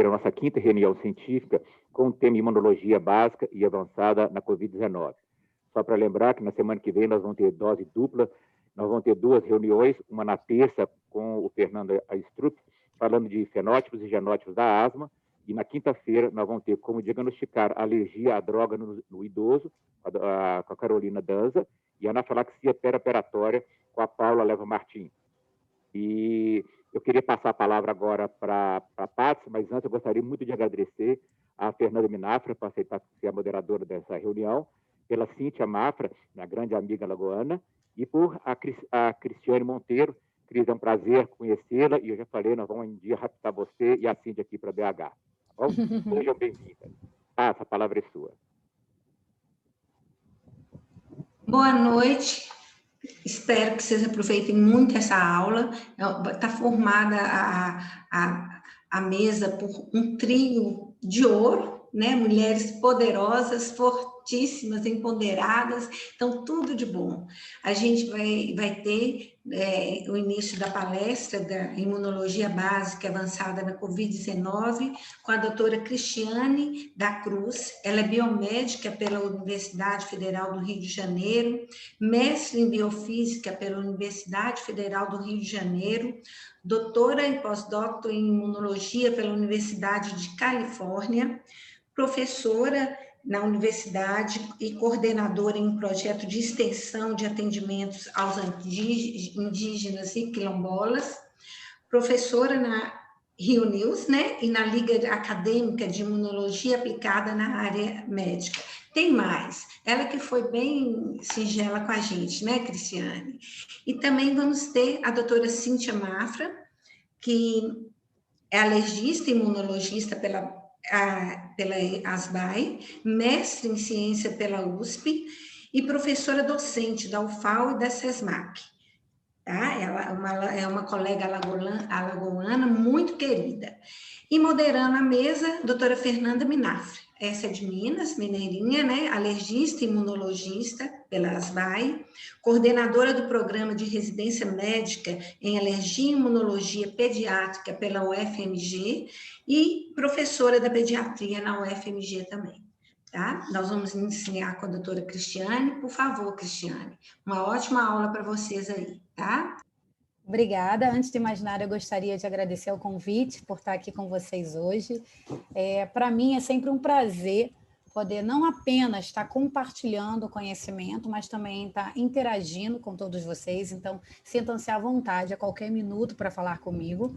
a nossa quinta reunião científica com o tema imunologia básica e avançada na Covid-19. Só para lembrar que na semana que vem nós vamos ter dose dupla, nós vamos ter 2 reuniões, uma na terça com o Fernando Astrup, falando de fenótipos e genótipos da asma, e na quinta-feira nós vamos ter como diagnosticar alergia à droga no idoso, com a Carolina Danza, e anafilaxia perioperatória com a Paula Leva Martins. E eu queria passar a palavra agora para a Paty, mas antes eu gostaria muito de agradecer a Fernanda Minafra por aceitar ser a moderadora dessa reunião, pela Cíntia Mafra, minha grande amiga alagoana, e por a Cristiane Monteiro. Cris, é um prazer conhecê-la, e eu já falei, nós vamos um dia raptar você e a Cíntia aqui para BH. Tá bom? Sejam bem-vindas. Essa palavra é sua. Boa noite. Espero que vocês aproveitem muito essa aula. Está formada a mesa por um trio de ouro, né? Mulheres poderosas, fortíssimas, empoderadas, então tudo de bom. A gente vai ter o início da palestra da imunologia básica avançada na Covid-19 com a doutora Cristiane da Cruz. Ela é biomédica pela Universidade Federal do Rio de Janeiro, mestre em biofísica pela Universidade Federal do Rio de Janeiro, doutora e pós-doutor em imunologia pela Universidade de Califórnia, professora na universidade e coordenadora em um projeto de extensão de atendimentos aos indígenas e quilombolas, professora na Rio News, né, e na Liga Acadêmica de Imunologia Aplicada na área médica. Tem mais, ela que foi bem singela com a gente, né, Cristiane? E também vamos ter a doutora Cíntia Mafra, que é alergista e imunologista pela ASBAI, mestre em ciência pela USP e professora docente da UFAL e da SESMAC. Tá? Ela é uma colega alagoana muito querida. E moderando a mesa, doutora Fernanda Minafre. Essa é de Minas, mineirinha, né? Alergista e imunologista pela ASBAI, coordenadora do programa de residência médica em alergia e imunologia pediátrica pela UFMG e professora da pediatria na UFMG também. Tá? Nós vamos iniciar com a doutora Cristiane. Por favor, Cristiane, uma ótima aula para vocês aí, tá? Obrigada. Antes de mais nada, eu gostaria de agradecer o convite por estar aqui com vocês hoje. Para mim é sempre um prazer poder não apenas estar compartilhando o conhecimento, mas também estar interagindo com todos vocês. Então, sintam-se à vontade a qualquer minuto para falar comigo.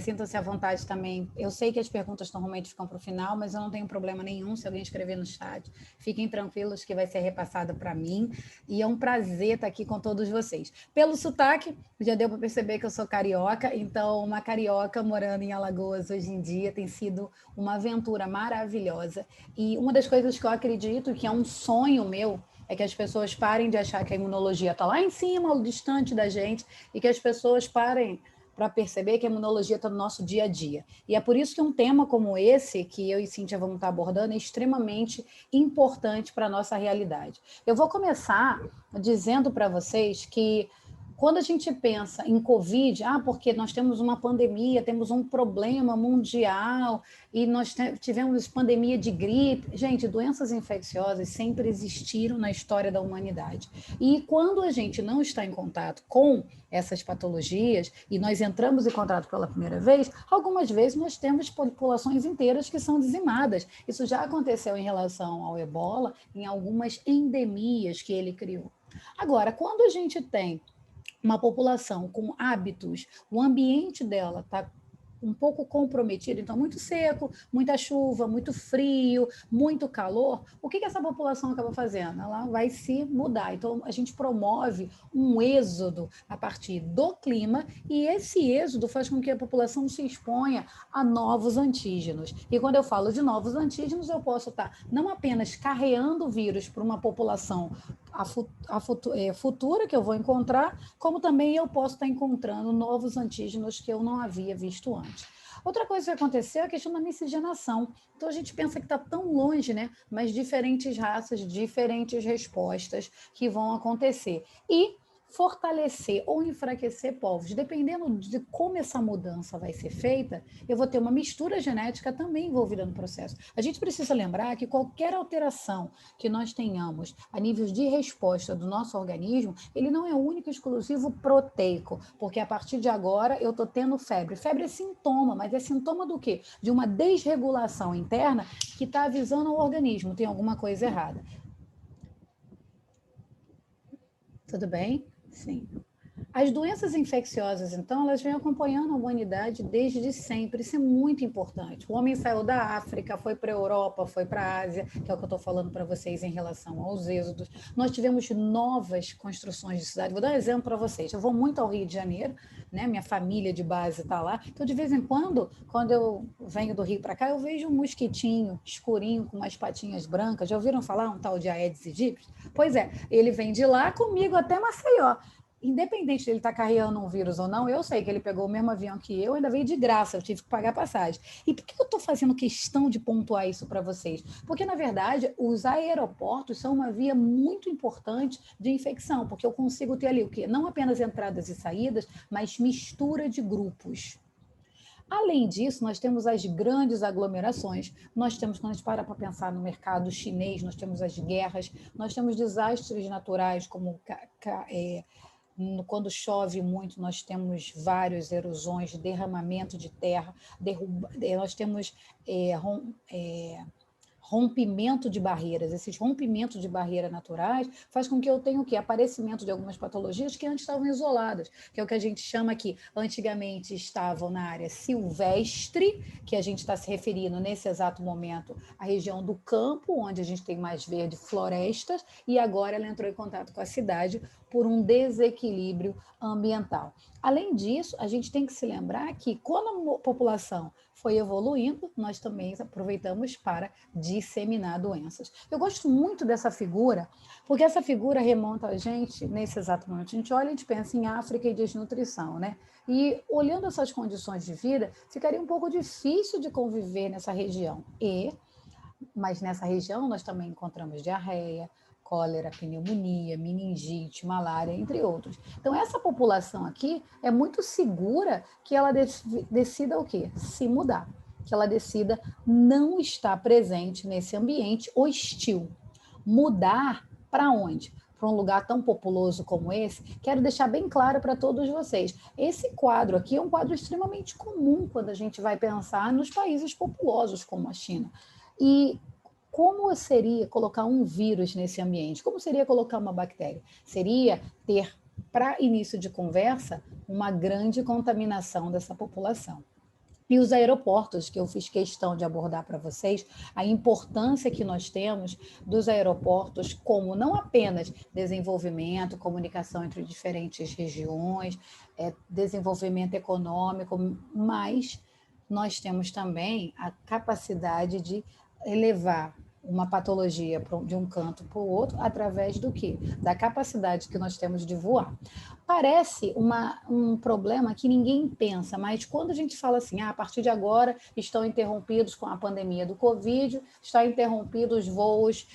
Sintam-se à vontade também. Eu sei que as perguntas normalmente ficam para o final, mas eu não tenho problema nenhum se alguém escrever no chat. Fiquem tranquilos que vai ser repassado para mim. E é um prazer estar aqui com todos vocês. Pelo sotaque, já deu para perceber que eu sou carioca, então uma carioca morando em Alagoas hoje em dia tem sido uma aventura maravilhosa. E uma das coisas que eu acredito que é um sonho meu é que as pessoas parem de achar que a imunologia está lá em cima, distante da gente, e que as pessoas parem para perceber que a imunologia está no nosso dia a dia. E é por isso que um tema como esse, que eu e Cíntia vamos estar abordando, é extremamente importante para a nossa realidade. Eu vou começar dizendo para vocês que quando a gente pensa em Covid, porque nós temos uma pandemia, temos um problema mundial e nós tivemos pandemia de gripe. Gente, doenças infecciosas sempre existiram na história da humanidade. E quando a gente não está em contato com essas patologias e nós entramos em contato pela primeira vez, algumas vezes nós temos populações inteiras que são dizimadas. Isso já aconteceu em relação ao Ebola, em algumas endemias que ele criou. Agora, quando a gente tem uma população com hábitos, o ambiente dela está um pouco comprometido, então muito seco, muita chuva, muito frio, muito calor, o que essa população acaba fazendo? Ela vai se mudar. Então, a gente promove um êxodo a partir do clima e esse êxodo faz com que a população se exponha a novos antígenos. E quando eu falo de novos antígenos, eu posso estar não apenas carreando o vírus para uma população futura que eu vou encontrar, como também eu posso estar encontrando novos antígenos que eu não havia visto antes. Outra coisa que aconteceu é a questão da miscigenação. Então, a gente pensa que está tão longe, né? Mas diferentes raças, diferentes respostas que vão acontecer. E fortalecer ou enfraquecer povos. Dependendo de como essa mudança vai ser feita, eu vou ter uma mistura genética também envolvida no processo. A gente precisa lembrar que qualquer alteração que nós tenhamos a nível de resposta do nosso organismo, ele não é único e exclusivo proteico, porque a partir de agora eu estou tendo febre. Febre é sintoma, mas é sintoma do quê? De uma desregulação interna que está avisando ao organismo, tem alguma coisa errada. Tudo bem? Sim. As doenças infecciosas, então, elas vêm acompanhando a humanidade desde sempre. Isso é muito importante. O homem saiu da África, foi para a Europa, foi para a Ásia, que é o que eu estou falando para vocês em relação aos êxodos. Nós tivemos novas construções de cidade. Vou dar um exemplo para vocês. Eu vou muito ao Rio de Janeiro, né? Minha família de base está lá. Então, de vez em quando eu venho do Rio para cá, eu vejo um mosquitinho escurinho com umas patinhas brancas. Já ouviram falar um tal de Aedes aegypti? Pois é, ele vem de lá comigo até Maceió. Independente de ele estar carregando um vírus ou não, eu sei que ele pegou o mesmo avião que eu, ainda veio de graça, eu tive que pagar passagem. E por que eu estou fazendo questão de pontuar isso para vocês? Porque, na verdade, os aeroportos são uma via muito importante de infecção, porque eu consigo ter ali o quê? Não apenas entradas e saídas, mas mistura de grupos. Além disso, nós temos as grandes aglomerações, nós temos, quando a gente para pensar no mercado chinês, nós temos as guerras, nós temos desastres naturais como quando chove muito, nós temos várias erosões, derramamento de terra, nós temos rompimento de barreiras. Esses rompimentos de barreiras naturais faz com que eu tenha o quê? Aparecimento de algumas patologias que antes estavam isoladas, que é o que a gente chama aqui, antigamente estavam na área silvestre, que a gente está se referindo nesse exato momento à região do campo, onde a gente tem mais verde, florestas, e agora ela entrou em contato com a cidade por um desequilíbrio ambiental. Além disso, a gente tem que se lembrar que quando a população foi evoluindo, nós também aproveitamos para disseminar doenças. Eu gosto muito dessa figura, porque essa figura remonta a gente, nesse exato momento, a gente olha e a gente pensa em África e desnutrição, né? E olhando essas condições de vida, ficaria um pouco difícil de conviver nessa região. Mas nessa região nós também encontramos diarreia, cólera, pneumonia, meningite, malária, entre outros. Então, essa população aqui é muito segura que ela decida o quê? Se mudar, que ela decida não estar presente nesse ambiente hostil. Mudar para onde? Para um lugar tão populoso como esse, quero deixar bem claro para todos vocês, esse quadro aqui é um quadro extremamente comum quando a gente vai pensar nos países populosos como a China. E como seria colocar um vírus nesse ambiente? Como seria colocar uma bactéria? Seria ter, para início de conversa, uma grande contaminação dessa população. E os aeroportos, que eu fiz questão de abordar para vocês, a importância que nós temos dos aeroportos como não apenas desenvolvimento, comunicação entre diferentes regiões, desenvolvimento econômico, mas nós temos também a capacidade de elevar uma patologia de um canto para o outro através do quê? Da capacidade que nós temos de voar. Parece um problema que ninguém pensa, mas quando a gente fala assim, a partir de agora estão interrompidos com a pandemia do Covid, estão interrompidos os voos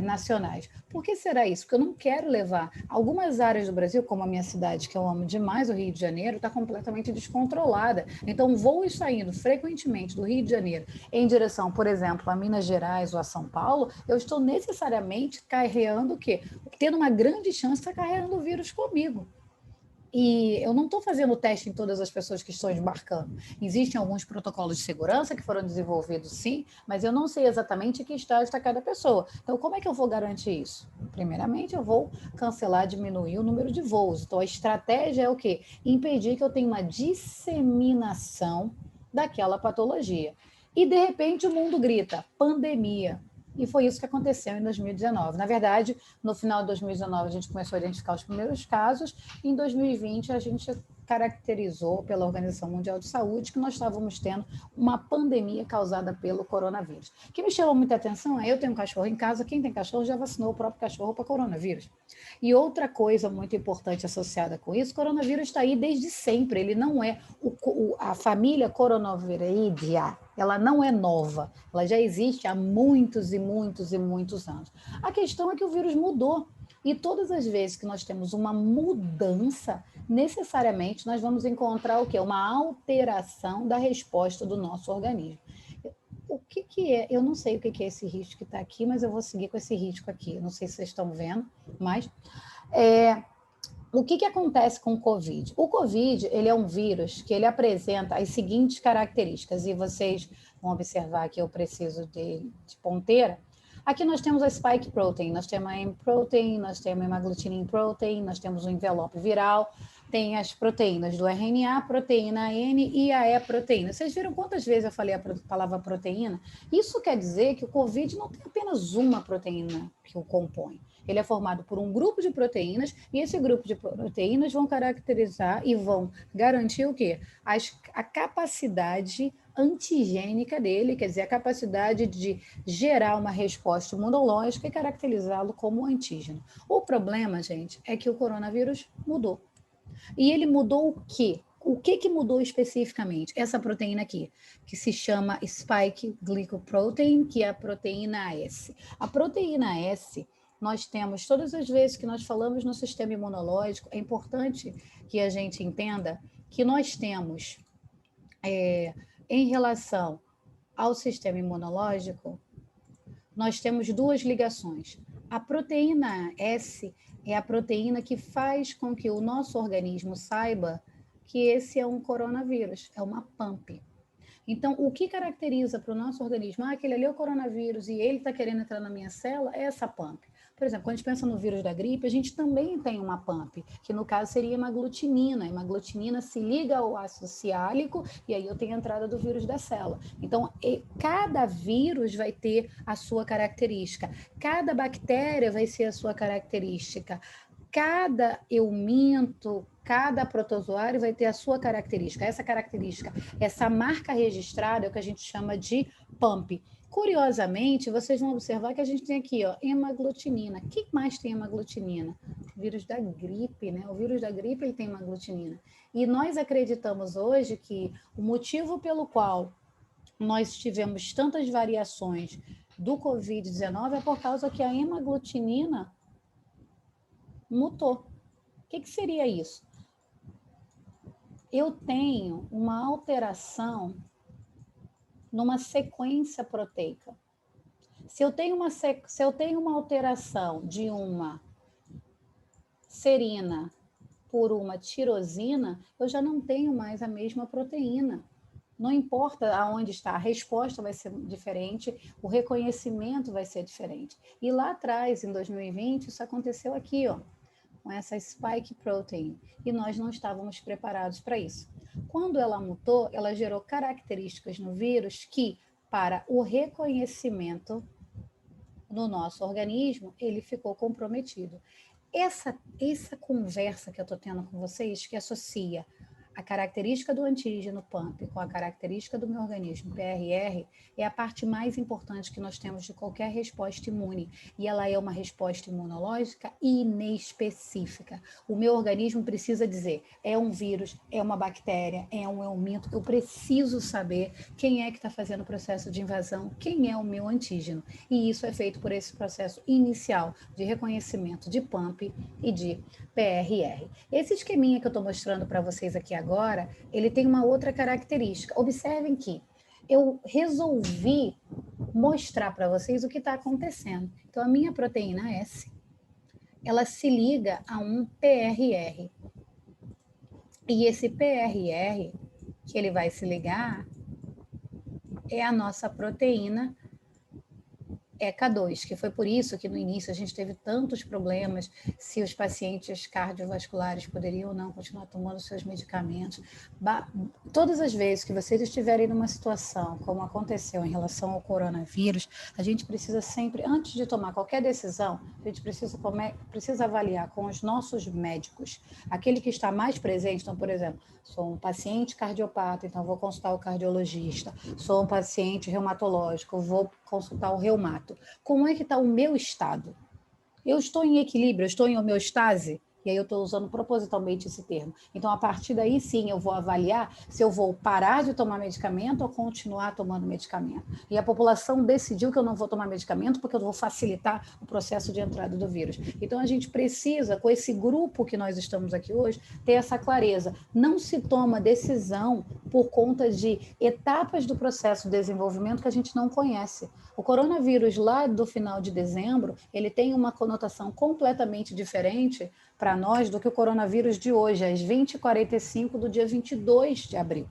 nacionais. Por que será isso? Porque eu não quero levar algumas áreas do Brasil, como a minha cidade, que eu amo demais, o Rio de Janeiro, está completamente descontrolada. Então, voos saindo frequentemente do Rio de Janeiro em direção, por exemplo, a Minas Gerais ou a São Paulo, eu estou necessariamente carregando o quê? Tendo uma grande chance de estar carregando o vírus comigo. E eu não estou fazendo teste em todas as pessoas que estão embarcando. Existem alguns protocolos de segurança que foram desenvolvidos, sim, mas eu não sei exatamente em que estágio está cada pessoa. Então, como é que eu vou garantir isso? Primeiramente, eu vou cancelar, diminuir o número de voos. Então, a estratégia é o quê? Impedir que eu tenha uma disseminação daquela patologia. E, de repente, o mundo grita, pandemia. E foi isso que aconteceu em 2019. Na verdade, no final de 2019, a gente começou a identificar os primeiros casos. Em 2020, a gente caracterizou pela Organização Mundial de Saúde que nós estávamos tendo uma pandemia causada pelo coronavírus. O que me chamou muita atenção é, eu tenho um cachorro em casa, quem tem cachorro já vacinou o próprio cachorro para coronavírus. E outra coisa muito importante associada com isso, o coronavírus está aí desde sempre, ele não é a família coronaviridae, ela não é nova, ela já existe há muitos e muitos e muitos anos. A questão é que o vírus mudou. E todas as vezes que nós temos uma mudança, necessariamente nós vamos encontrar o quê? Uma alteração da resposta do nosso organismo. O que é? Eu não sei o que é esse risco que está aqui, mas eu vou seguir com esse risco aqui. Não sei se vocês estão vendo, mas o que acontece com o COVID? O COVID, ele é um vírus que ele apresenta as seguintes características, e vocês vão observar que eu preciso de ponteira. Aqui nós temos a spike protein, nós temos a M protein, nós temos a hemagglutinin protein, nós temos o envelope viral, tem as proteínas do RNA, proteína N e a E proteína. Vocês viram quantas vezes eu falei a palavra proteína? Isso quer dizer que o COVID não tem apenas uma proteína que o compõe. Ele é formado por um grupo de proteínas e esse grupo de proteínas vão caracterizar e vão garantir o quê? A capacidade antigênica dele, quer dizer, a capacidade de gerar uma resposta imunológica e caracterizá-lo como antígeno. O problema, gente, é que o coronavírus mudou. E ele mudou o quê? O que mudou especificamente? Essa proteína aqui, que se chama spike glycoprotein, que é a proteína S. A proteína S, nós temos, todas as vezes que nós falamos no sistema imunológico, é importante que a gente entenda que nós temos, em relação ao sistema imunológico, nós temos duas ligações. A proteína S é a proteína que faz com que o nosso organismo saiba que esse é um coronavírus, é uma PAMP. Então, o que caracteriza para o nosso organismo, aquele ali é o coronavírus e ele está querendo entrar na minha célula, é essa PAMP. Por exemplo, quando a gente pensa no vírus da gripe, a gente também tem uma PAMP, que no caso seria hemaglutinina. A hemaglutinina se liga ao ácido ciálico e aí eu tenho a entrada do vírus da célula. Então, cada vírus vai ter a sua característica, cada bactéria vai ser a sua característica, cada euminto, cada protozoário vai ter a sua característica. Essa característica, essa marca registrada é o que a gente chama de PAMP. Curiosamente, vocês vão observar que a gente tem aqui, hemaglutinina. O que mais tem hemaglutinina? O vírus da gripe, né? O vírus da gripe ele tem hemaglutinina. E nós acreditamos hoje que o motivo pelo qual nós tivemos tantas variações do Covid-19 é por causa que a hemaglutinina mutou. O que seria isso? Eu tenho uma alteração numa sequência proteica. Se eu tenho uma alteração de uma serina por uma tirosina, eu já não tenho mais a mesma proteína. Não importa aonde está, a resposta vai ser diferente, o reconhecimento vai ser diferente. E lá atrás, em 2020, isso aconteceu aqui, com essa spike protein, e nós não estávamos preparados para isso. Quando ela mutou, ela gerou características no vírus que, para o reconhecimento no nosso organismo, ele ficou comprometido. Essa conversa que eu estou tendo com vocês, que associa a característica do antígeno PAMP com a característica do meu organismo PRR, é a parte mais importante que nós temos de qualquer resposta imune. E ela é uma resposta imunológica inespecífica. O meu organismo precisa dizer, é um vírus, é uma bactéria, é um euminto. Eu preciso saber quem é que está fazendo o processo de invasão, quem é o meu antígeno. E isso é feito por esse processo inicial de reconhecimento de PAMP e de PRR. Esse esqueminha que eu estou mostrando para vocês aqui agora, ele tem uma outra característica. Observem que eu resolvi mostrar para vocês o que está acontecendo. Então, a minha proteína S, ela se liga a um PRR. E esse PRR, que ele vai se ligar, é a nossa proteína ECA2, que foi por isso que no início a gente teve tantos problemas se os pacientes cardiovasculares poderiam ou não continuar tomando seus medicamentos. Todas as vezes que vocês estiverem numa situação como aconteceu em relação ao coronavírus, a gente precisa sempre, antes de tomar qualquer decisão, a gente precisa avaliar com os nossos médicos, aquele que está mais presente. Então, por exemplo, sou um paciente cardiopata, então vou consultar o cardiologista. Sou um paciente reumatológico, vou consultar o reumato. Como é que está o meu estado? Eu estou em equilíbrio, eu estou em homeostase? E aí eu estou usando propositalmente esse termo. Então, a partir daí, sim, eu vou avaliar se eu vou parar de tomar medicamento ou continuar tomando medicamento. E a população decidiu que eu não vou tomar medicamento porque eu vou facilitar o processo de entrada do vírus. Então, a gente precisa, com esse grupo que nós estamos aqui hoje, ter essa clareza. Não se toma decisão por conta de etapas do processo de desenvolvimento que a gente não conhece. O coronavírus lá do final de dezembro, ele tem uma conotação completamente diferente para nós do que o coronavírus de hoje, às 20h45 do dia 22 de abril.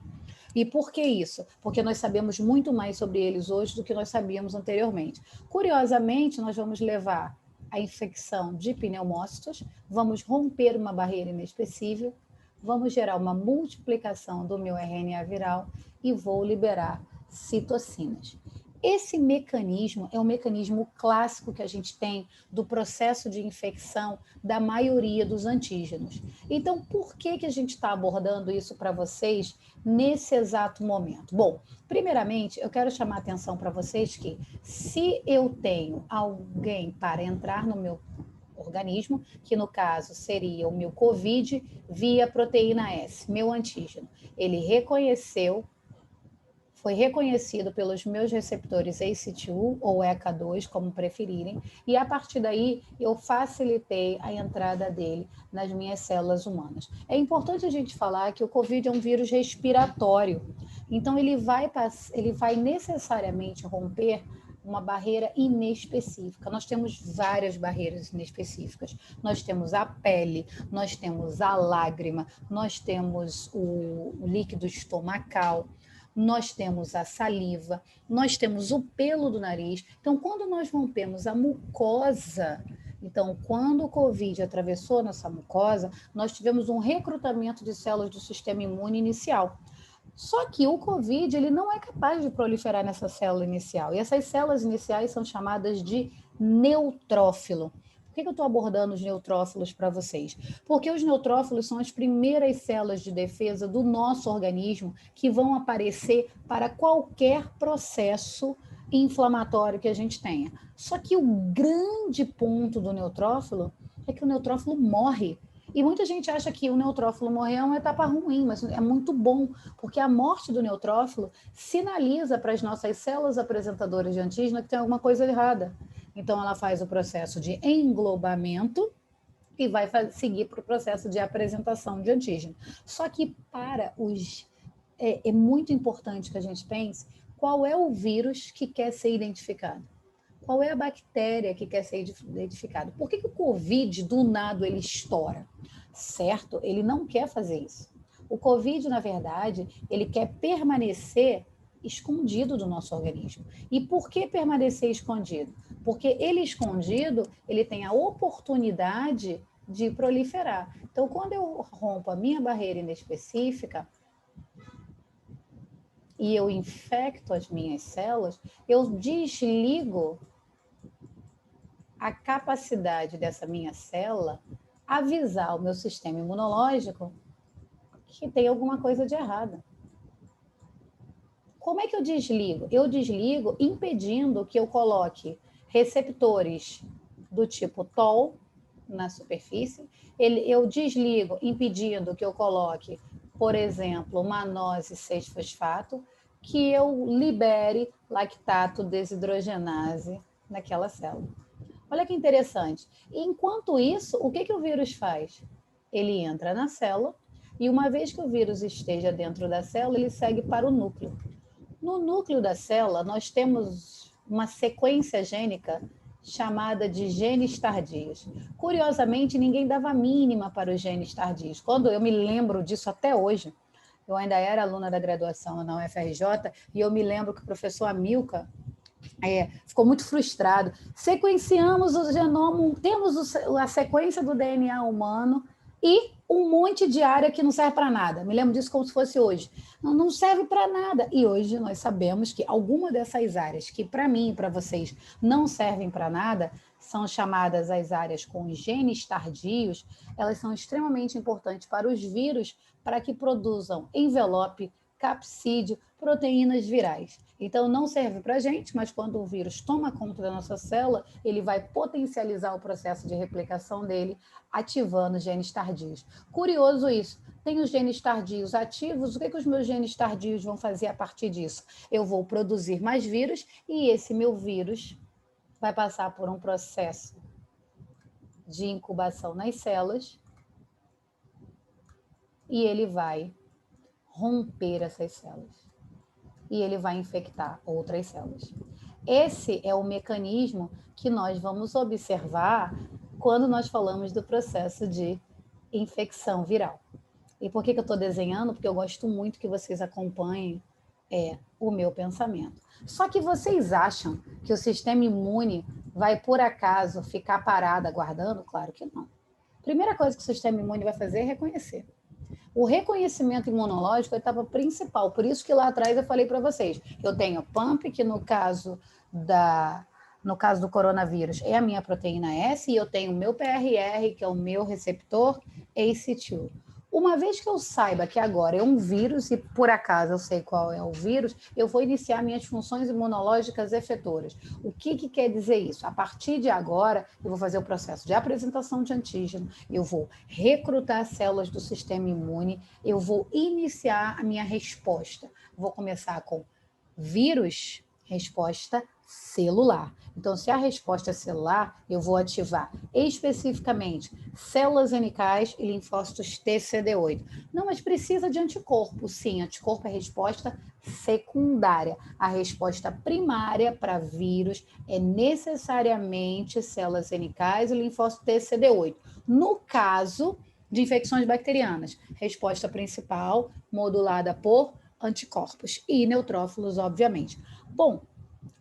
E por que isso? Porque nós sabemos muito mais sobre eles hoje do que nós sabíamos anteriormente. Curiosamente, nós vamos levar a infecção de pneumócitos, vamos romper uma barreira inexpressível, vamos gerar uma multiplicação do meu RNA viral e vou liberar citocinas. Esse mecanismo é um mecanismo clássico que a gente tem do processo de infecção da maioria dos antígenos. Então, por que a gente está abordando isso para vocês nesse exato momento? Bom, primeiramente, eu quero chamar a atenção para vocês que se eu tenho alguém para entrar no meu organismo, que no caso seria o meu COVID via proteína S, meu antígeno, ele foi reconhecido pelos meus receptores ACE2 ou ECA2, como preferirem, e a partir daí eu facilitei a entrada dele nas minhas células humanas. É importante a gente falar que o COVID é um vírus respiratório, então ele vai necessariamente romper uma barreira inespecífica. Nós temos várias barreiras inespecíficas. Nós temos a pele, nós temos a lágrima, nós temos o líquido estomacal, nós temos a saliva, nós temos o pelo do nariz. Então, quando nós rompemos a mucosa, então, quando o COVID atravessou nossa mucosa, nós tivemos um recrutamento de células do sistema imune inicial. Só que o COVID, ele não é capaz de proliferar nessa célula inicial. E essas células iniciais são chamadas de neutrófilo. Por que eu estou abordando os neutrófilos para vocês? Porque os neutrófilos são as primeiras células de defesa do nosso organismo que vão aparecer para qualquer processo inflamatório que a gente tenha. Só que o grande ponto do neutrófilo é que o neutrófilo morre. E muita gente acha que o neutrófilo morrer é uma etapa ruim, mas é muito bom, porque a morte do neutrófilo sinaliza para as nossas células apresentadoras de antígeno que tem alguma coisa errada. Então, ela faz o processo de englobamento e vai seguir para o processo de apresentação de antígeno. Só que é muito importante que a gente pense qual é o vírus que quer ser identificado. Qual é a bactéria que quer ser identificada? Por que o COVID, do nada, ele estoura? Certo? Ele não quer fazer isso. O COVID, na verdade, ele quer permanecer escondido do nosso organismo. E por que permanecer escondido? Porque ele escondido, ele tem a oportunidade de proliferar. Então, quando eu rompo a minha barreira inespecífica e eu infecto as minhas células, eu desligo a capacidade dessa minha célula avisar o meu sistema imunológico que tem alguma coisa de errado. Como é que eu desligo? Eu desligo impedindo que eu coloque receptores do tipo TOL na superfície. Eu desligo impedindo que eu coloque, por exemplo, mannose 6-fosfato, que eu libere lactato desidrogenase naquela célula. Olha que interessante. Enquanto isso, o que o vírus faz? Ele entra na célula e uma vez que o vírus esteja dentro da célula, ele segue para o núcleo. No núcleo da célula, nós temos uma sequência gênica chamada de genes tardios. Curiosamente, ninguém dava mínima para os genes tardios. Quando eu me lembro disso até hoje, eu ainda era aluna da graduação na UFRJ e eu me lembro que o professor Amilcar ficou muito frustrado. Sequenciamos o genoma, temos a sequência do DNA humano e um monte de área que não serve para nada. Me lembro disso como se fosse hoje. Não serve para nada. E hoje nós sabemos que alguma dessas áreas que para mim e para vocês não servem para nada, são chamadas as áreas com genes tardios, elas são extremamente importantes para os vírus para que produzam envelope, capsídeo, proteínas virais. Então, não serve para a gente, mas quando o vírus toma conta da nossa célula, ele vai potencializar o processo de replicação dele, ativando genes tardios. Curioso isso. Tem os genes tardios ativos, o que os meus genes tardios vão fazer a partir disso? Eu vou produzir mais vírus e esse meu vírus vai passar por um processo de incubação nas células e ele vai romper essas células. E ele vai infectar outras células. Esse é o mecanismo que nós vamos observar quando nós falamos do processo de infecção viral. E por que eu estou desenhando? Porque eu gosto muito que vocês acompanhem o meu pensamento. Só que vocês acham que o sistema imune vai, por acaso, ficar parado aguardando? Claro que não. Primeira coisa que o sistema imune vai fazer é reconhecer. O reconhecimento imunológico é a etapa principal, por isso que lá atrás eu falei para vocês, eu tenho PAMP, que no caso do coronavírus é a minha proteína S, e eu tenho o meu PRR, que é o meu receptor ACE2. Uma vez que eu saiba que agora é um vírus, e por acaso eu sei qual é o vírus, eu vou iniciar minhas funções imunológicas efetoras. O que quer dizer isso? A partir de agora, eu vou fazer o processo de apresentação de antígeno, eu vou recrutar células do sistema imune, eu vou iniciar a minha resposta. Vou começar com vírus, resposta celular. Então, se a resposta é celular, eu vou ativar especificamente células NK e linfócitos TCD8. Não, mas precisa de anticorpo. Sim, anticorpo é resposta secundária. A resposta primária para vírus é necessariamente células NK e linfócito TCD8. No caso de infecções bacterianas, resposta principal modulada por anticorpos e neutrófilos, obviamente. Bom,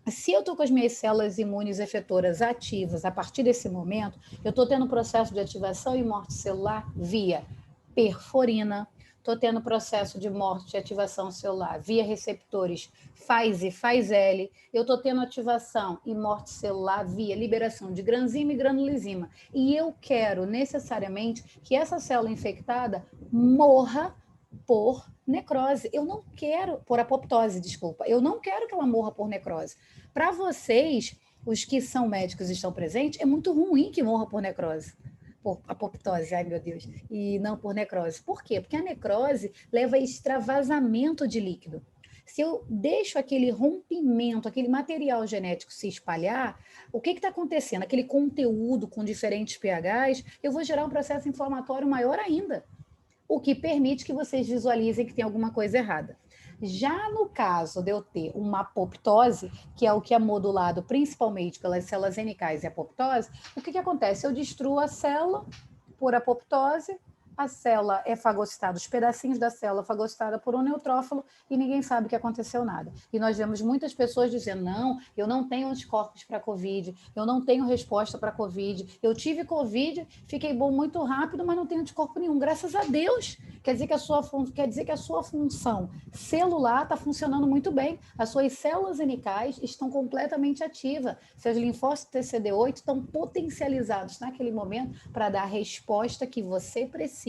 se eu estou com as minhas células imunes efetoras ativas a partir desse momento, eu estou tendo processo de ativação e morte celular via perforina, estou tendo processo de morte e ativação celular via receptores FAS e FAS-L, eu estou tendo ativação e morte celular via liberação de granzima e granulizima. E eu quero necessariamente que essa célula infectada morra por necrose. Eu não quero, por apoptose, desculpa. Eu não quero que ela morra por necrose. Para vocês, os que são médicos e estão presentes, é muito ruim que morra por necrose. Por apoptose, ai meu Deus, e não por necrose. Por quê? Porque a necrose leva a extravasamento de líquido. Se eu deixo aquele rompimento, aquele material genético se espalhar, o que está acontecendo? Aquele conteúdo com diferentes pHs, eu vou gerar um processo inflamatório maior ainda, o que permite que vocês visualizem que tem alguma coisa errada. Já no caso de eu ter uma apoptose, que é o que é modulado principalmente pelas células NK e apoptose, o que acontece? Eu destruo a célula por apoptose, a célula é fagocitada, os pedacinhos da célula fagocitada por um neutrófilo e ninguém sabe que aconteceu nada. E nós vemos muitas pessoas dizendo, não, eu não tenho anticorpos para Covid, eu não tenho resposta para Covid, eu tive Covid, fiquei bom muito rápido, mas não tenho anticorpo nenhum. Graças a Deus! Quer dizer que a sua função celular está funcionando muito bem. As suas células NK estão completamente ativas. Seus linfócitos TCD8 estão potencializados naquele momento para dar a resposta que você precisa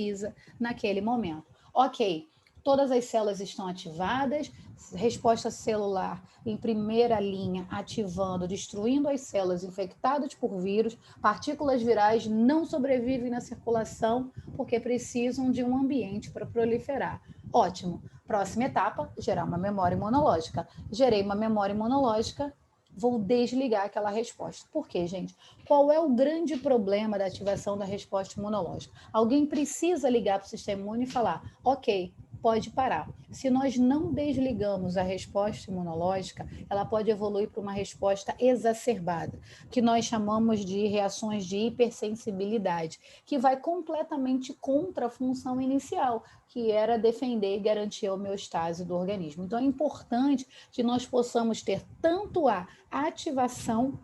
naquele momento. Ok, todas as células estão ativadas, resposta celular em primeira linha, ativando, destruindo as células infectadas por vírus, partículas virais não sobrevivem na circulação porque precisam de um ambiente para proliferar. Ótimo. Próxima etapa, gerar uma memória imunológica. Gerei uma memória imunológica, vou desligar aquela resposta. Por quê, gente? Qual é o grande problema da ativação da resposta imunológica? Alguém precisa ligar para o sistema imune e falar, ok, pode parar. Se nós não desligamos a resposta imunológica, ela pode evoluir para uma resposta exacerbada, que nós chamamos de reações de hipersensibilidade, que vai completamente contra a função inicial, que era defender e garantir a homeostase do organismo. Então, é importante que nós possamos ter tanto a ativação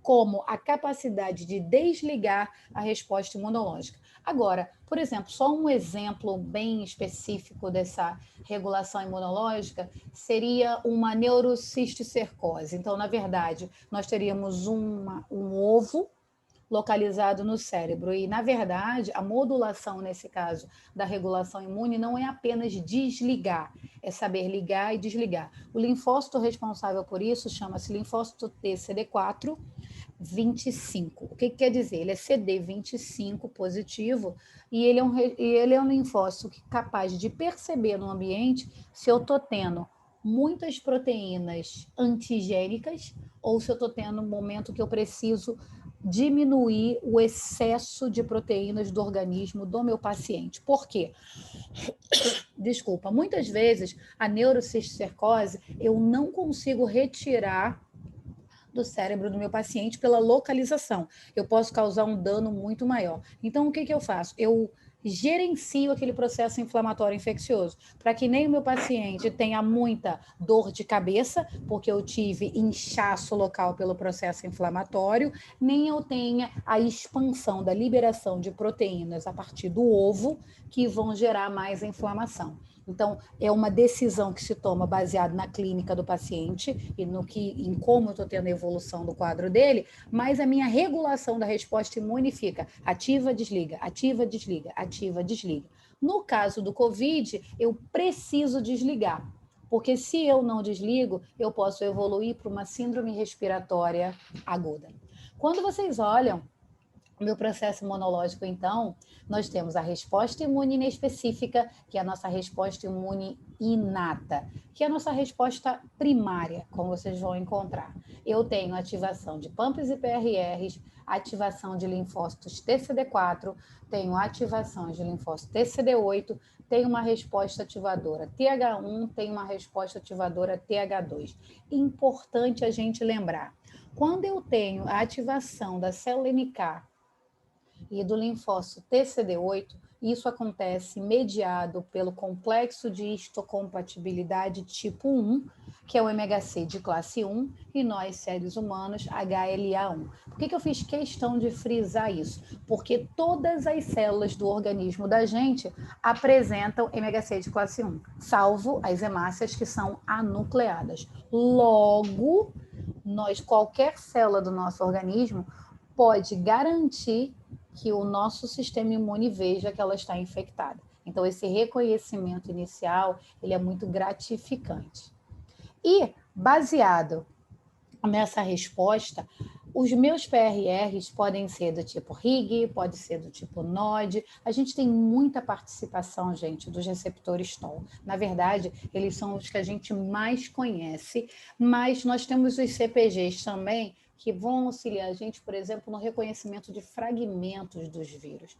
como a capacidade de desligar a resposta imunológica. Agora, por exemplo, só um exemplo bem específico dessa regulação imunológica seria uma neurocisticercose. Então, na verdade, nós teríamos um ovo localizado no cérebro. E, na verdade, a modulação, nesse caso, da regulação imune não é apenas desligar, é saber ligar e desligar. O linfócito responsável por isso chama-se linfócito T CD4 25. O que quer dizer? Ele é CD25 positivo e ele é um linfócito capaz de perceber no ambiente se eu estou tendo muitas proteínas antigênicas ou se eu estou tendo um momento que eu preciso diminuir o excesso de proteínas do organismo do meu paciente. Por quê? Desculpa, muitas vezes a neurocisticercose eu não consigo retirar do cérebro do meu paciente pela localização. Eu posso causar um dano muito maior. Então, o que eu faço? Eu gerencio aquele processo inflamatório infeccioso, para que nem o meu paciente tenha muita dor de cabeça, porque eu tive inchaço local pelo processo inflamatório, nem eu tenha a expansão da liberação de proteínas a partir do ovo, que vão gerar mais inflamação. Então, é uma decisão que se toma baseada na clínica do paciente e em como eu estou tendo a evolução do quadro dele, mas a minha regulação da resposta imune fica ativa, desliga, ativa, desliga, ativa, desliga. No caso do COVID, eu preciso desligar, porque se eu não desligo, eu posso evoluir para uma síndrome respiratória aguda. Quando vocês olham o meu processo imunológico, então, nós temos a resposta imune inespecífica, que é a nossa resposta imune inata, que é a nossa resposta primária, como vocês vão encontrar. Eu tenho ativação de PAMPs e PRRs, ativação de linfócitos TCD4, tenho ativação de linfócitos TCD8, tenho uma resposta ativadora TH1, tenho uma resposta ativadora TH2. Importante a gente lembrar, quando eu tenho a ativação da célula NK e do linfócito TCD8, isso acontece mediado pelo complexo de histocompatibilidade tipo 1, que é o MHC de classe 1, e nós, seres humanos, HLA1. Por que eu fiz questão de frisar isso? Porque todas as células do organismo da gente apresentam MHC de classe 1, salvo as hemácias que são anucleadas. Logo, qualquer célula do nosso organismo pode garantir que o nosso sistema imune veja que ela está infectada. Então, esse reconhecimento inicial, ele é muito gratificante. E, baseado nessa resposta, os meus PRRs podem ser do tipo RIG, pode ser do tipo NOD. A gente tem muita participação, gente, dos receptores TOL. Na verdade, eles são os que a gente mais conhece, mas nós temos os CPGs também, que vão auxiliar a gente, por exemplo, no reconhecimento de fragmentos dos vírus.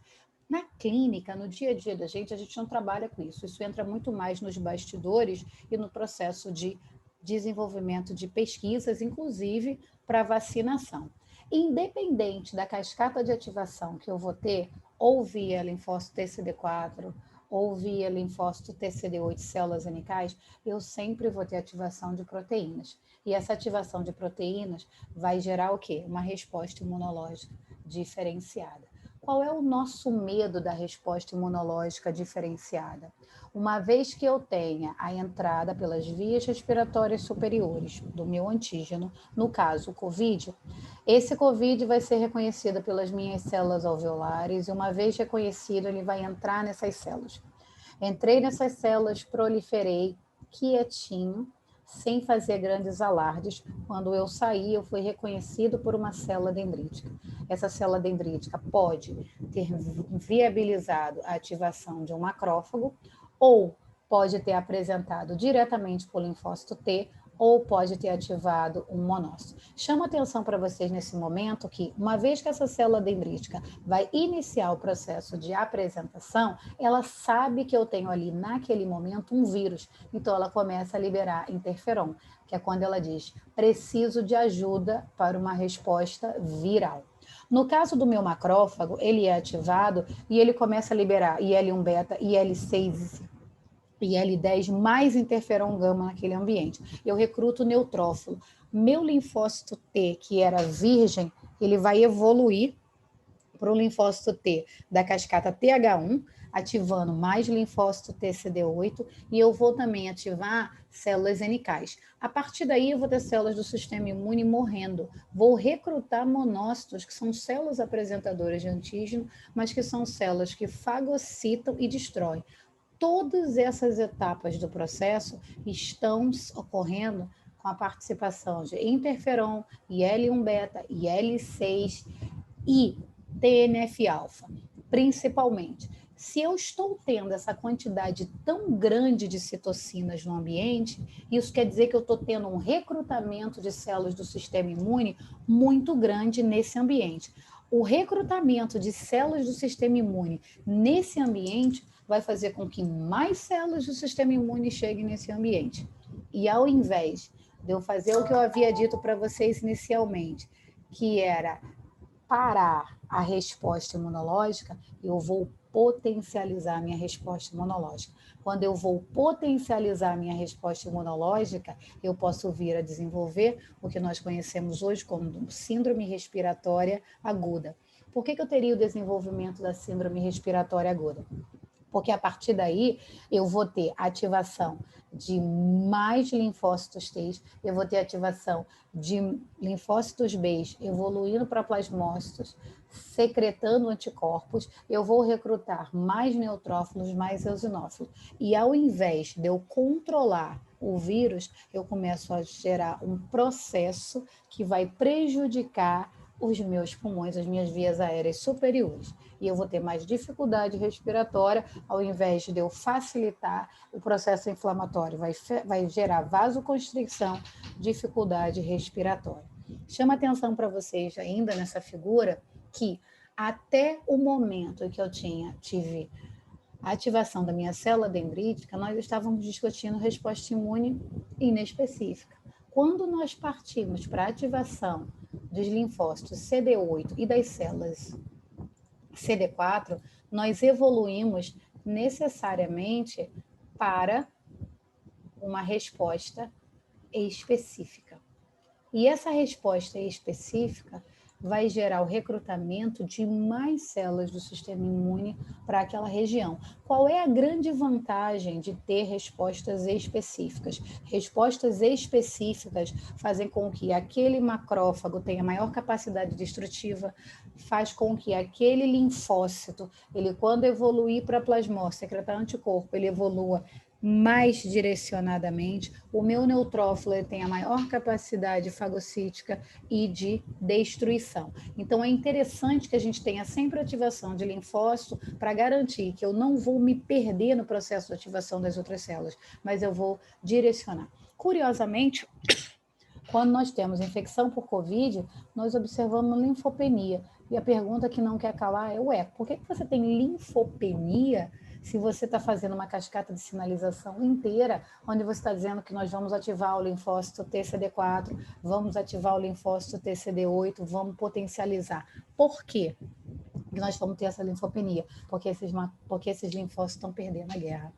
Na clínica, no dia a dia da gente, a gente não trabalha com isso. Isso entra muito mais nos bastidores e no processo de desenvolvimento de pesquisas, inclusive para vacinação. Independente da cascata de ativação que eu vou ter, ou via linfócito TCD4, ou via linfócito TCD8, células NK, eu sempre vou ter ativação de proteínas. E essa ativação de proteínas vai gerar o quê? Uma resposta imunológica diferenciada. Qual é o nosso medo da resposta imunológica diferenciada? Uma vez que eu tenha a entrada pelas vias respiratórias superiores do meu antígeno, no caso o COVID, esse COVID vai ser reconhecido pelas minhas células alveolares e uma vez reconhecido, ele vai entrar nessas células. Entrei nessas células, proliferei quietinho, sem fazer grandes alardes. Quando eu saí, eu fui reconhecido por uma célula dendrítica. Essa célula dendrítica pode ter viabilizado a ativação de um macrófago ou pode ter apresentado diretamente por linfócito T ou pode ter ativado um monócito. Chamo atenção para vocês nesse momento que, uma vez que essa célula dendrítica vai iniciar o processo de apresentação, ela sabe que eu tenho ali, naquele momento, um vírus. Então, ela começa a liberar interferon, que é quando ela diz, preciso de ajuda para uma resposta viral. No caso do meu macrófago, ele é ativado e ele começa a liberar IL-1 beta, IL-6 e IL-10 mais interferon gama naquele ambiente. Eu recruto neutrófilo. Meu linfócito T, que era virgem, ele vai evoluir para o linfócito T da cascata TH1. ativando mais linfócito TCD8 e eu vou também ativar células NKs. A partir daí, eu vou ter células do sistema imune morrendo. Vou recrutar monócitos, que são células apresentadoras de antígeno, mas que são células que fagocitam e destroem. Todas essas etapas do processo estão ocorrendo com a participação de interferon, IL-1 beta, IL-6 e TNF-alfa, principalmente. Se eu estou tendo essa quantidade tão grande de citocinas no ambiente, isso quer dizer que eu estou tendo um recrutamento de células do sistema imune muito grande nesse ambiente. O recrutamento de células do sistema imune nesse ambiente vai fazer com que mais células do sistema imune cheguem nesse ambiente. E ao invés de eu fazer o que eu havia dito para vocês inicialmente, que era parar a resposta imunológica, eu vou potencializar a minha resposta imunológica. Quando eu vou potencializar a minha resposta imunológica, eu posso vir a desenvolver o que nós conhecemos hoje como síndrome respiratória aguda. Por que eu teria o desenvolvimento da síndrome respiratória aguda? Porque a partir daí eu vou ter ativação de mais linfócitos T, eu vou ter ativação de linfócitos B evoluindo para plasmócitos, secretando anticorpos, eu vou recrutar mais neutrófilos, mais eosinófilos. E ao invés de eu controlar o vírus, eu começo a gerar um processo que vai prejudicar os meus pulmões, as minhas vias aéreas superiores. E eu vou ter mais dificuldade respiratória, ao invés de eu facilitar o processo inflamatório, vai gerar vasoconstricção, dificuldade respiratória. Chama atenção para vocês ainda nessa figura que até o momento em que eu tive a ativação da minha célula dendrítica, nós estávamos discutindo resposta imune inespecífica. Quando nós partimos para a ativação dos linfócitos CD8 e das células CD4, nós evoluímos necessariamente para uma resposta específica. E essa resposta específica vai gerar o recrutamento de mais células do sistema imune para aquela região. Qual é a grande vantagem de ter respostas específicas? Respostas específicas fazem com que aquele macrófago tenha maior capacidade destrutiva, faz com que aquele linfócito, ele quando evoluir para plasmócito, secretar anticorpo, ele evolua mais direcionadamente, o meu neutrófilo tem a maior capacidade fagocítica e de destruição. Então, é interessante que a gente tenha sempre ativação de linfócito para garantir que eu não vou me perder no processo de ativação das outras células, mas eu vou direcionar. Curiosamente, quando nós temos infecção por Covid, nós observamos linfopenia. E a pergunta que não quer calar é, por que você tem linfopenia se você está fazendo uma cascata de sinalização inteira, onde você está dizendo que nós vamos ativar o linfócito TCD4, vamos ativar o linfócito TCD8, vamos potencializar. Por quê que nós vamos ter essa linfopenia? Porque esses linfócitos estão perdendo a guerra.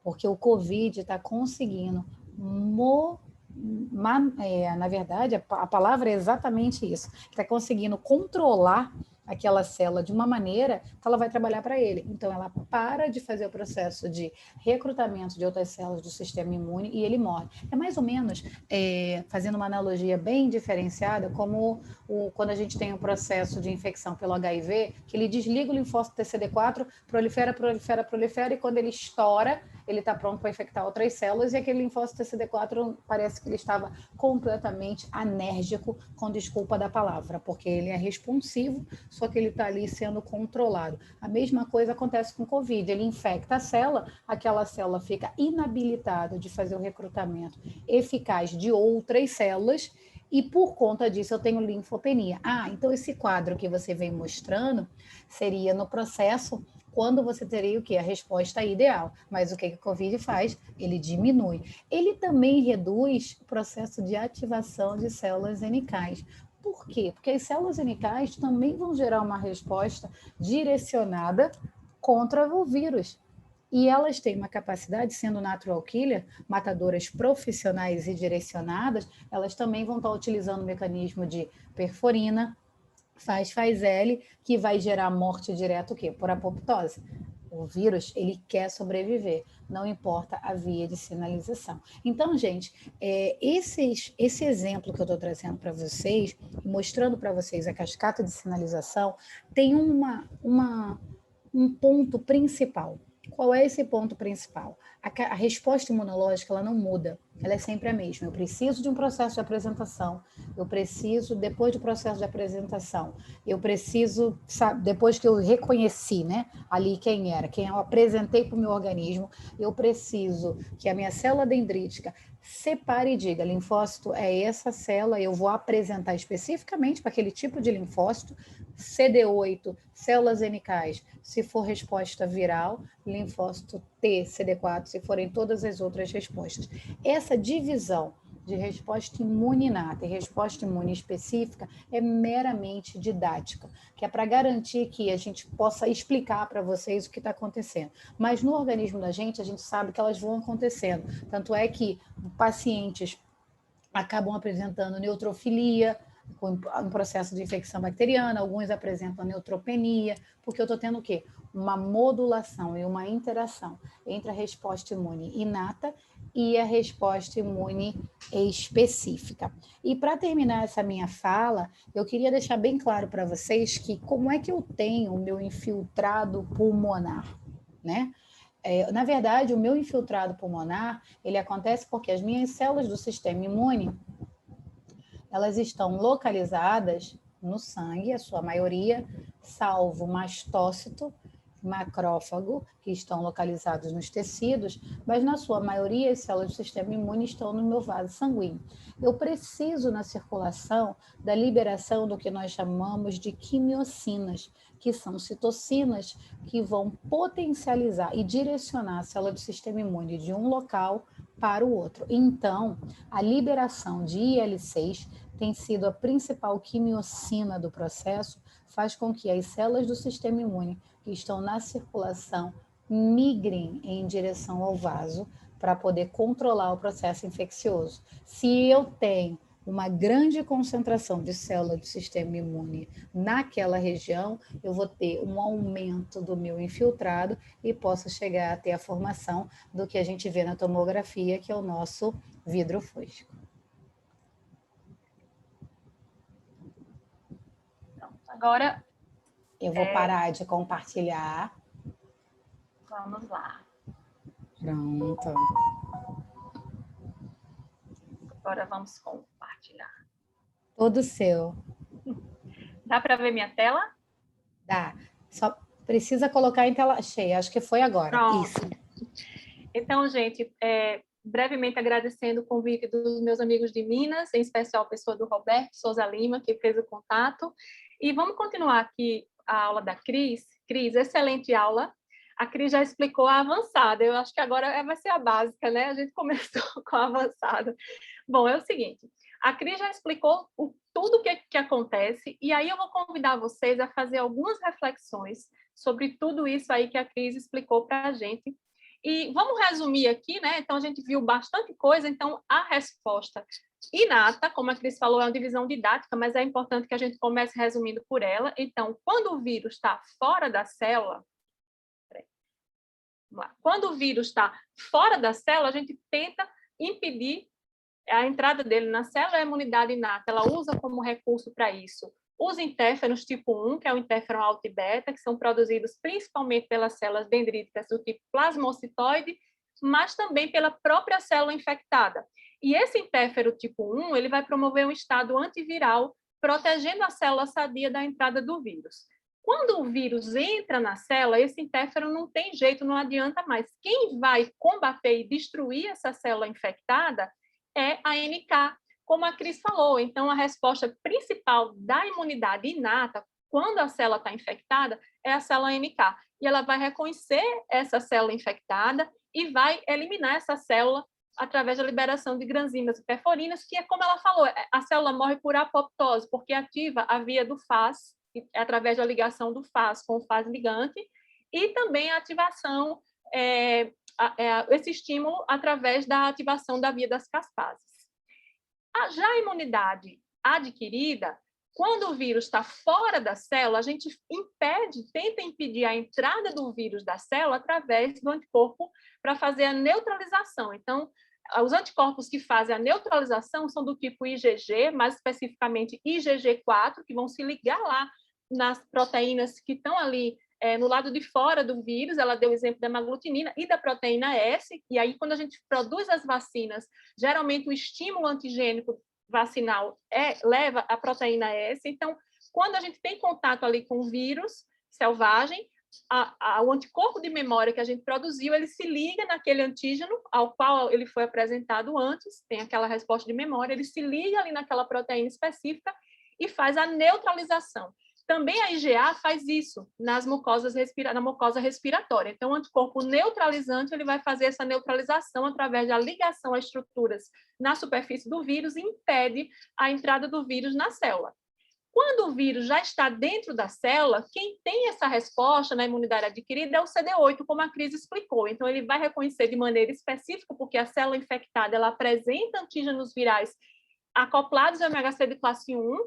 Porque o Covid está conseguindo na verdade, a palavra é exatamente isso. Está conseguindo controlar aquela célula de uma maneira que ela vai trabalhar para ele. Então, ela para de fazer o processo de recrutamento de outras células do sistema imune e ele morre. É mais ou menos, fazendo uma analogia bem diferenciada, como quando a gente tem um processo de infecção pelo HIV, que ele desliga o linfócito TCD4, prolifera, e quando ele estoura, ele está pronto para infectar outras células, e aquele linfócito TCD4 parece que ele estava completamente anérgico, com desculpa da palavra, porque ele é responsivo, só que ele está ali sendo controlado. A mesma coisa acontece com o Covid, ele infecta a célula, aquela célula fica inabilitada de fazer o recrutamento eficaz de outras células, e por conta disso eu tenho linfopenia. Então esse quadro que você vem mostrando seria no processo quando você teria o quê? A resposta ideal. Mas o que o Covid faz? Ele diminui. Ele também reduz o processo de ativação de células NKs. Por quê? Porque as células NKs também vão gerar uma resposta direcionada contra o vírus. E elas têm uma capacidade, sendo natural killer, matadoras profissionais e direcionadas, elas também vão estar utilizando o mecanismo de perforina, faz L, que vai gerar morte direta o quê? Por apoptose. O vírus, ele quer sobreviver, não importa a via de sinalização. Então, gente, esse exemplo que eu estou trazendo para vocês, mostrando para vocês a cascata de sinalização, tem um ponto principal. Qual é esse ponto principal? A resposta imunológica, ela não muda, ela é sempre a mesma. Eu preciso de um processo de apresentação, eu preciso, depois do processo de apresentação, eu preciso, sabe, depois que eu reconheci, né, ali quem eu apresentei para o meu organismo, eu preciso que a minha célula dendrítica separe e diga, linfócito é essa célula, eu vou apresentar especificamente para aquele tipo de linfócito, CD8, células NK, se for resposta viral, linfócito T, CD4, se forem todas as outras respostas. Essa divisão de resposta imune inata e resposta imune específica é meramente didática, que é para garantir que a gente possa explicar para vocês o que está acontecendo. Mas no organismo da gente, a gente sabe que elas vão acontecendo. Tanto é que pacientes acabam apresentando neutrofilia, um processo de infecção bacteriana, alguns apresentam neutropenia, porque eu estou tendo o quê? Uma modulação e uma interação entre a resposta imune inata e a resposta imune específica. E para terminar essa minha fala, eu queria deixar bem claro para vocês que como é que eu tenho o meu infiltrado pulmonar, né? Na verdade, o meu infiltrado pulmonar, ele acontece porque as minhas células do sistema imune, elas estão localizadas no sangue, a sua maioria, salvo mastócito, macrófago, que estão localizados nos tecidos, mas na sua maioria as células do sistema imune estão no meu vaso sanguíneo. Eu preciso na circulação da liberação do que nós chamamos de quimiocinas, que são citocinas que vão potencializar e direcionar a célula do sistema imune de um local para o outro. Então, a liberação de IL-6 tem sido a principal quimiocina do processo, faz com que as células do sistema imune que estão na circulação migrem em direção ao vaso para poder controlar o processo infeccioso. Se eu tenho uma grande concentração de células do sistema imune naquela região, eu vou ter um aumento do meu infiltrado e posso chegar a ter a formação do que a gente vê na tomografia, que é o nosso vidro fúngico. Agora eu vou parar de compartilhar. Vamos lá. Pronto. Agora vamos compartilhar. Todo seu. Dá para ver minha tela? Dá. Só precisa colocar em tela cheia. Acho que foi agora. Pronto. Isso. Então, gente, brevemente agradecendo o convite dos meus amigos de Minas, em especial a pessoa do Roberto Souza Lima, que fez o contato. E vamos continuar aqui a aula da Cris. Cris, excelente aula. A Cris já explicou a avançada. Eu acho que agora vai ser a básica, né? A gente começou com a avançada. Bom, é o seguinte. A Cris já explicou tudo o que acontece, e aí eu vou convidar vocês a fazer algumas reflexões sobre tudo isso aí que a Cris explicou para a gente. E vamos resumir aqui, né? Então, a gente viu bastante coisa. Então, a resposta inata, como a Cris falou, é uma divisão didática, mas é importante que a gente comece resumindo por ela. Então, quando o vírus está fora da célula, quando o vírus está fora da célula, a gente tenta impedir a entrada dele na célula. A imunidade inata, ela usa como recurso para isso os interferons tipo 1, que é o interferon alfa e beta, que são produzidos principalmente pelas células dendríticas do tipo plasmocitoide, mas também pela própria célula infectada. E esse interferon tipo 1, ele vai promover um estado antiviral, protegendo a célula sadia da entrada do vírus. Quando o vírus entra na célula, esse interferon não tem jeito, não adianta mais. Quem vai combater e destruir essa célula infectada é a NK, como a Cris falou. Então, a resposta principal da imunidade inata, quando a célula está infectada, é a célula NK. E ela vai reconhecer essa célula infectada e vai eliminar essa célula através da liberação de granzimas e perforinas, que é como ela falou, a célula morre por apoptose, porque ativa a via do FAS, através da ligação do FAS com o FAS ligante, e também a ativação, esse estímulo através da ativação da via das caspases. Já a imunidade adquirida, Quando o vírus está fora da célula, a gente tenta impedir a entrada do vírus da célula através do anticorpo para fazer a neutralização. Então, os anticorpos que fazem a neutralização são do tipo IgG, mais especificamente IgG4, que vão se ligar lá nas proteínas que estão ali no lado de fora do vírus. Ela deu o exemplo da hemaglutinina e da proteína S, e aí quando a gente produz as vacinas, geralmente o estímulo antigênico vacinal leva a proteína S. Então, quando a gente tem contato ali com o vírus selvagem, o anticorpo de memória que a gente produziu, ele se liga naquele antígeno ao qual ele foi apresentado antes, tem aquela resposta de memória, ele se liga ali naquela proteína específica e faz a neutralização. Também a IgA faz isso na mucosa respiratória. Então, o anticorpo neutralizante ele vai fazer essa neutralização através da ligação a estruturas na superfície do vírus e impede a entrada do vírus na célula. Quando o vírus já está dentro da célula, quem tem essa resposta na imunidade adquirida é o CD8, como a Cris explicou. Então, ele vai reconhecer de maneira específica, porque a célula infectada ela apresenta antígenos virais acoplados ao MHC de classe 1,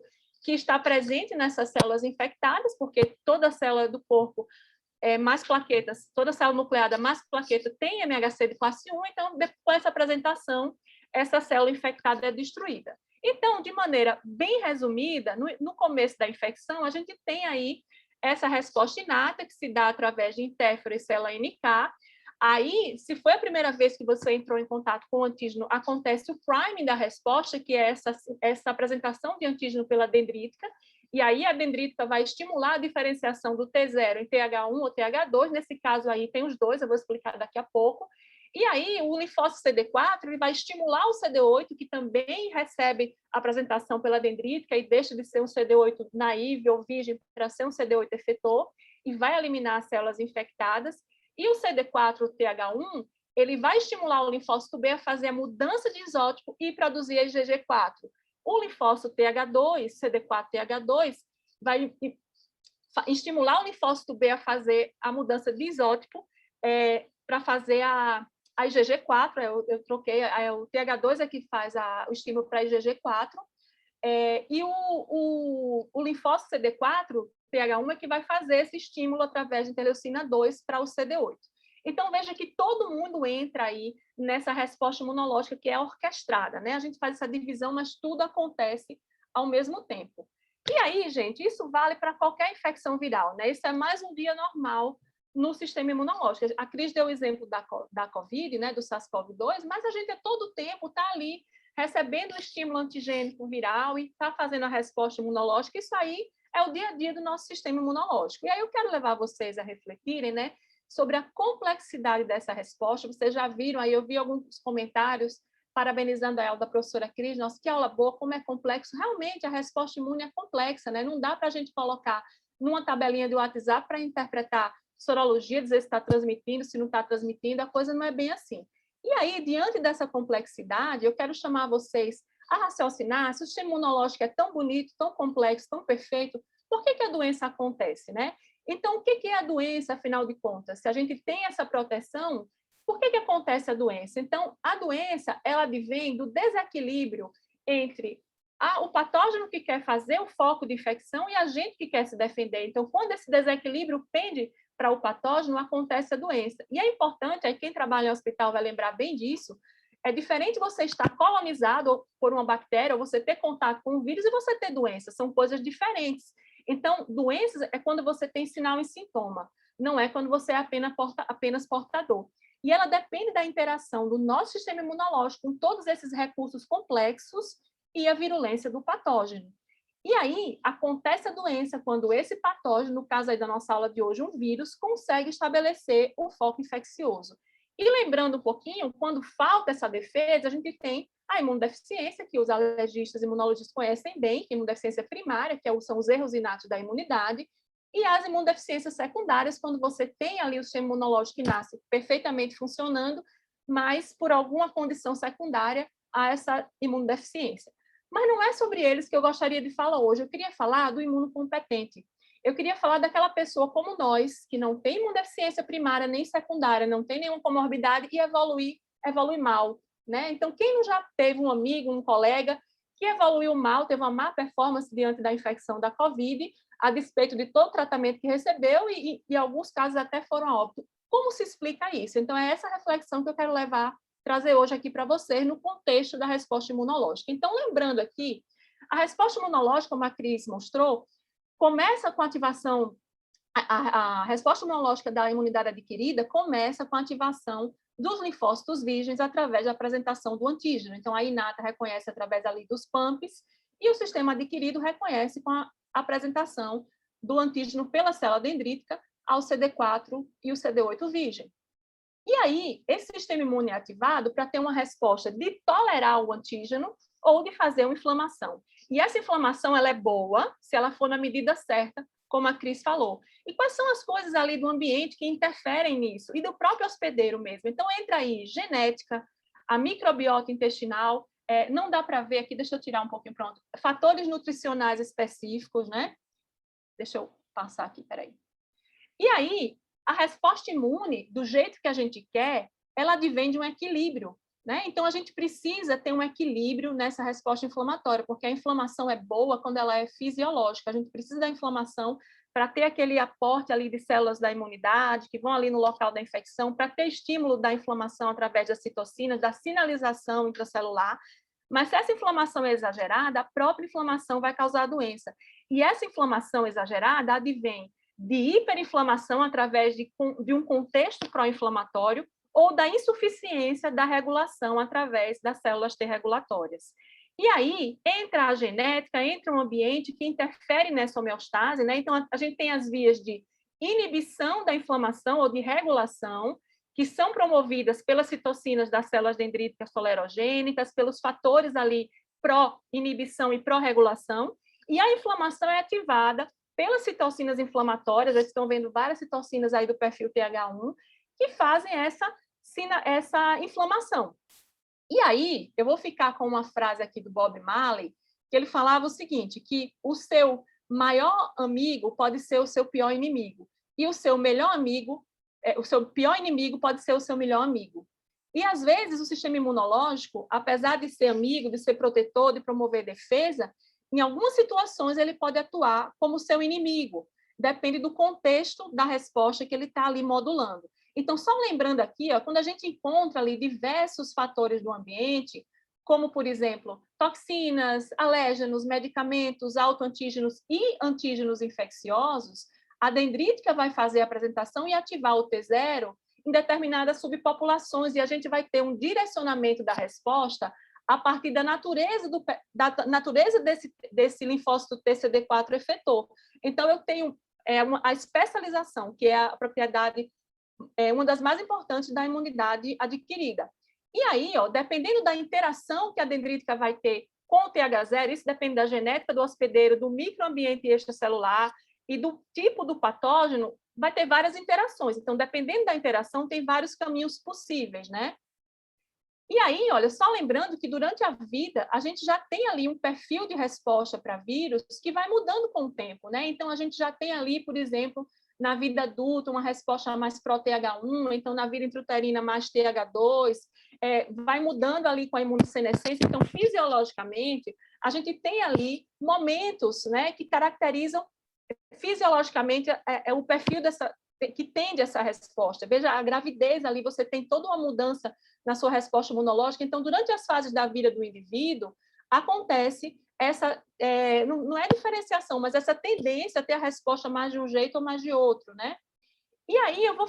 que está presente nessas células infectadas, porque toda célula do corpo mais plaquetas, toda célula nucleada mais plaqueta tem MHC de classe 1, então, depois dessa apresentação, essa célula infectada é destruída. Então, de maneira bem resumida, no começo da infecção, a gente tem aí essa resposta inata, que se dá através de interfero e célula NK. Aí, se foi a primeira vez que você entrou em contato com o antígeno, acontece o priming da resposta, que é essa apresentação de antígeno pela dendrítica, e aí a dendrítica vai estimular a diferenciação do T0 em TH1 ou TH2, nesse caso aí tem os dois, eu vou explicar daqui a pouco. E aí, o linfócito CD4 ele vai estimular o CD8, que também recebe apresentação pela dendrítica e deixa de ser um CD8 naive ou virgem para ser um CD8 efetor, e vai eliminar as células infectadas. E o CD4-TH1, ele vai estimular o linfócito B a fazer a mudança de isótipo e produzir a IgG4. O linfócito TH2, CD4-TH2, vai estimular o linfócito B a fazer a mudança de isótipo para fazer a IgG4, eu troquei, o TH2 é que faz o estímulo para a IgG4, e o linfócito CD4, TH1, é que vai fazer esse estímulo através de interleucina 2 para o CD8. Então, veja que todo mundo entra aí nessa resposta imunológica que é orquestrada, né? A gente faz essa divisão, mas tudo acontece ao mesmo tempo. E aí, gente, isso vale para qualquer infecção viral, né? Isso é mais um dia normal no sistema imunológico. A Cris deu o exemplo da COVID, né, do SARS-CoV-2, mas a gente a todo tempo está ali recebendo o estímulo antigênico viral e está fazendo a resposta imunológica. Isso aí é o dia a dia do nosso sistema imunológico. E aí eu quero levar vocês a refletirem, né, sobre a complexidade dessa resposta. Vocês já viram aí, eu vi alguns comentários parabenizando a aula da professora Cris. Nossa, que aula boa, como é complexo. Realmente, a resposta imune é complexa, né? Não dá para a gente colocar numa tabelinha de WhatsApp para interpretar sorologia, dizer se está transmitindo, se não está transmitindo, a coisa não é bem assim. E aí, diante dessa complexidade, eu quero chamar vocês a raciocinar se o sistema imunológico é tão bonito, tão complexo, tão perfeito, por que a doença acontece, né? Então, o que é a doença, afinal de contas? Se a gente tem essa proteção, por que acontece a doença? Então, a doença, ela advém do desequilíbrio entre o patógeno que quer fazer o foco de infecção e a gente que quer se defender. Então, quando esse desequilíbrio pende para o patógeno, acontece a doença. E é importante, aí quem trabalha em hospital vai lembrar bem disso, é diferente você estar colonizado por uma bactéria, ou você ter contato com um vírus e você ter doença, são coisas diferentes. Então, doenças é quando você tem sinal e sintoma, não é quando você é apenas portador. E ela depende da interação do nosso sistema imunológico com todos esses recursos complexos e a virulência do patógeno. E aí, acontece a doença quando esse patógeno, no caso aí da nossa aula de hoje, um vírus, consegue estabelecer o foco infeccioso. E lembrando um pouquinho, quando falta essa defesa, a gente tem a imunodeficiência, que os alergistas e imunologistas conhecem bem, que é a imunodeficiência primária, que são os erros inatos da imunidade, e as imunodeficiências secundárias, quando você tem ali o sistema imunológico que nasce perfeitamente funcionando, mas por alguma condição secundária a essa imunodeficiência. Mas não é sobre eles que eu gostaria de falar hoje. Eu queria falar do imunocompetente. Eu queria falar daquela pessoa como nós, que não tem imunodeficiência primária nem secundária, não tem nenhuma comorbidade e evolui mal, né? Então, quem não já teve um amigo, um colega que evoluiu mal, teve uma má performance diante da infecção da COVID, a despeito de todo o tratamento que recebeu e em alguns casos até foram a óbito. Como se explica isso? Então, é essa reflexão que eu quero trazer hoje aqui para vocês no contexto da resposta imunológica. Então, lembrando aqui, a resposta imunológica, como a Cris mostrou, começa com a ativação, a resposta imunológica da imunidade adquirida começa com a ativação dos linfócitos virgens através da apresentação do antígeno. Então, a inata reconhece através ali dos PAMPs e o sistema adquirido reconhece com a apresentação do antígeno pela célula dendrítica ao CD4 e o CD8 virgem. E aí, esse sistema imune é ativado para ter uma resposta de tolerar o antígeno ou de fazer uma inflamação. E essa inflamação ela é boa se ela for na medida certa, como a Cris falou. E quais são as coisas ali do ambiente que interferem nisso? E do próprio hospedeiro mesmo. Então, entra aí genética, a microbiota intestinal, não dá para ver aqui, deixa eu tirar um pouquinho, pronto. Fatores nutricionais específicos, né? Deixa eu passar aqui, peraí. E aí, a resposta imune, do jeito que a gente quer, ela advém de um equilíbrio, né? Então, a gente precisa ter um equilíbrio nessa resposta inflamatória, porque a inflamação é boa quando ela é fisiológica. A gente precisa da inflamação para ter aquele aporte ali de células da imunidade, que vão ali no local da infecção, para ter estímulo da inflamação através das citocinas, da sinalização intracelular. Mas se essa inflamação é exagerada, a própria inflamação vai causar doença. E essa inflamação exagerada advém de hiperinflamação através de um contexto pró-inflamatório ou da insuficiência da regulação através das células T regulatórias. E aí entra a genética, entra um ambiente que interfere nessa homeostase, né? Então, a gente tem as vias de inibição da inflamação ou de regulação, que são promovidas pelas citocinas das células dendríticas tolerogênicas, pelos fatores ali pró-inibição e pró-regulação, e a inflamação é ativada pelas citocinas inflamatórias. Vocês estão vendo várias citocinas aí do perfil TH1 que fazem essa inflamação. E aí, eu vou ficar com uma frase aqui do Bob Marley, que ele falava o seguinte, que o seu maior amigo pode ser o seu pior inimigo, e o seu melhor amigo, o seu pior inimigo pode ser o seu melhor amigo. E, às vezes, o sistema imunológico, apesar de ser amigo, de ser protetor, de promover defesa, em algumas situações ele pode atuar como seu inimigo, depende do contexto da resposta que ele está ali modulando. Então, só lembrando aqui, ó, quando a gente encontra ali diversos fatores do ambiente, como, por exemplo, toxinas, alérgenos, medicamentos, autoantígenos e antígenos infecciosos, a dendrítica vai fazer a apresentação e ativar o T0 em determinadas subpopulações, e a gente vai ter um direcionamento da resposta a partir da natureza, desse linfócito TCD4 efetor. Então, eu tenho a especialização, que é a propriedade, uma das mais importantes da imunidade adquirida. E aí, ó, dependendo da interação que a dendrítica vai ter com o TH0, isso depende da genética do hospedeiro, do microambiente extracelular e do tipo do patógeno, vai ter várias interações. Então, dependendo da interação, tem vários caminhos possíveis, né? E aí, olha, só lembrando que durante a vida, a gente já tem ali um perfil de resposta para vírus que vai mudando com o tempo, né? Então, a gente já tem ali, por exemplo, na vida adulta, uma resposta mais pró-TH1, então, na vida intrauterina, mais TH2, vai mudando ali com a imunossenescência. Então, fisiologicamente, a gente tem ali momentos, né, que caracterizam fisiologicamente o perfil que tende essa resposta. Veja, a gravidez ali, você tem toda uma mudança na sua resposta imunológica. Então, durante as fases da vida do indivíduo, acontece essa, não é diferenciação, mas essa tendência a ter a resposta mais de um jeito ou mais de outro, né? E aí eu vou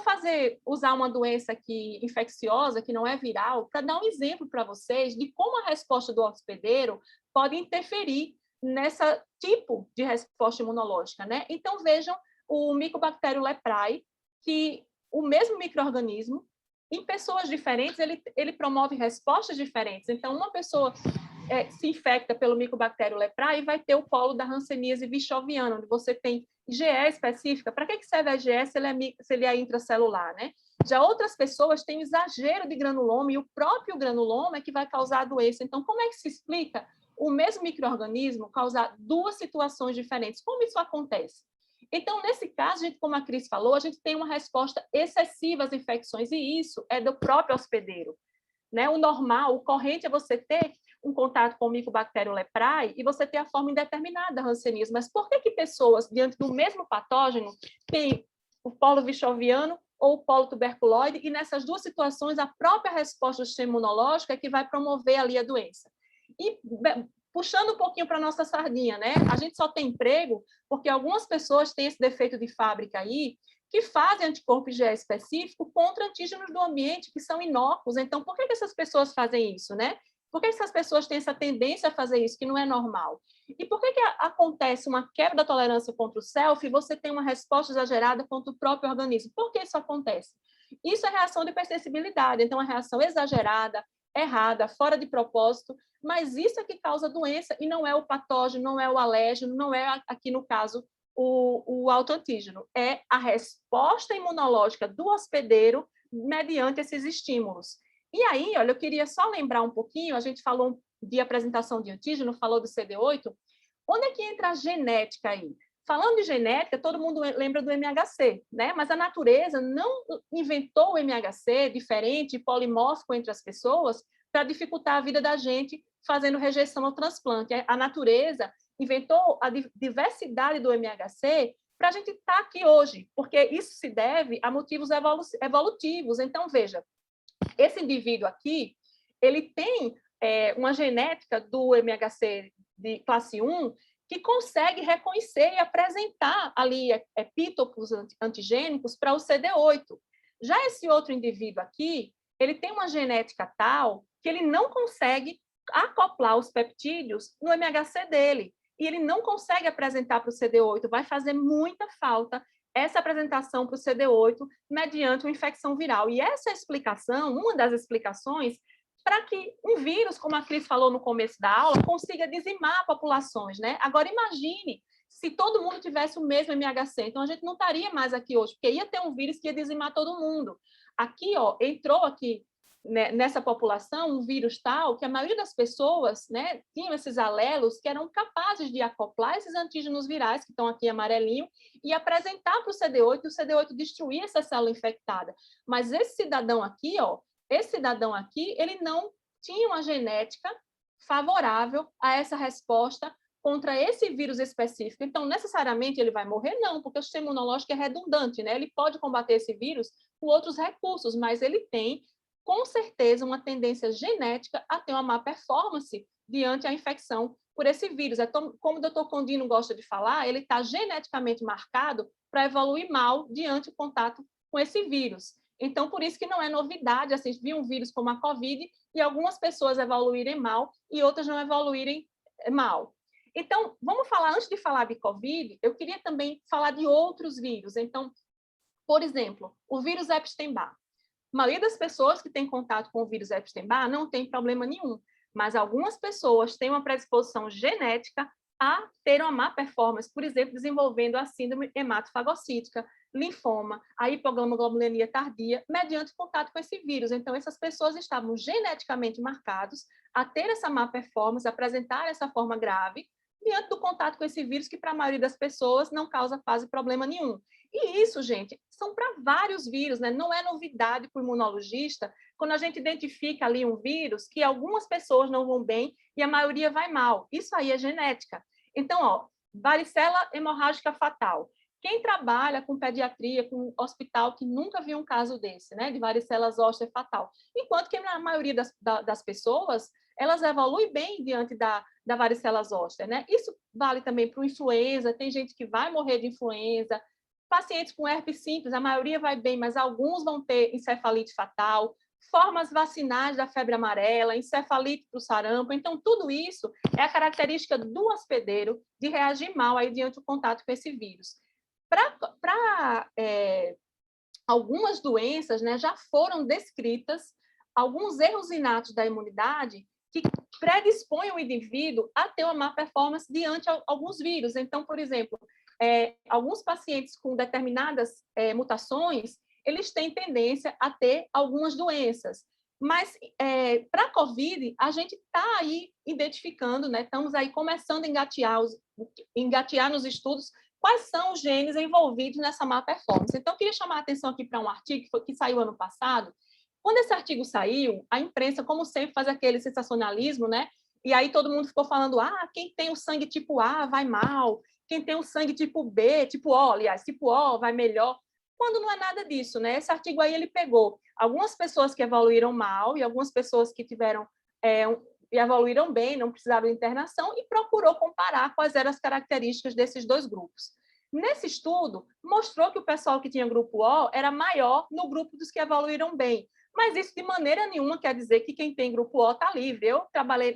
usar uma doença aqui infecciosa, que não é viral, para dar um exemplo para vocês de como a resposta do hospedeiro pode interferir nessa tipo de resposta imunológica, né? Então, vejam o Mycobacterium leprae, que o mesmo micro-organismo, em pessoas diferentes, ele promove respostas diferentes. Então, uma pessoa se infecta pelo Mycobacterium leprae e vai ter o polo da hanseníase vichoviana, onde você tem IgE específica. Para que serve a IgE se ele é intracelular, né? Já outras pessoas têm exagero de granuloma e o próprio granuloma é que vai causar a doença. Então, como é que se explica o mesmo micro-organismo causar duas situações diferentes? Como isso acontece? Então, nesse caso, como a Cris falou, a gente tem uma resposta excessiva às infecções, e isso é do próprio hospedeiro, né? O normal, o corrente é você ter um contato com o Mycobacterium leprae e você ter a forma indeterminada da hanseníase. Mas por que pessoas, diante do mesmo patógeno, têm o polo vichoviano ou o polo tuberculoide, e nessas duas situações a própria resposta do sistema imunológico é que vai promover ali a doença? E puxando um pouquinho para a nossa sardinha, né? A gente só tem emprego porque algumas pessoas têm esse defeito de fábrica aí, que fazem anticorpo IgE específico contra antígenos do ambiente que são inócuos. Então, por que essas pessoas fazem isso, né? Por que essas pessoas têm essa tendência a fazer isso, que não é normal? E por que acontece uma quebra da tolerância contra o self e você tem uma resposta exagerada contra o próprio organismo? Por que isso acontece? Isso é reação de hipersensibilidade, então, é uma reação exagerada, errada, fora de propósito, mas isso é que causa doença e não é o patógeno, não é o alérgeno, não é, aqui no caso, o autoantígeno. É a resposta imunológica do hospedeiro mediante esses estímulos. E aí, olha, eu queria só lembrar um pouquinho, a gente falou de apresentação de antígeno, falou do CD8, onde é que entra a genética aí? Falando de genética, todo mundo lembra do MHC, né? Mas a natureza não inventou o MHC diferente, polimórfico entre as pessoas, para dificultar a vida da gente fazendo rejeição ao transplante. A natureza inventou a diversidade do MHC para a gente estar aqui hoje, porque isso se deve a motivos evolutivos. Então, veja, esse indivíduo aqui, ele tem uma genética do MHC de classe 1 que consegue reconhecer e apresentar ali epítopos antigênicos para o CD8. Já esse outro indivíduo aqui, ele tem uma genética tal que ele não consegue acoplar os peptídeos no MHC dele, e ele não consegue apresentar para o CD8. Vai fazer muita falta essa apresentação para o CD8 mediante uma infecção viral. E essa explicação, uma das explicações, para que um vírus, como a Cris falou no começo da aula, consiga dizimar populações, né? Agora, imagine se todo mundo tivesse o mesmo MHC. Então, a gente não estaria mais aqui hoje, porque ia ter um vírus que ia dizimar todo mundo. Aqui, ó, entrou aqui, né, nessa população um vírus tal que a maioria das pessoas, né, tinham esses alelos que eram capazes de acoplar esses antígenos virais, que estão aqui amarelinho, e apresentar para o CD8, e o CD8 destruir essa célula infectada. Mas esse cidadão aqui, ó, ele não tinha uma genética favorável a essa resposta contra esse vírus específico. Então, necessariamente, ele vai morrer? Não, porque o sistema imunológico é redundante, né? Ele pode combater esse vírus com outros recursos, mas ele tem, com certeza, uma tendência genética a ter uma má performance diante a infecção por esse vírus. Como o doutor Condino gosta de falar, ele está geneticamente marcado para evoluir mal diante do contato com esse vírus. Então, por isso que não é novidade, assim, vir um vírus como a Covid e algumas pessoas evoluírem mal e outras não evoluírem mal. Então, vamos falar, antes de falar de Covid, eu queria também falar de outros vírus. Então, por exemplo, o vírus Epstein-Barr. A maioria das pessoas que tem contato com o vírus Epstein-Barr não tem problema nenhum, mas algumas pessoas têm uma predisposição genética a ter uma má performance, por exemplo, desenvolvendo a síndrome hematofagocítica, linfoma, a hipogammaglobulinemia tardia, mediante contato com esse vírus. Então, essas pessoas estavam geneticamente marcados a ter essa má performance, a apresentar essa forma grave, diante do contato com esse vírus, que para a maioria das pessoas não causa quase problema nenhum. E isso, gente, são para vários vírus, né? Não é novidade para o imunologista quando a gente identifica ali um vírus que algumas pessoas não vão bem e a maioria vai mal. Isso aí é genética. Então, ó, varicela hemorrágica fatal. Quem trabalha com pediatria, com hospital, que nunca viu um caso desse, né? De varicela zoster fatal. Enquanto que a maioria das pessoas, elas evoluem bem diante da varicela zoster, né? Isso vale também para o influenza, tem gente que vai morrer de influenza, pacientes com herpes simples, a maioria vai bem, mas alguns vão ter encefalite fatal, formas vacinais da febre amarela, encefalite para o sarampo. Então, tudo isso é a característica do hospedeiro de reagir mal aí diante do contato com esse vírus. Para algumas doenças, né, já foram descritas alguns erros inatos da imunidade que predispõem o indivíduo a ter uma má performance diante de alguns vírus. Então, por exemplo, alguns pacientes com determinadas mutações, eles têm tendência a ter algumas doenças. Mas, para a COVID, a gente está aí identificando, né? Estamos aí começando a engatear nos estudos quais são os genes envolvidos nessa má performance. Então, eu queria chamar a atenção aqui para um artigo que saiu ano passado. Quando esse artigo saiu, a imprensa, como sempre, faz aquele sensacionalismo, né? E aí todo mundo ficou falando, quem tem o sangue tipo A vai mal, quem tem o sangue tipo B, tipo O, aliás, tipo O vai melhor, quando não é nada disso, né? Esse artigo aí ele pegou algumas pessoas que evoluíram mal e algumas pessoas que tiveram e evoluíram bem, não precisaram de internação, e procurou comparar quais eram as características desses dois grupos. Nesse estudo, mostrou que o pessoal que tinha grupo O era maior no grupo dos que evoluíram bem, mas isso de maneira nenhuma quer dizer que quem tem grupo O está livre. Eu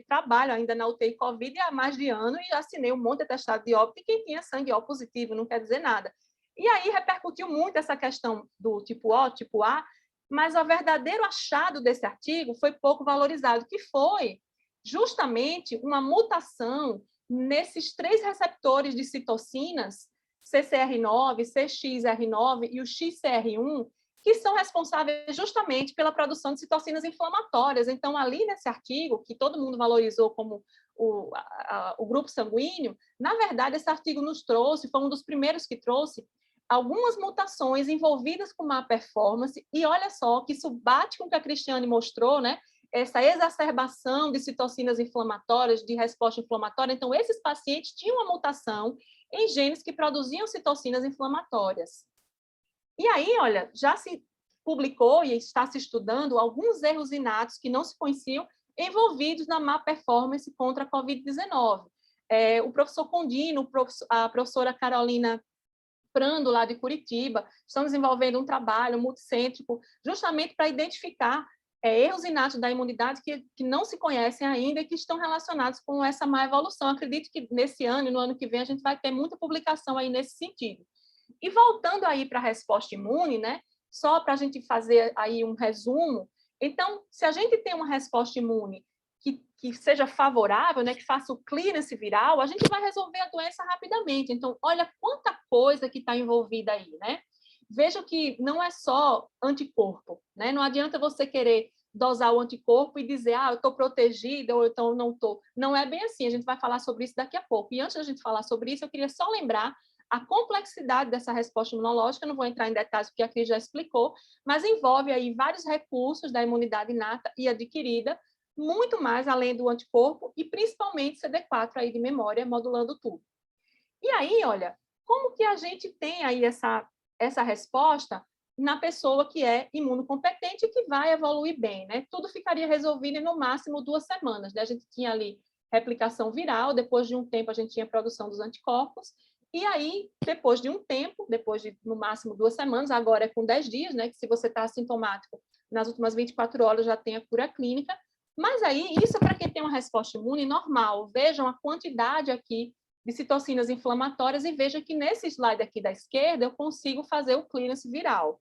trabalho ainda na UTI Covid há mais de ano e assinei um monte de atestado de óbito de quem tinha sangue O positivo, não quer dizer nada. E aí repercutiu muito essa questão do tipo O, tipo A, mas o verdadeiro achado desse artigo foi pouco valorizado, que foi justamente uma mutação nesses 3 receptores de citocinas, CCR9, CXR9 e o XCR1, que são responsáveis justamente pela produção de citocinas inflamatórias. Então, ali nesse artigo, que todo mundo valorizou como o grupo sanguíneo, na verdade, esse artigo nos trouxe, foi um dos primeiros que trouxe, algumas mutações envolvidas com má performance, e olha só que isso bate com o que a Cristiane mostrou, né? Essa exacerbação de citocinas inflamatórias, de resposta inflamatória. Então, esses pacientes tinham uma mutação em genes que produziam citocinas inflamatórias. E aí, olha, já se publicou e está se estudando alguns erros inatos que não se conheciam envolvidos na má performance contra a Covid-19. O professor Condino, a professora Carolina Prando, lá de Curitiba, estão desenvolvendo um trabalho multicêntrico justamente para identificar erros inatos da imunidade que não se conhecem ainda e que estão relacionados com essa má evolução. Acredito que nesse ano e no ano que vem a gente vai ter muita publicação aí nesse sentido. E voltando aí para a resposta imune, né? Só para a gente fazer aí um resumo, então, se a gente tem uma resposta imune que seja favorável, né, que faça o clearance viral, a gente vai resolver a doença rapidamente. Então, olha quanta coisa que está envolvida aí, né? Veja que não é só anticorpo, né? Não adianta você querer dosar o anticorpo e dizer, eu estou protegida ou então não estou. Não é bem assim, a gente vai falar sobre isso daqui a pouco. E antes da gente falar sobre isso, eu queria só lembrar a complexidade dessa resposta imunológica, não vou entrar em detalhes porque a Cris já explicou, mas envolve aí vários recursos da imunidade inata e adquirida, muito mais além do anticorpo e principalmente CD4 aí de memória, modulando tudo. E aí, olha, como que a gente tem aí essa resposta na pessoa que é imunocompetente e que vai evoluir bem, né? Tudo ficaria resolvido em no máximo 2 semanas, né? A gente tinha ali replicação viral, depois de um tempo a gente tinha produção dos anticorpos, e aí, depois de um tempo, depois de no máximo 2 semanas, agora é com 10 dias, né? Que se você está assintomático, nas últimas 24 horas já tem a cura clínica. Mas aí, isso é para quem tem uma resposta imune normal. Vejam a quantidade aqui de citocinas inflamatórias e veja que nesse slide aqui da esquerda eu consigo fazer o clearance viral.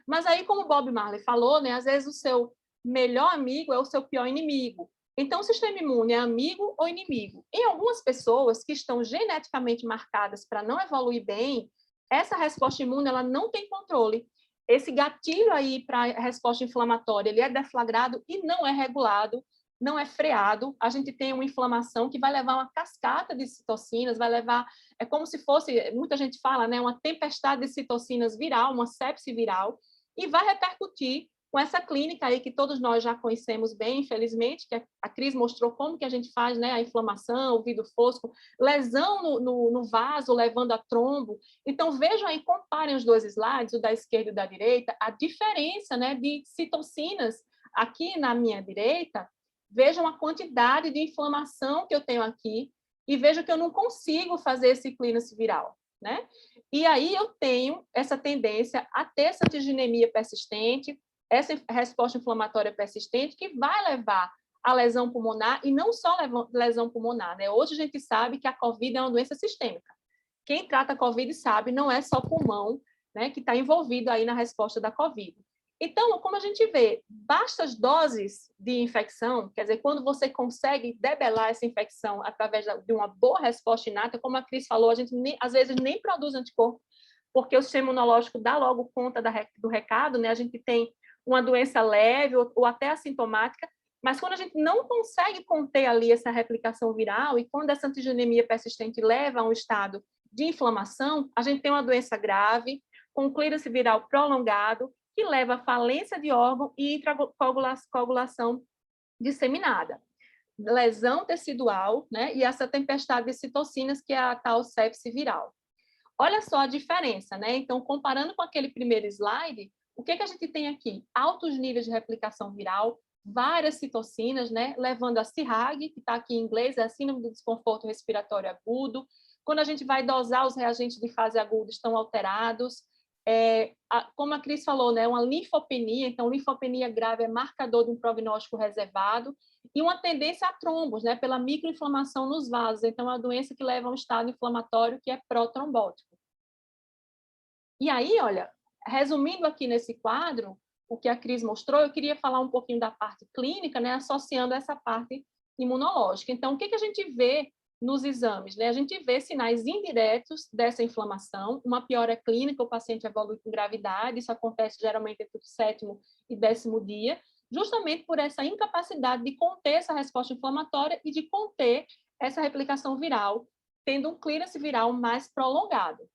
Mas aí, como o Bob Marley falou, né, às vezes o seu melhor amigo é o seu pior inimigo. Então, o sistema imune é amigo ou inimigo? Em algumas pessoas que estão geneticamente marcadas para não evoluir bem, essa resposta imune ela não tem controle. Esse gatilho aí para a resposta inflamatória, ele é deflagrado e não é regulado, não é freado. A gente tem uma inflamação que vai levar uma cascata de citocinas, vai levar, é como se fosse, muita gente fala, né, uma tempestade de citocinas viral, uma sepse viral, e vai repercutir com essa clínica aí que todos nós já conhecemos bem, infelizmente, que a Cris mostrou como que a gente faz, né, a inflamação, o vidro fosco, lesão no vaso, levando a trombo. Então, vejam aí, comparem os 2 slides, o da esquerda e o da direita, a diferença, né, de citocinas aqui na minha direita. Vejam a quantidade de inflamação que eu tenho aqui e vejam que eu não consigo fazer esse clearance viral, né? E aí eu tenho essa tendência a ter essa antigenemia persistente, essa resposta inflamatória persistente que vai levar à lesão pulmonar, e não só lesão pulmonar, né? Hoje a gente sabe que a COVID é uma doença sistêmica. Quem trata a COVID sabe, não é só pulmão, né, que está envolvido aí na resposta da COVID. Então, como a gente vê, baixas doses de infecção, quer dizer, quando você consegue debelar essa infecção através de uma boa resposta inata, como a Cris falou, a gente às vezes nem produz anticorpo, porque o sistema imunológico dá logo conta do recado, né? A gente tem uma doença leve ou até assintomática, mas quando a gente não consegue conter ali essa replicação viral e quando essa antigenemia persistente leva a um estado de inflamação, a gente tem uma doença grave, com clearance viral prolongado, que leva à falência de órgão e intracoagulação disseminada. lesão tecidual, né? E essa tempestade de citocinas, que é a tal sepse viral. Olha só a diferença, né? Então, comparando com aquele primeiro slide, o que a gente tem aqui? Altos níveis de replicação viral, várias citocinas, né? Levando a CIRAG, que está aqui em inglês, é a síndrome do desconforto respiratório agudo. Quando a gente vai dosar, os reagentes de fase aguda estão alterados. Como a Cris falou, né? Uma linfopenia, então linfopenia grave é marcador de um prognóstico reservado, e uma tendência a trombos, né? Pela microinflamação nos vasos. Então, é uma doença que leva a um estado inflamatório que é protrombótico. E aí, olha, resumindo aqui nesse quadro, o que a Cris mostrou, eu queria falar um pouquinho da parte clínica, né, associando essa parte imunológica. Então, o que a gente vê nos exames, né? A gente vê sinais indiretos dessa inflamação, uma piora clínica, o paciente evolui com gravidade, isso acontece geralmente entre o 7º e 10º dia, justamente por essa incapacidade de conter essa resposta inflamatória e de conter essa replicação viral, tendo um clearance viral mais prolongado.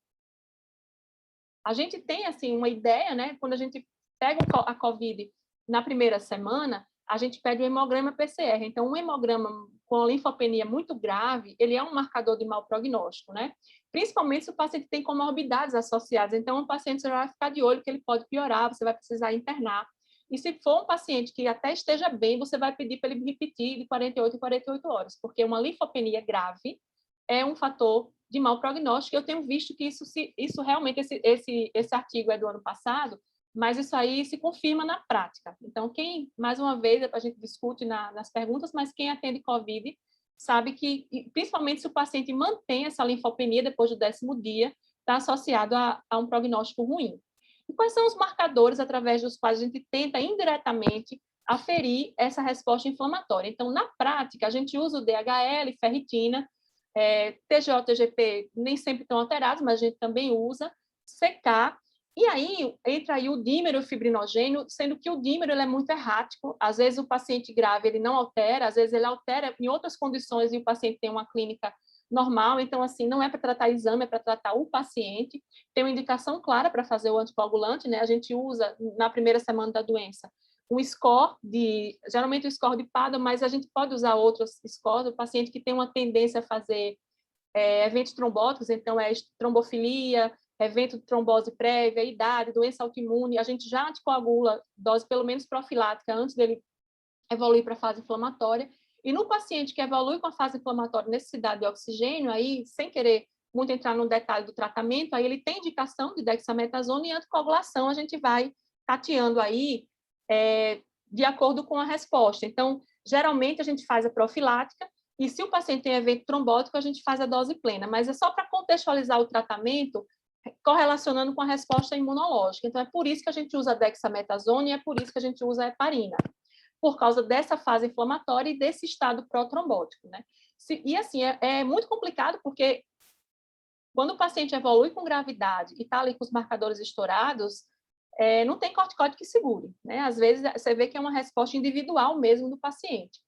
A gente tem, assim, uma ideia, né? Quando a gente pega a COVID na primeira semana, a gente pede um hemograma PCR. Então, um hemograma com linfopenia muito grave, ele é um marcador de mau prognóstico, né? Principalmente se o paciente tem comorbidades associadas. Então, o paciente você vai ficar de olho que ele pode piorar, você vai precisar internar. E se for um paciente que até esteja bem, você vai pedir para ele repetir de 48 em 48 horas, porque uma linfopenia grave é um fator de mau prognóstico. Eu tenho visto que isso realmente, esse artigo é do ano passado, mas isso aí se confirma na prática. Então, mais uma vez, a gente discute nas perguntas, mas quem atende COVID sabe que, principalmente se o paciente mantém essa linfopenia depois do 10º dia, está associado a um prognóstico ruim. E quais são os marcadores através dos quais a gente tenta indiretamente aferir essa resposta inflamatória? Então, na prática, a gente usa o DHL, ferritina, TGO, TGP nem sempre estão alterados, mas a gente também usa, CK, e aí entra aí o dímero fibrinogênio, sendo que o dímero ele é muito errático, às vezes o paciente grave ele não altera, às vezes ele altera em outras condições e o paciente tem uma clínica normal, então assim, não é para tratar exame, é para tratar o paciente, tem uma indicação clara para fazer o anticoagulante, né? A gente usa na primeira semana da doença um score geralmente o score de Padua, mas a gente pode usar outros scores, o paciente que tem uma tendência a fazer eventos trombóticos, então trombofilia, evento de trombose prévia, idade, doença autoimune, a gente já anticoagula dose pelo menos profilática antes dele evoluir para a fase inflamatória. E no paciente que evolui com a fase inflamatória, necessidade de oxigênio, aí, sem querer muito entrar no detalhe do tratamento, aí ele tem indicação de dexametasona e anticoagulação, a gente vai tateando aí de acordo com a resposta. Então, geralmente a gente faz a profilática e se o paciente tem evento trombótico, a gente faz a dose plena, mas é só para contextualizar o tratamento, correlacionando com a resposta imunológica. Então, é por isso que a gente usa a dexametasona e é por isso que a gente usa a heparina, por causa dessa fase inflamatória e desse estado protrombótico, né? E assim, é muito complicado porque quando o paciente evolui com gravidade e está ali com os marcadores estourados, não tem corticóide que segure, né? Às vezes você vê que é uma resposta individual mesmo do paciente.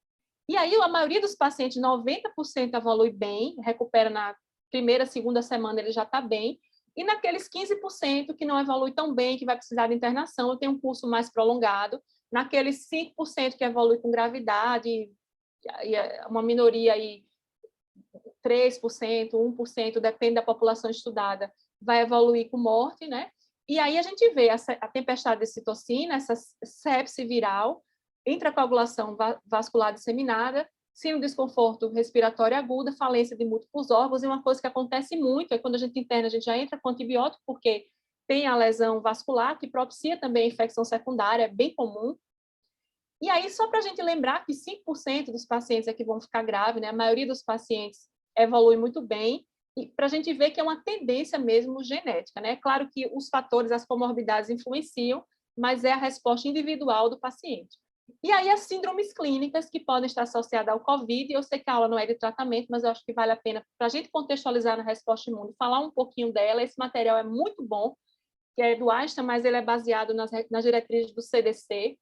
E aí a maioria dos pacientes, 90% evolui bem, recupera na primeira, segunda semana, ele já está bem, e naqueles 15% que não evolui tão bem, que vai precisar de internação, eu tenho um curso mais prolongado, naqueles 5% que evolui com gravidade, uma minoria aí, 3%, 1%, depende da população estudada, vai evoluir com morte, né? E aí a gente vê a tempestade de citocina, essa sepse viral, intracoagulação vascular disseminada, síndrome de desconforto respiratório aguda, falência de múltiplos órgãos, e uma coisa que acontece muito é quando a gente interna, a gente já entra com antibiótico, porque tem a lesão vascular, que propicia também a infecção secundária, é bem comum. E aí, só para a gente lembrar que 5% dos pacientes é que vão ficar graves, né? A maioria dos pacientes evolui muito bem, e para a gente ver que é uma tendência mesmo genética, né? Claro que os fatores, as comorbidades influenciam, mas é a resposta individual do paciente. E aí as síndromes clínicas que podem estar associadas ao COVID, eu sei que a aula não é de tratamento, mas eu acho que vale a pena para a gente contextualizar na resposta imune, falar um pouquinho dela. Esse material é muito bom, que é do Einstein, mas ele é baseado nas diretrizes do CDC.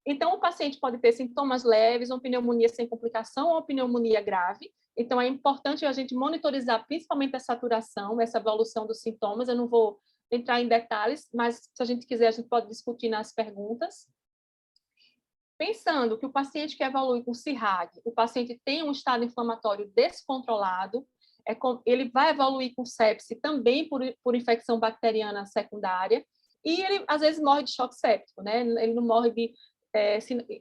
Então, o paciente pode ter sintomas leves, uma pneumonia sem complicação ou uma pneumonia grave. Então, é importante a gente monitorizar principalmente a saturação, essa evolução dos sintomas. Eu não vou entrar em detalhes, mas se a gente quiser, a gente pode discutir nas perguntas. pensando que o paciente que evolui com CIRRAG, o paciente tem um estado inflamatório descontrolado, ele vai evoluir com sepse também por infecção bacteriana secundária, e ele, às vezes, morre de choque séptico, né? Ele não morre de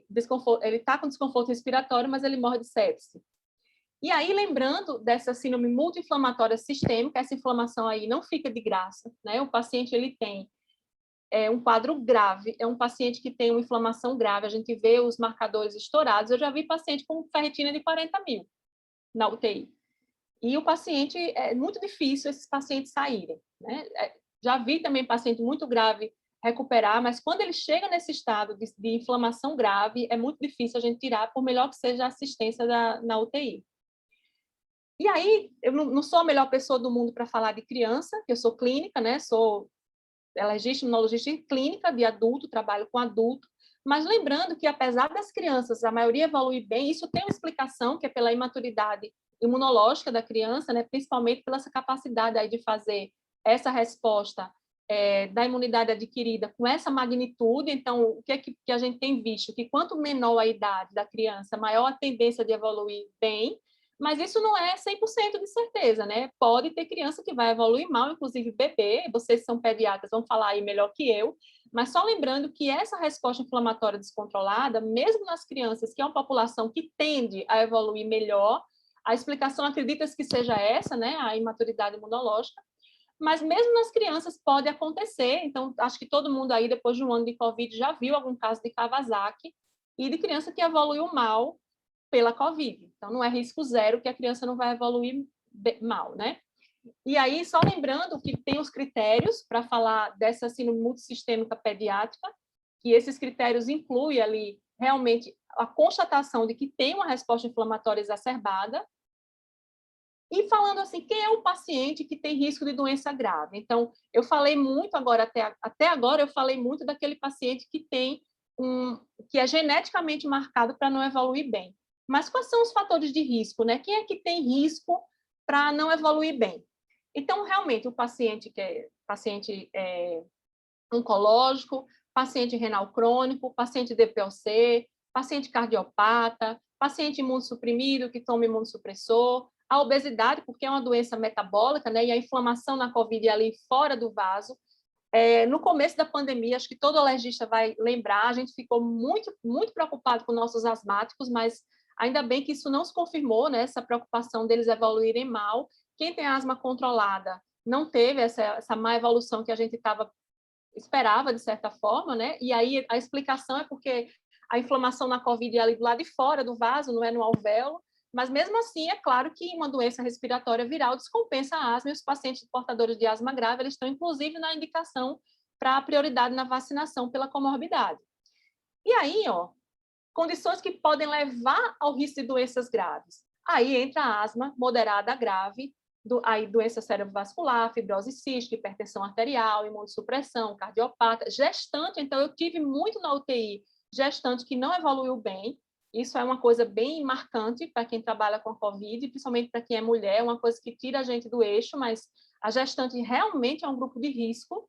desconforto, ele está com desconforto respiratório, mas ele morre de sepse. E aí, lembrando dessa síndrome multi-inflamatória sistêmica, essa inflamação aí não fica de graça, né? O paciente, ele tem um quadro grave, é um paciente que tem uma inflamação grave, a gente vê os marcadores estourados. Eu já vi paciente com ferritina de 40.000 na UTI. E o paciente, é muito difícil esses pacientes saírem, né? Já vi também paciente muito grave recuperar, mas quando ele chega nesse estado de inflamação grave, é muito difícil a gente tirar, por melhor que seja a assistência na UTI. E aí, eu não sou a melhor pessoa do mundo para falar de criança, que eu sou clínica, né? Sou alergista, imunologista em clínica de adulto, trabalho com adulto, mas lembrando que, apesar das crianças, a maioria evoluir bem, isso tem uma explicação, que é pela imaturidade imunológica da criança, né? Principalmente pela essa capacidade aí de fazer essa resposta da imunidade adquirida com essa magnitude. Então, o que é que a gente tem visto? Que quanto menor a idade da criança, maior a tendência de evoluir bem, mas isso não é 100% de certeza, né? Pode ter criança que vai evoluir mal, inclusive bebê, vocês são pediatras, vão falar aí melhor que eu, mas só lembrando que essa resposta inflamatória descontrolada, mesmo nas crianças, que é uma população que tende a evoluir melhor, a explicação acredita-se que seja essa, né? A imaturidade imunológica, mas mesmo nas crianças pode acontecer. Então, acho que todo mundo aí, depois de um ano de Covid, já viu algum caso de Kawasaki e de criança que evoluiu mal pela Covid. Então, não é risco zero que a criança não vai evoluir mal, né? E aí, só lembrando que tem os critérios para falar dessa síndrome multissistêmica pediátrica, que esses critérios incluem ali, realmente, a constatação de que tem uma resposta inflamatória exacerbada. E falando assim, quem é o paciente que tem risco de doença grave? Então, eu falei muito agora, até agora, eu falei muito daquele paciente que tem que é geneticamente marcado para não evoluir bem. Mas quais são os fatores de risco, né? Quem é que tem risco para não evoluir bem? Então, realmente, o paciente que é paciente oncológico, paciente renal crônico, paciente DPOC, paciente cardiopata, paciente imunossuprimido que toma imunossupressor, a obesidade, porque é uma doença metabólica, né? E a inflamação na COVID é ali fora do vaso. No começo da pandemia, acho que todo alergista vai lembrar, a gente ficou muito, muito preocupado com nossos asmáticos, mas ainda bem que isso não se confirmou, né? Essa preocupação deles evoluírem mal. Quem tem asma controlada não teve essa má evolução que a gente esperava, de certa forma, né? E aí a explicação é porque a inflamação na COVID é ali do lado de fora do vaso, não é no alvéolo, mas mesmo assim, é claro que uma doença respiratória viral descompensa a asma, e os pacientes portadores de asma grave, eles estão inclusive na indicação para a prioridade na vacinação pela comorbidade. E aí, condições que podem levar ao risco de doenças graves. Aí entra a asma moderada a grave, aí doença cerebrovascular, fibrose cística, hipertensão arterial, imunossupressão, cardiopata, gestante. Então, eu tive muito na UTI gestante que não evoluiu bem. Isso é uma coisa bem marcante para quem trabalha com a COVID, principalmente para quem é mulher, uma coisa que tira a gente do eixo, mas a gestante realmente é um grupo de risco.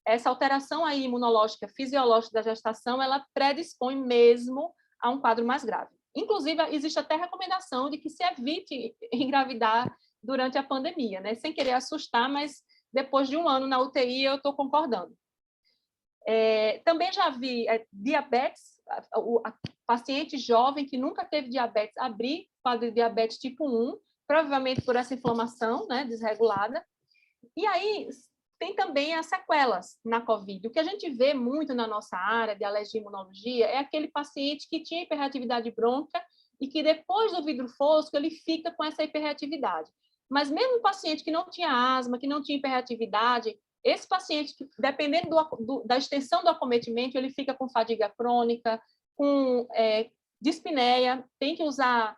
Essa alteração aí imunológica, fisiológica da gestação, ela predispõe mesmo a um quadro mais grave. Inclusive, existe até recomendação de que se evite engravidar durante a pandemia, né? Sem querer assustar, mas depois de um ano na UTI, eu estou concordando. Também já vi diabetes, a paciente jovem que nunca teve diabetes abrir quadro de diabetes tipo 1, provavelmente por essa inflamação, né, desregulada. E aí tem também as sequelas na COVID. O que a gente vê muito na nossa área de alergia e imunologia é aquele paciente que tinha hiperreatividade brônquica e que depois do vidro fosco ele fica com essa hiperreatividade. Mas mesmo o paciente que não tinha asma, que não tinha hiperreatividade, esse paciente, dependendo da extensão do acometimento, ele fica com fadiga crônica, com dispneia, tem que usar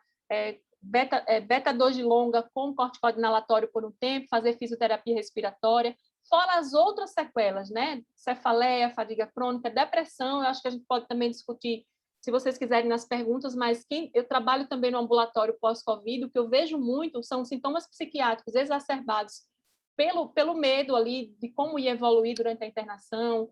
beta-2 de longa com corticoide inalatório por um tempo, fazer fisioterapia respiratória, fora as outras sequelas, né? Cefaleia, fadiga crônica, depressão. Eu acho que a gente pode também discutir, se vocês quiserem, nas perguntas, mas eu trabalho também no ambulatório pós-Covid, o que eu vejo muito são sintomas psiquiátricos exacerbados pelo medo ali de como ia evoluir durante a internação,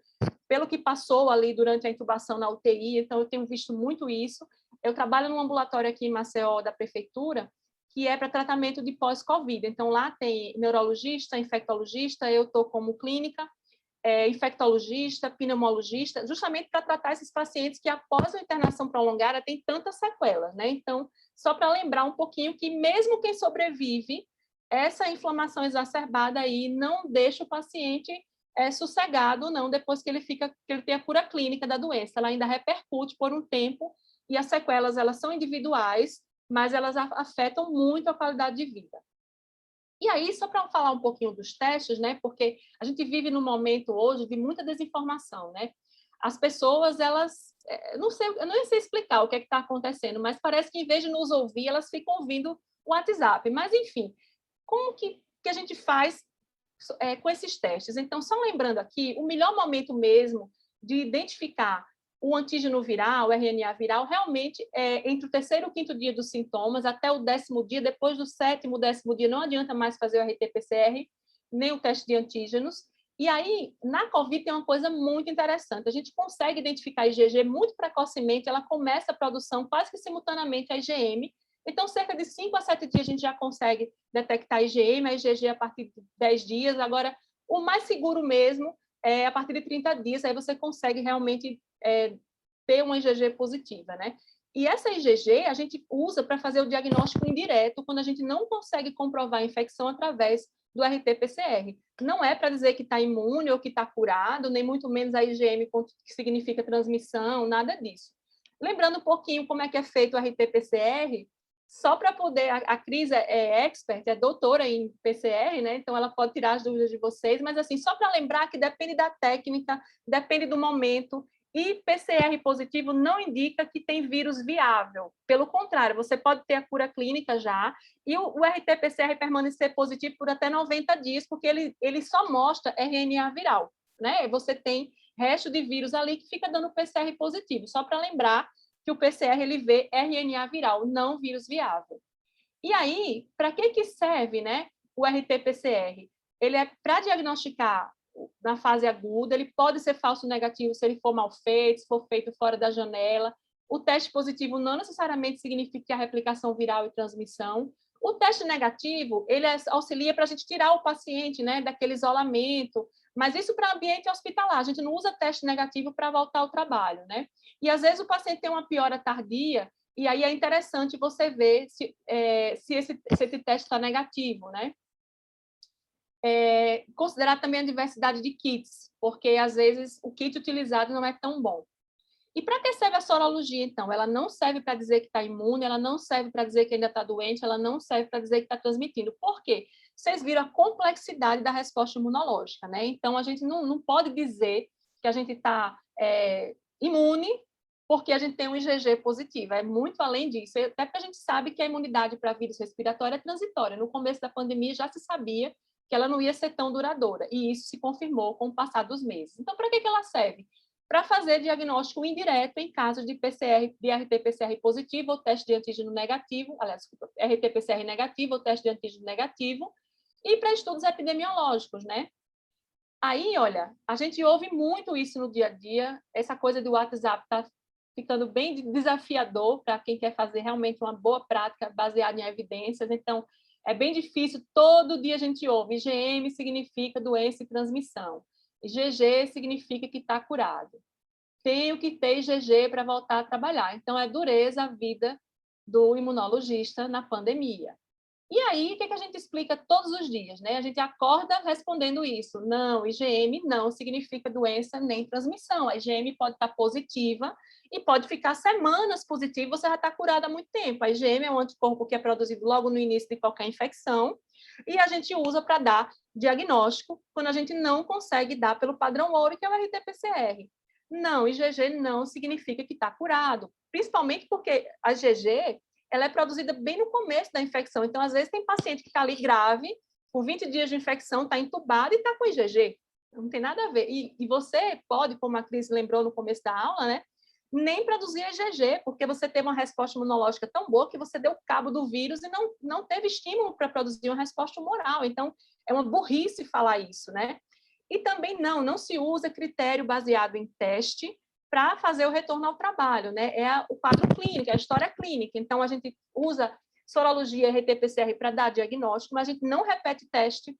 pelo que passou ali durante a intubação na UTI, então eu tenho visto muito isso. Eu trabalho num ambulatório aqui em Maceió, da prefeitura, que é para tratamento de pós-Covid. Então, lá tem neurologista, infectologista, eu estou como clínica, infectologista, pneumologista, justamente para tratar esses pacientes que, após a internação prolongada, têm tantas sequelas, né? Então, só para lembrar um pouquinho que, mesmo quem sobrevive, essa inflamação exacerbada aí não deixa o paciente sossegado, não, depois que ele tem a cura clínica da doença. Ela ainda repercute por um tempo, e as sequelas, elas são individuais, mas elas afetam muito a qualidade de vida. E aí, só para falar um pouquinho dos testes, né? Porque a gente vive num momento hoje de muita desinformação, né? As pessoas, elas... eu não sei explicar o que é que está acontecendo, mas parece que, em vez de nos ouvir, elas ficam ouvindo o WhatsApp. Mas, enfim, como que a gente faz com esses testes? Então, só lembrando aqui, o melhor momento mesmo de identificar o antígeno viral, o RNA viral, realmente é entre o 3º e o 5º dia dos sintomas, até o 10º dia. Depois do 7º, 10º dia, não adianta mais fazer o RT-PCR, nem o teste de antígenos. E aí, na COVID, tem uma coisa muito interessante. A gente consegue identificar a IgG muito precocemente, ela começa a produção quase que simultaneamente à IgM. Então, cerca de 5 a 7 dias, a gente já consegue detectar a IgM, a IgG a partir de 10 dias. Agora, o mais seguro mesmo é a partir de 30 dias, aí você consegue realmente ter uma IgG positiva, né? E essa IgG a gente usa para fazer o diagnóstico indireto, quando a gente não consegue comprovar a infecção através do RT-PCR. Não é para dizer que está imune ou que está curado, nem muito menos a IgM, que significa transmissão, nada disso. Lembrando um pouquinho como é que é feito o RT-PCR, só para poder... A Cris é expert, é doutora em PCR, né? Então ela pode tirar as dúvidas de vocês, mas assim, só para lembrar que depende da técnica, depende do momento, e PCR positivo não indica que tem vírus viável. Pelo contrário, você pode ter a cura clínica já, e o RT-PCR permanecer positivo por até 90 dias, porque ele só mostra RNA viral, né? Você tem resto de vírus ali que fica dando PCR positivo, só para lembrar que o PCR ele vê RNA viral, não vírus viável. E aí, para que serve, né, o RT-PCR? Ele é para diagnosticar na fase aguda, ele pode ser falso negativo se ele for mal feito, se for feito fora da janela. O teste positivo não necessariamente significa que a replicação viral e transmissão. O teste negativo, ele auxilia para a gente tirar o paciente, né, daquele isolamento, mas isso para ambiente hospitalar. A gente não usa teste negativo para voltar ao trabalho, né? E às vezes o paciente tem uma piora tardia, e aí é interessante você ver se esse teste está negativo, né? Considerar também a diversidade de kits, porque às vezes o kit utilizado não é tão bom. E para que serve a sorologia, então? Ela não serve para dizer que está imune, ela não serve para dizer que ainda está doente, ela não serve para dizer que está transmitindo. Por quê? Vocês viram a complexidade da resposta imunológica, né? Então, a gente não pode dizer que a gente está imune porque a gente tem um IgG positivo. É muito além disso. Até porque a gente sabe que a imunidade para vírus respiratório é transitória. No começo da pandemia já se sabia que ela não ia ser tão duradoura, e isso se confirmou com o passar dos meses. Então, para que ela serve? Para fazer diagnóstico indireto em casos de RT-PCR positivo ou teste de antígeno negativo, aliás, RT-PCR negativo ou teste de antígeno negativo, e para estudos epidemiológicos, né? Aí, olha, a gente ouve muito isso no dia a dia, essa coisa do WhatsApp está ficando bem desafiador para quem quer fazer realmente uma boa prática baseada em evidências. Então, é bem difícil, todo dia a gente ouve, IgM significa doença e transmissão, IgG significa que está curado. Tenho que ter IgG para voltar a trabalhar. Então, é dureza a vida do imunologista na pandemia. E aí, o que a gente explica todos os dias, né? A gente acorda respondendo isso. Não, IgM não significa doença nem transmissão. A IgM pode estar positiva e pode ficar semanas positiva, você já está curado há muito tempo. A IgM é um anticorpo que é produzido logo no início de qualquer infecção e a gente usa para dar diagnóstico quando a gente não consegue dar pelo padrão ouro, que é o RT-PCR. Não, IgG não significa que está curado, principalmente porque a IgG ela é produzida bem no começo da infecção. Então, às vezes, tem paciente que está ali grave, com 20 dias de infecção, está entubado e está com IgG. Não tem nada a ver. E você pode, como a Cris lembrou no começo da aula, né, nem produzir IgG, porque você teve uma resposta imunológica tão boa que você deu cabo do vírus e não teve estímulo para produzir uma resposta humoral. Então, é uma burrice falar isso, né? E também não se usa critério baseado em teste para fazer o retorno ao trabalho, né? É o quadro clínico, é a história clínica. Então, a gente usa sorologia e RT-PCR para dar diagnóstico, mas a gente não repete teste,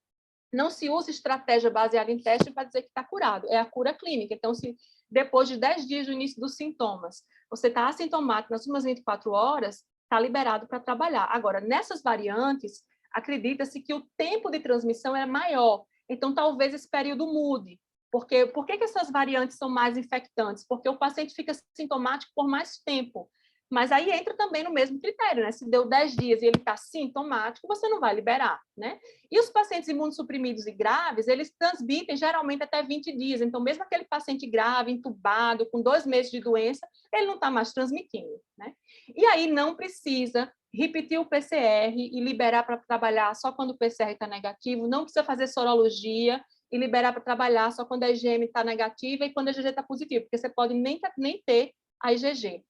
não se usa estratégia baseada em teste para dizer que está curado, é a cura clínica. Então, se depois de 10 dias do início dos sintomas, você está assintomático nas últimas 24 horas, está liberado para trabalhar. Agora, nessas variantes, acredita-se que o tempo de transmissão é maior, então talvez esse período mude. Por que essas variantes são mais infectantes? Porque o paciente fica sintomático por mais tempo. Mas aí entra também no mesmo critério, né? Se deu 10 dias e ele está sintomático, você não vai liberar, né? E os pacientes imunossuprimidos e graves, eles transmitem geralmente até 20 dias. Então, mesmo aquele paciente grave, entubado, com 2 meses de doença, ele não está mais transmitindo, né? E aí não precisa repetir o PCR e liberar para trabalhar só quando o PCR está negativo, não precisa fazer sorologia e liberar para trabalhar só quando a IgM está negativa e quando a IgG está positiva, porque você pode nem ter a IgG.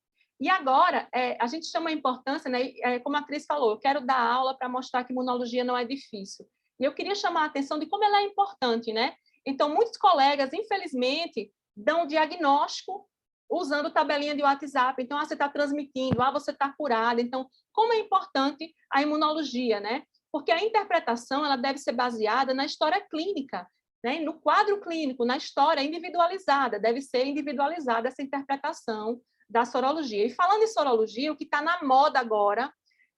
E agora, a gente chama a importância, né, como a Cris falou, eu quero dar aula para mostrar que imunologia não é difícil. E eu queria chamar a atenção de como ela é importante, né? Então, muitos colegas, infelizmente, dão diagnóstico usando tabelinha de WhatsApp. Então, você está transmitindo, você está curado. Então, como é importante a imunologia, né? Porque a interpretação ela deve ser baseada na história clínica, né? No quadro clínico, na história individualizada. Deve ser individualizada essa interpretação da sorologia. E falando em sorologia, o que está na moda agora,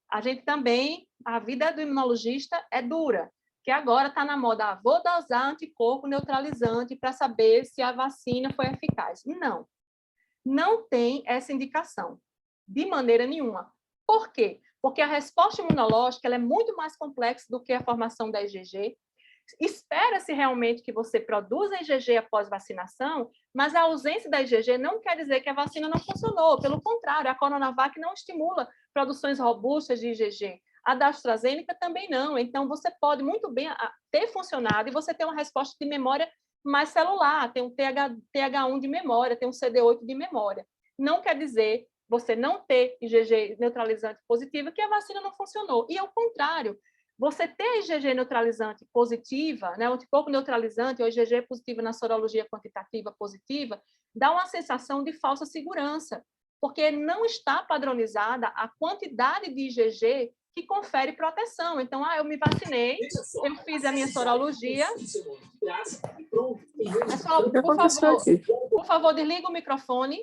a vida do imunologista é dura, que agora está na moda, vou dosar anticorpo neutralizante para saber se a vacina foi eficaz. Não tem essa indicação, de maneira nenhuma. Por quê? Porque a resposta imunológica ela é muito mais complexa do que a formação da IgG. Espera-se realmente que você produza IgG após vacinação, mas a ausência da IgG não quer dizer que a vacina não funcionou. Pelo contrário, a Coronavac não estimula produções robustas de IgG. A da AstraZeneca também não. Então, você pode muito bem ter funcionado e você ter uma resposta de memória mais celular, tem um TH1 de memória, tem um CD8 de memória. Não quer dizer você não ter IgG neutralizante positiva que a vacina não funcionou. E, ao contrário, você ter IgG neutralizante positiva, né, o anticorpo neutralizante ou IgG positiva na sorologia quantitativa positiva, dá uma sensação de falsa segurança, porque não está padronizada a quantidade de IgG que confere proteção. Então, eu me vacinei, eu fiz a minha sorologia. Pessoal, por favor, desliga o microfone.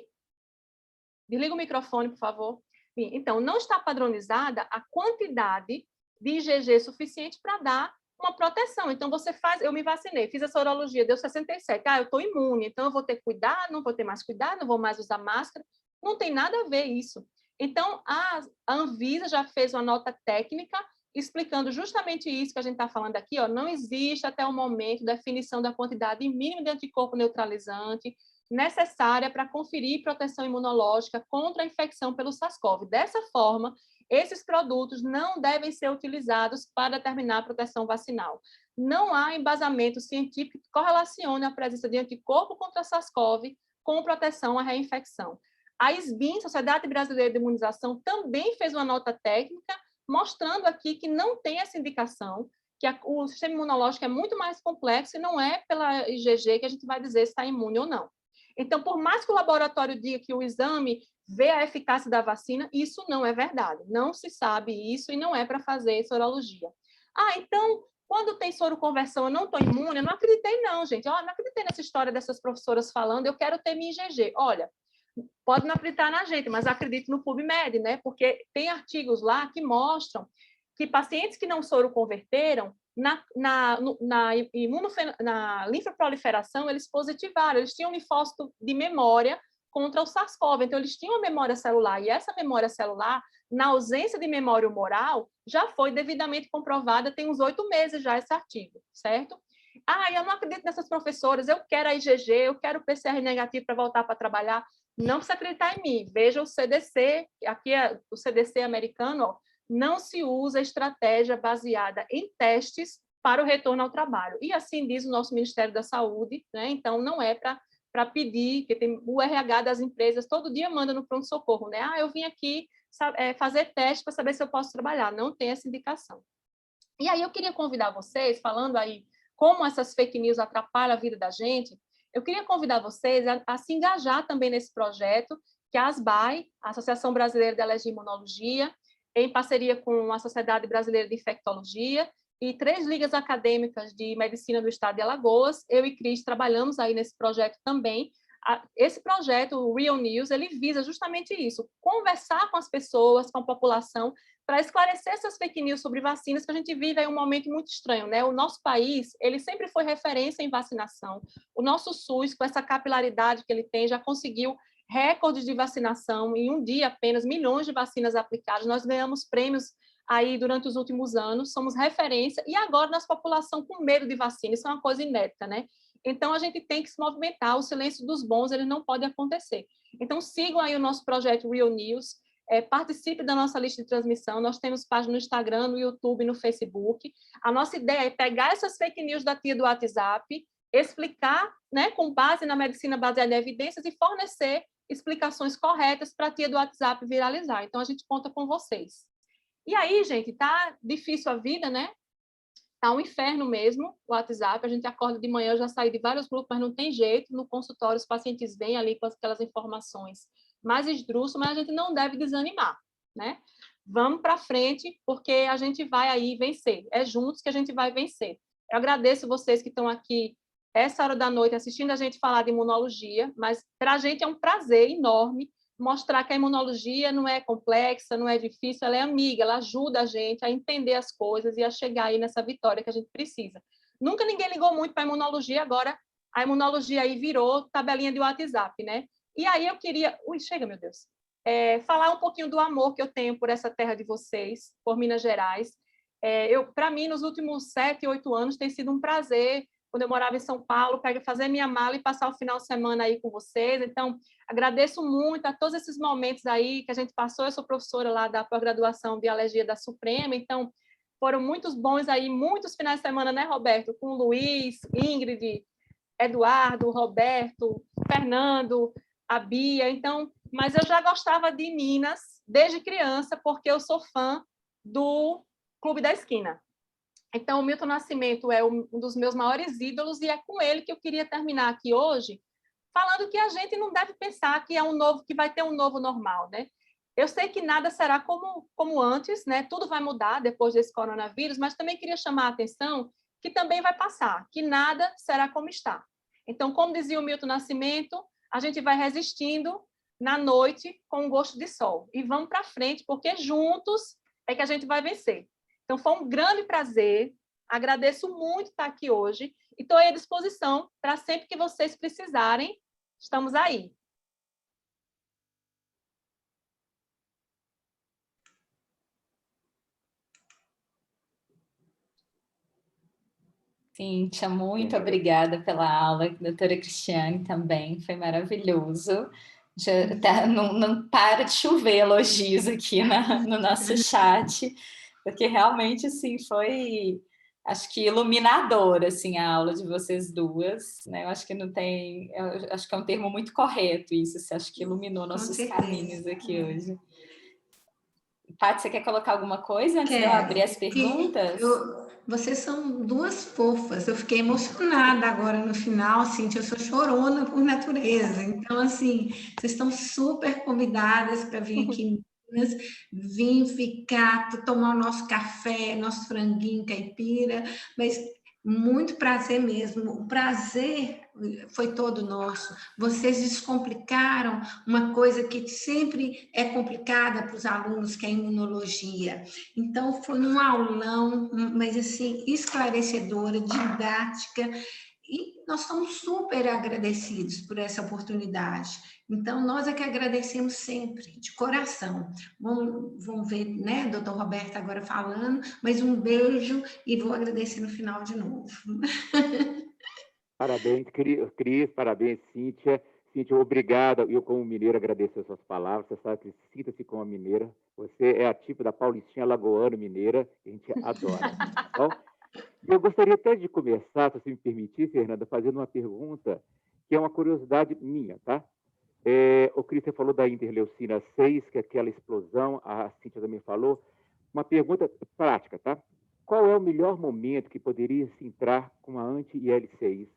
Desliga o microfone, por favor. Então, não está padronizada a quantidade de IgG suficiente para dar uma proteção. Então, você faz... Eu me vacinei, fiz a sorologia, deu 67. Eu estou imune, então eu vou ter cuidado, não vou ter mais cuidado, não vou mais usar máscara. Não tem nada a ver isso. Então, a Anvisa já fez uma nota técnica explicando justamente isso que a gente está falando aqui. Não existe, até o momento, definição da quantidade mínima de anticorpo neutralizante necessária para conferir proteção imunológica contra a infecção pelo SARS-CoV. Dessa forma, esses produtos não devem ser utilizados para determinar a proteção vacinal. Não há embasamento científico que correlacione a presença de anticorpo contra SARS-CoV com proteção à reinfecção. A SBIM, Sociedade Brasileira de Imunização, também fez uma nota técnica mostrando aqui que não tem essa indicação, que o sistema imunológico é muito mais complexo e não é pela IgG que a gente vai dizer se está imune ou não. Então, por mais que o laboratório diga que o exame vê a eficácia da vacina, isso não é verdade. Não se sabe isso e não é para fazer sorologia. Então, quando tem soroconversão, eu não estou imune? Eu não acreditei não, gente. Eu não acreditei nessa história dessas professoras falando, eu quero ter minha IgG. Olha, pode não acreditar na gente, mas acredite no PubMed, né? Porque tem artigos lá que mostram que pacientes que não soroconverteram, na linfoproliferação, eles positivaram, eles tinham linfócito de memória contra o SARS-CoV, então eles tinham a memória celular, e essa memória celular, na ausência de memória humoral, já foi devidamente comprovada, tem uns 8 meses já esse artigo, certo? Eu não acredito nessas professoras, eu quero a IgG, eu quero o PCR negativo para voltar para trabalhar, não precisa acreditar em mim, veja o CDC, aqui é o CDC americano, não se usa estratégia baseada em testes para o retorno ao trabalho. E assim diz o nosso Ministério da Saúde, né? Então não é para pedir, que tem o RH das empresas, todo dia manda no pronto-socorro, né? Eu vim aqui fazer teste para saber se eu posso trabalhar. Não tem essa indicação. E aí eu queria convidar vocês, falando aí como essas fake news atrapalham a vida da gente, eu queria convidar vocês a se engajar também nesse projeto, que a ASBAI, a Associação Brasileira de Alergia e Imunologia, em parceria com a Sociedade Brasileira de Infectologia e 3 ligas acadêmicas de medicina do estado de Alagoas, eu e Cris trabalhamos aí nesse projeto também. Esse projeto, o Real News, ele visa justamente isso, conversar com as pessoas, com a população, para esclarecer essas fake news sobre vacinas, que a gente vive aí um momento muito estranho, né? O nosso país, ele sempre foi referência em vacinação. O nosso SUS, com essa capilaridade que ele tem, já conseguiu recordes de vacinação, em um dia apenas, milhões de vacinas aplicadas. Nós ganhamos prêmios aí durante os últimos anos, somos referência, e agora nossa população com medo de vacina, isso é uma coisa inédita, né? Então, a gente tem que se movimentar, o silêncio dos bons, ele não pode acontecer. Então, sigam aí o nosso projeto Real News, participe da nossa lista de transmissão, nós temos página no Instagram, no YouTube, no Facebook. A nossa ideia é pegar essas fake news da tia do WhatsApp, explicar, né, com base na medicina baseada em evidências e fornecer explicações corretas para a tia do WhatsApp viralizar. Então, a gente conta com vocês. E aí, gente, tá difícil a vida, né? Tá um inferno mesmo, o WhatsApp, a gente acorda de manhã, eu já saí de vários grupos, mas não tem jeito, no consultório os pacientes vêm ali com aquelas informações mais esdrúxulas, mas a gente não deve desanimar, né? Vamos para frente, porque a gente vai aí vencer, é juntos que a gente vai vencer. Eu agradeço vocês que estão aqui essa hora da noite assistindo a gente falar de imunologia, mas para a gente é um prazer enorme mostrar que a imunologia não é complexa, não é difícil, ela é amiga, ela ajuda a gente a entender as coisas e a chegar aí nessa vitória que a gente precisa. Nunca ninguém ligou muito para a imunologia, agora a imunologia aí virou tabelinha de WhatsApp, né? E aí eu queria... Ui, chega, meu Deus. Falar um pouquinho do amor que eu tenho por essa terra de vocês, por Minas Gerais. Para mim, nos últimos 7, 8 anos, tem sido um prazer, quando eu morava em São Paulo, fazer minha mala e passar o final de semana aí com vocês. Então, agradeço muito a todos esses momentos aí que a gente passou. Eu sou professora lá da pós-graduação de alergia da Suprema, então foram muitos bons aí, muitos finais de semana, né, Roberto? Com o Luiz, Ingrid, Eduardo, Roberto, Fernando, a Bia. Então, mas eu já gostava de Minas desde criança, porque eu sou fã do Clube da Esquina. Então, o Milton Nascimento é um dos meus maiores ídolos e é com ele que eu queria terminar aqui hoje, falando que a gente não deve pensar que que vai ter um novo normal, né? Eu sei que nada será como antes, né? Tudo vai mudar depois desse coronavírus, mas também queria chamar a atenção que também vai passar, que nada será como está. Então, como dizia o Milton Nascimento, a gente vai resistindo na noite com um gosto de sol. E vamos para frente, porque juntos é que a gente vai vencer. Então, foi um grande prazer, agradeço muito estar aqui hoje e estou à disposição para sempre que vocês precisarem, estamos aí. Cíntia, muito obrigada pela aula, doutora Cristiane também, foi maravilhoso. Não para de chover elogios aqui no nosso chat, porque realmente, assim, foi, acho que iluminador, assim, a aula de vocês duas, né? Eu acho que não tem, eu acho que é um termo muito correto isso, você acha que iluminou nossos caminhos aqui hoje. Paty, você quer colocar alguma coisa antes de eu abrir as perguntas? Vocês são duas fofas. Eu fiquei emocionada agora no final, Cíntia. Eu sou chorona por natureza. Então, assim, vocês estão super convidadas para vir aqui em Minas, vir ficar, tomar o nosso café, nosso franguinho caipira, mas muito prazer mesmo. O prazer foi todo nosso. Vocês descomplicaram uma coisa que sempre é complicada para os alunos, que é a imunologia. Então, foi um aulão, mas assim, esclarecedora, didática, e nós estamos super agradecidos por essa oportunidade. Então, nós é que agradecemos sempre, de coração. Vamos ver, né, doutor Roberto agora falando, mas um beijo e vou agradecer no final de novo. Parabéns, Cris, parabéns, Cíntia. Cíntia, obrigada. Eu, como mineira, agradeço as suas palavras. Você sabe que sinta-se como uma mineira. Você é a tipo da Paulistinha Lagoano mineira, que a gente adora. Bom, eu gostaria até de começar, se você me permitir, Fernanda, fazendo uma pergunta que é uma curiosidade minha, tá? O Cris falou da interleucina 6, que é aquela explosão, a Cíntia também falou. Uma pergunta prática, tá? qual é o melhor momento que poderia se entrar com a anti-IL-6,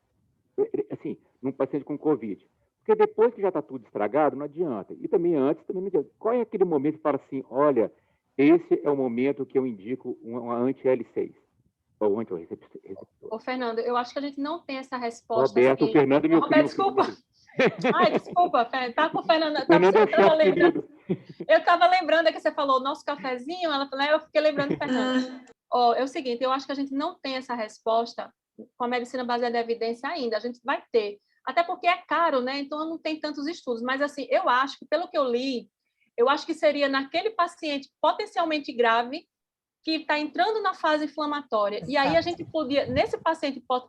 assim, num paciente com Covid? Porque depois que já está tudo estragado, não adianta. E também antes, também não adianta. Qual é aquele momento que fala assim, olha, esse é o momento que eu indico uma anti-IL-6? Ou anti-receptor? Ô, Fernando, eu acho que a gente não tem essa resposta. Roberto, Assim... o Fernando e meu Roberto, primo. desculpa. Ai, desculpa, tá com o Fernando. Fernando é o chefe querido. Eu estava lembrando que você falou nosso cafezinho, eu fiquei lembrando do Fernando. É o seguinte, eu acho que a gente não tem essa resposta com a medicina baseada em evidência ainda. A gente vai ter. Até porque é caro, né? Então não tem tantos estudos. Mas, assim, eu acho que, pelo que eu li, eu acho que seria naquele paciente potencialmente grave que está entrando na fase inflamatória. Exato. E aí a gente podia,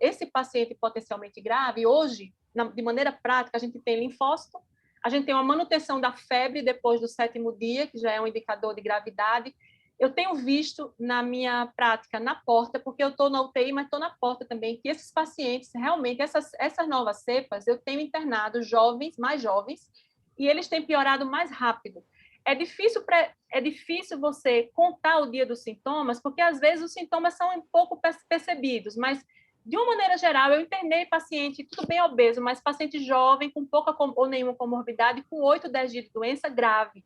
esse paciente potencialmente grave, hoje, de maneira prática, a gente tem linfócito, a gente tem uma manutenção da febre depois do 7º dia, que já é um indicador de gravidade. Eu tenho visto na minha prática, na porta, porque eu estou na UTI, mas estou na porta também, que esses pacientes, realmente, essas novas cepas, eu tenho internado jovens, mais jovens, e eles têm piorado mais rápido. É difícil você contar o dia dos sintomas, porque às vezes os sintomas são um pouco percebidos, mas de uma maneira geral, eu internei paciente, tudo bem obeso, mas paciente jovem, com pouca ou nenhuma comorbidade, com 8, 10 dias de doença grave.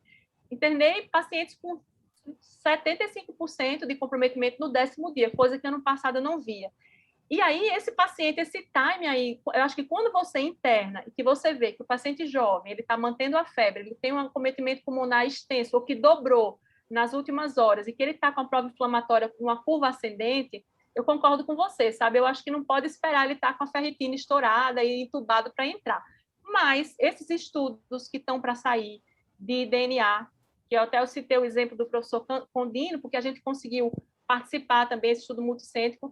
Internei pacientes com 75% de comprometimento no 10º dia, coisa que ano passado eu não via. E aí, esse paciente, esse time aí, eu acho que quando você interna e que você vê que o paciente jovem, ele está mantendo a febre, ele tem um acometimento pulmonar extenso, ou que dobrou nas últimas horas, e que ele está com a prova inflamatória com uma curva ascendente, eu concordo com você, sabe? Eu acho que não pode esperar ele estar com a ferritina estourada e entubado para entrar. Mas esses estudos que estão para sair de DNA, que eu citei o exemplo do professor Condino, porque a gente conseguiu participar também desse estudo multicêntrico.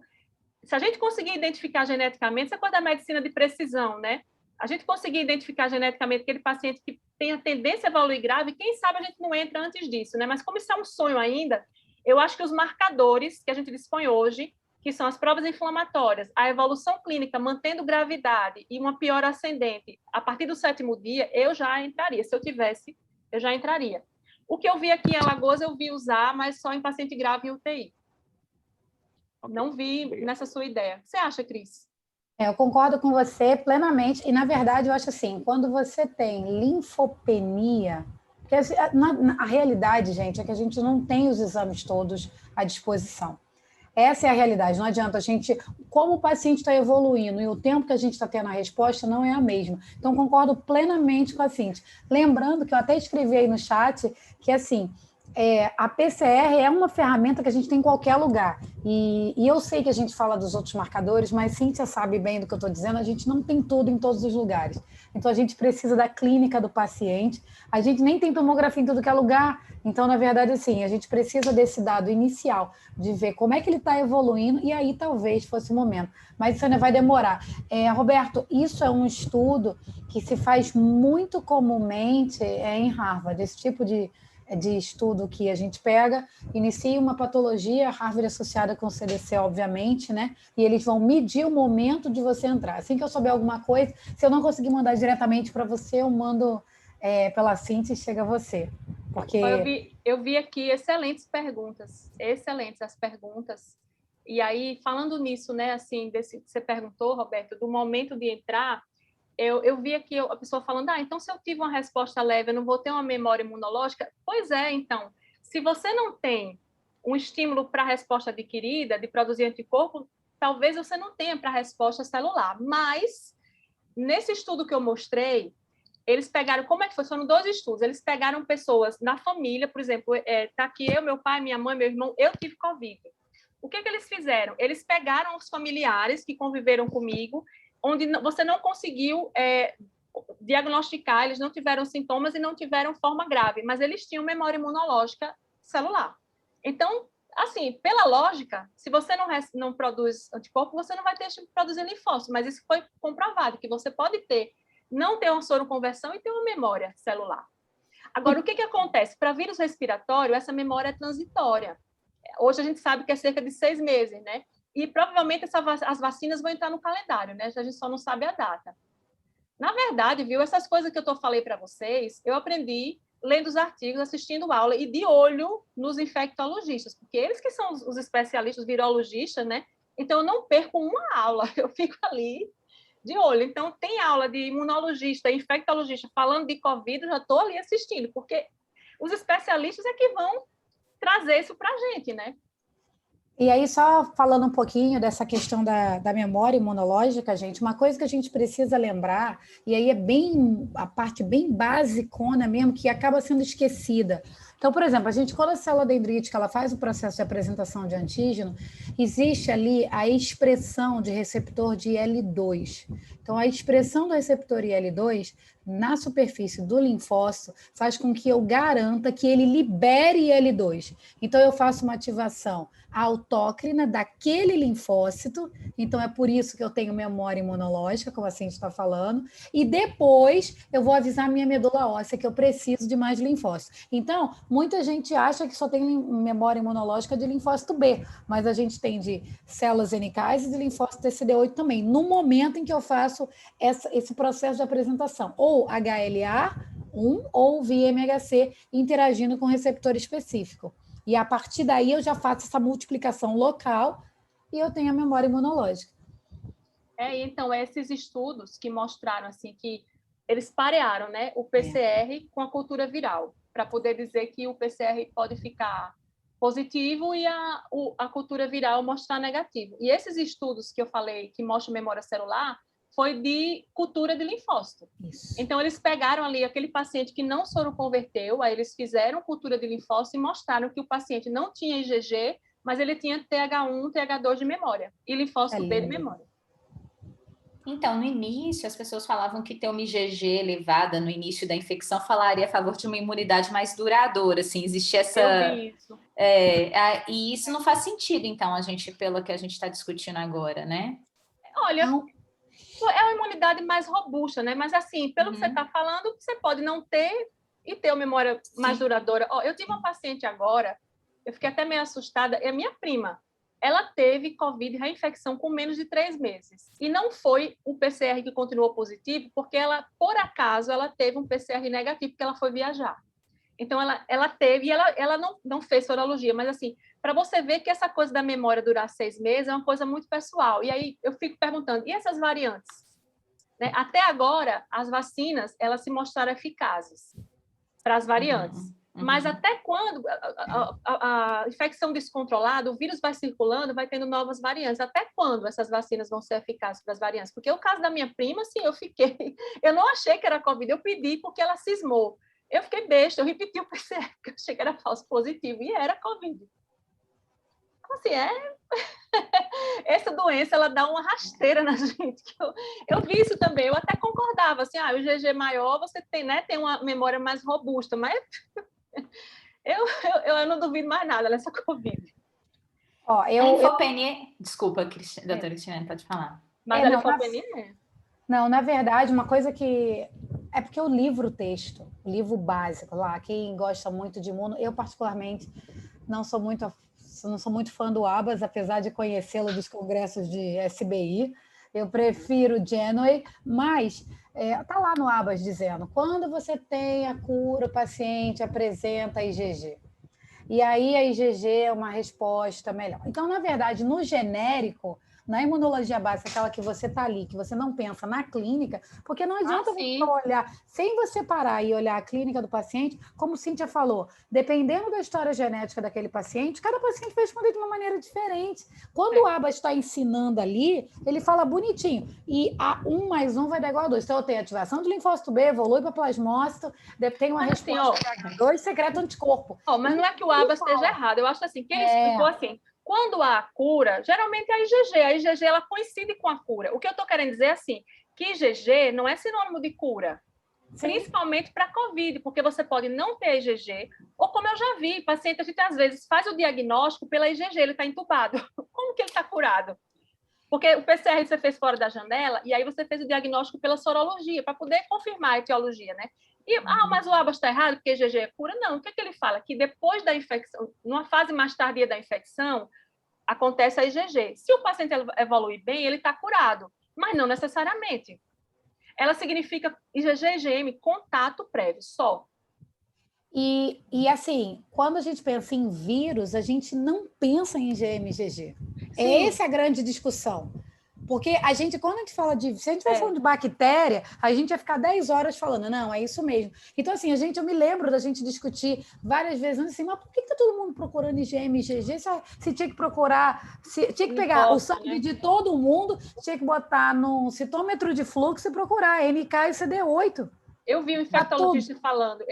Se a gente conseguir identificar geneticamente, isso é coisa da medicina de precisão, né? A gente conseguir identificar geneticamente aquele paciente que tem a tendência a evoluir grave, quem sabe a gente não entra antes disso, né? Mas como isso é um sonho ainda, eu acho que os marcadores que a gente dispõe hoje, que são as provas inflamatórias, a evolução clínica mantendo gravidade e uma piora ascendente, a partir do 7º dia, eu já entraria. Se eu tivesse, eu já entraria. O que eu vi aqui em Alagoas, eu vi usar, mas só em paciente grave em UTI. Okay. Não vi nessa sua ideia. O que você acha, Cris? Eu concordo com você plenamente. E, na verdade, eu acho assim, quando você tem linfopenia... Porque a realidade, gente, é que a gente não tem os exames todos à disposição. Essa é a realidade. Não adianta a gente... Como o paciente está evoluindo e o tempo que a gente está tendo a resposta não é a mesma. Então, concordo plenamente com a Cintia. Lembrando que eu até escrevi aí no chat que, assim... a PCR é uma ferramenta que a gente tem em qualquer lugar. E eu sei que a gente fala dos outros marcadores, mas Cíntia sabe bem do que eu estou dizendo, a gente não tem tudo em todos os lugares. Então, a gente precisa da clínica do paciente. A gente nem tem tomografia em tudo que é lugar. Então, na verdade, assim, a gente precisa desse dado inicial, de ver como é que ele está evoluindo, e aí talvez fosse o momento. Mas isso ainda vai demorar. Roberto, isso é um estudo que se faz muito comumente em Harvard, esse tipo de estudo que a gente pega, inicia uma patologia, Harvard associada com o CDC, obviamente, né? E eles vão medir o momento de você entrar. Assim que eu souber alguma coisa, se eu não conseguir mandar diretamente para você, eu mando pela Cintia e chega a você. Porque... Eu vi aqui excelentes as perguntas. E aí, falando nisso, né, assim, você perguntou, Roberto, do momento de entrar, eu vi aqui a pessoa falando, então se eu tive uma resposta leve, eu não vou ter uma memória imunológica? Pois é, então, se você não tem um estímulo para a resposta adquirida, de produzir anticorpo, talvez você não tenha para a resposta celular. Mas, nesse estudo que eu mostrei, eles pegaram, como é que foi? Foram 2 estudos, eles pegaram pessoas na família, por exemplo, tá aqui eu, meu pai, minha mãe, meu irmão, eu tive Covid. O que eles fizeram? Eles pegaram os familiares que conviveram comigo, onde você não conseguiu diagnosticar, eles não tiveram sintomas e não tiveram forma grave, mas eles tinham memória imunológica celular. Então, assim, pela lógica, se você não produz anticorpo, você não vai ter que produzir linfócito, mas isso foi comprovado, que você pode não ter uma soroconversão e ter uma memória celular. Agora, o que acontece? Para vírus respiratório, essa memória é transitória. Hoje a gente sabe que é cerca de 6 meses, né? E provavelmente as vacinas vão entrar no calendário, né? A gente só não sabe a data. Na verdade, viu, essas coisas que eu falei para vocês, eu aprendi lendo os artigos, assistindo aula e de olho nos infectologistas, porque eles que são os especialistas, virologistas, né? Então, eu não perco uma aula, eu fico ali de olho. Então, tem aula de imunologista, infectologista falando de Covid, eu já estou ali assistindo, porque os especialistas é que vão trazer isso para a gente, né? E aí, só falando um pouquinho dessa questão da memória imunológica, gente, uma coisa que a gente precisa lembrar, e aí é bem a parte bem basicona mesmo, que acaba sendo esquecida. Então, por exemplo, a gente, quando a célula dendrítica ela faz o processo de apresentação de antígeno, existe ali a expressão de receptor de IL-2. Então, a expressão do receptor IL-2 na superfície do linfócito faz com que eu garanta que ele libere IL-2. Então, eu faço uma ativação autócrina daquele linfócito, então é por isso que eu tenho memória imunológica, como a Cintia está falando, e depois eu vou avisar a minha medula óssea que eu preciso de mais linfócitos. Então, muita gente acha que só tem memória imunológica de linfócito B, mas a gente tem de células NK e de linfócito TCD8 também, no momento em que eu faço esse processo de apresentação, ou HLA-1 ou VMHC interagindo com receptor específico. E a partir daí eu já faço essa multiplicação local e eu tenho a memória imunológica. Então, esses estudos que mostraram assim que eles parearam, né, o PCR com a cultura viral, para poder dizer que o PCR pode ficar positivo e a cultura viral mostrar negativo. E esses estudos que eu falei, que mostram memória celular, foi de cultura de linfócito. Isso. Então, eles pegaram ali aquele paciente que não soroconverteu, aí eles fizeram cultura de linfócito e mostraram que o paciente não tinha IgG, mas ele tinha TH1, TH2 de memória e linfócito B de memória. Então, no início, as pessoas falavam que ter uma IgG elevada no início da infecção falaria a favor de uma imunidade mais duradoura, assim, existe essa... Eu vi isso. E isso não faz sentido, então, pelo que a gente está discutindo agora, né? Olha... Não. É uma imunidade mais robusta, né? Mas, assim, pelo que você está falando, você pode não ter e ter uma memória mais duradoura. Eu tive uma paciente agora, eu fiquei até meio assustada, é a minha prima. Ela teve Covid reinfecção com menos de 3 meses. E não foi o PCR que continuou positivo, porque ela, por acaso, ela teve um PCR negativo, porque ela foi viajar. Então, ela teve, e ela não fez sorologia, mas, assim, para você ver que essa coisa da memória durar 6 meses é uma coisa muito pessoal. E aí eu fico perguntando, e essas variantes? Né? Até agora, as vacinas, elas se mostraram eficazes para as variantes. Mas até quando a infecção descontrolada, o vírus vai circulando, vai tendo novas variantes. Até quando essas vacinas vão ser eficazes para as variantes? Porque o caso da minha prima, assim, eu não achei que era Covid, eu pedi porque ela cismou. Eu fiquei besta, eu repeti o PCR, porque eu achei que era falso positivo, e era Covid. Então, assim, essa doença, ela dá uma rasteira na gente. Eu vi isso também, eu até concordava, assim, o IgG maior, você tem, né, tem uma memória mais robusta, mas eu não duvido mais nada nessa Covid. A linfopenia... Desculpa, doutora Cristiane, pode falar. Mas a linfopenia... Não, na verdade, uma coisa que... É porque o livro básico lá, quem gosta muito de imuno, eu particularmente não sou muito fã do Abbas, apesar de conhecê-lo dos congressos de SBI, eu prefiro Genway, mas está lá no Abbas dizendo, quando você tem a cura, o paciente apresenta a IgG. E aí a IgG é uma resposta melhor. Então, na verdade, no genérico, na imunologia básica, aquela que você está ali, que você não pensa na clínica, porque não adianta você olhar, sem você parar e olhar a clínica do paciente, como Cíntia falou, dependendo da história genética daquele paciente, cada paciente vai responder de uma maneira diferente. Quando o Abbas está ensinando ali, ele fala bonitinho, e a 1 mais 1 vai dar igual a 2. Então, eu tenho ativação de linfócito B, evolui para plasmócito, tem uma resposta de 2, secreta anticorpo. Mas não é que o Abbas esteja errado, eu acho assim, que ele explicou assim, quando há cura, geralmente é a IgG ela coincide com a cura. O que eu estou querendo dizer é assim, que IgG não é sinônimo de cura, principalmente para COVID, porque você pode não ter IgG, ou como eu já vi, paciente, a gente às vezes faz o diagnóstico pela IgG, ele está entubado. Como que ele está curado? Porque o PCR você fez fora da janela, e aí você fez o diagnóstico pela sorologia, para poder confirmar a etiologia, né? E, mas o Abbas está errado porque IgG é cura? Não, o que ele fala? Que depois da infecção, numa fase mais tardia da infecção, acontece a IgG. Se o paciente evoluir bem, ele está curado, mas não necessariamente. Ela significa IgG e IgM, contato prévio, só. E assim, quando a gente pensa em vírus, a gente não pensa em GMGG. Sim. Essa é a grande discussão. Porque a gente, quando a gente fala de... Se a gente vai falando de É. bactéria, a gente vai ficar 10 horas falando, não, é isso mesmo. Então, assim, eu me lembro da gente discutir várias vezes, assim, mas por que está todo mundo procurando IgM e IgG? Se tinha que procurar, tinha que pegar o sangue, né, de todo mundo, tinha que botar num citômetro de fluxo e procurar MK e CD8. Eu vi um infectologista falando,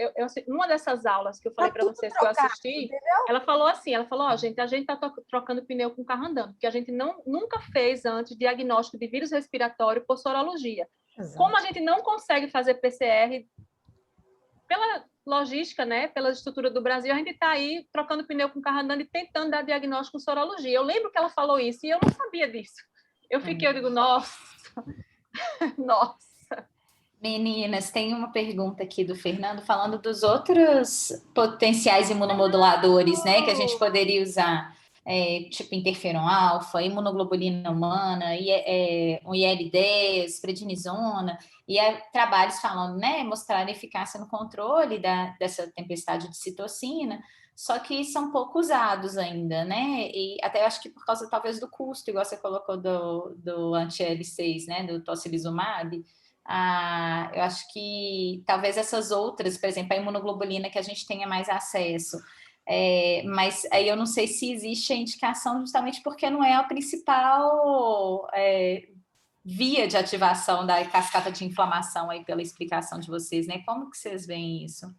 uma dessas aulas que eu falei para vocês que eu assisti, entendeu? Ela falou assim, ó, gente, a gente está trocando pneu com o carro andando, porque a gente nunca fez antes diagnóstico de vírus respiratório por sorologia. Exato. Como a gente não consegue fazer PCR pela logística, né, pela estrutura do Brasil, a gente está aí trocando pneu com o carro andando e tentando dar diagnóstico com sorologia. Eu lembro que ela falou isso e eu não sabia disso. Eu digo, nossa, nossa. Meninas, tem uma pergunta aqui do Fernando falando dos outros potenciais imunomoduladores, né, que a gente poderia usar, tipo interferon alfa, imunoglobulina humana, um IL-10, prednisona, e trabalhos falando, né, mostrar eficácia no controle dessa tempestade de citocina, só que são pouco usados ainda, né, e até eu acho que por causa talvez do custo, igual você colocou do anti-L6, né, do tocilizumab. Eu acho que talvez essas outras, por exemplo, a imunoglobulina que a gente tenha mais acesso, mas aí eu não sei se existe a indicação justamente porque não é a principal via de ativação da cascata de inflamação aí pela explicação de vocês, né? Como que vocês veem isso?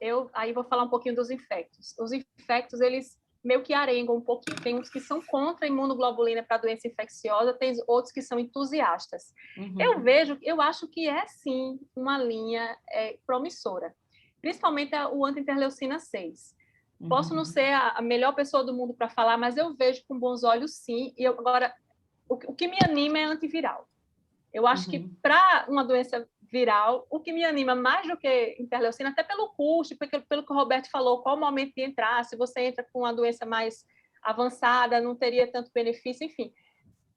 Eu aí vou falar um pouquinho dos infectos. Os infectos, eles meio que arengam um pouquinho. Tem uns que são contra a imunoglobulina para doença infecciosa, tem outros que são entusiastas. Uhum. Eu acho que é, sim, uma linha promissora. Principalmente o anti-interleucina 6. Uhum. Posso não ser a melhor pessoa do mundo para falar, mas eu vejo com bons olhos, sim. E agora, o que me anima é antiviral. Eu acho que para uma doença viral, o que me anima mais do que interleucina, até pelo custo, pelo que o Roberto falou, qual o momento de entrar, se você entra com uma doença mais avançada, não teria tanto benefício, enfim.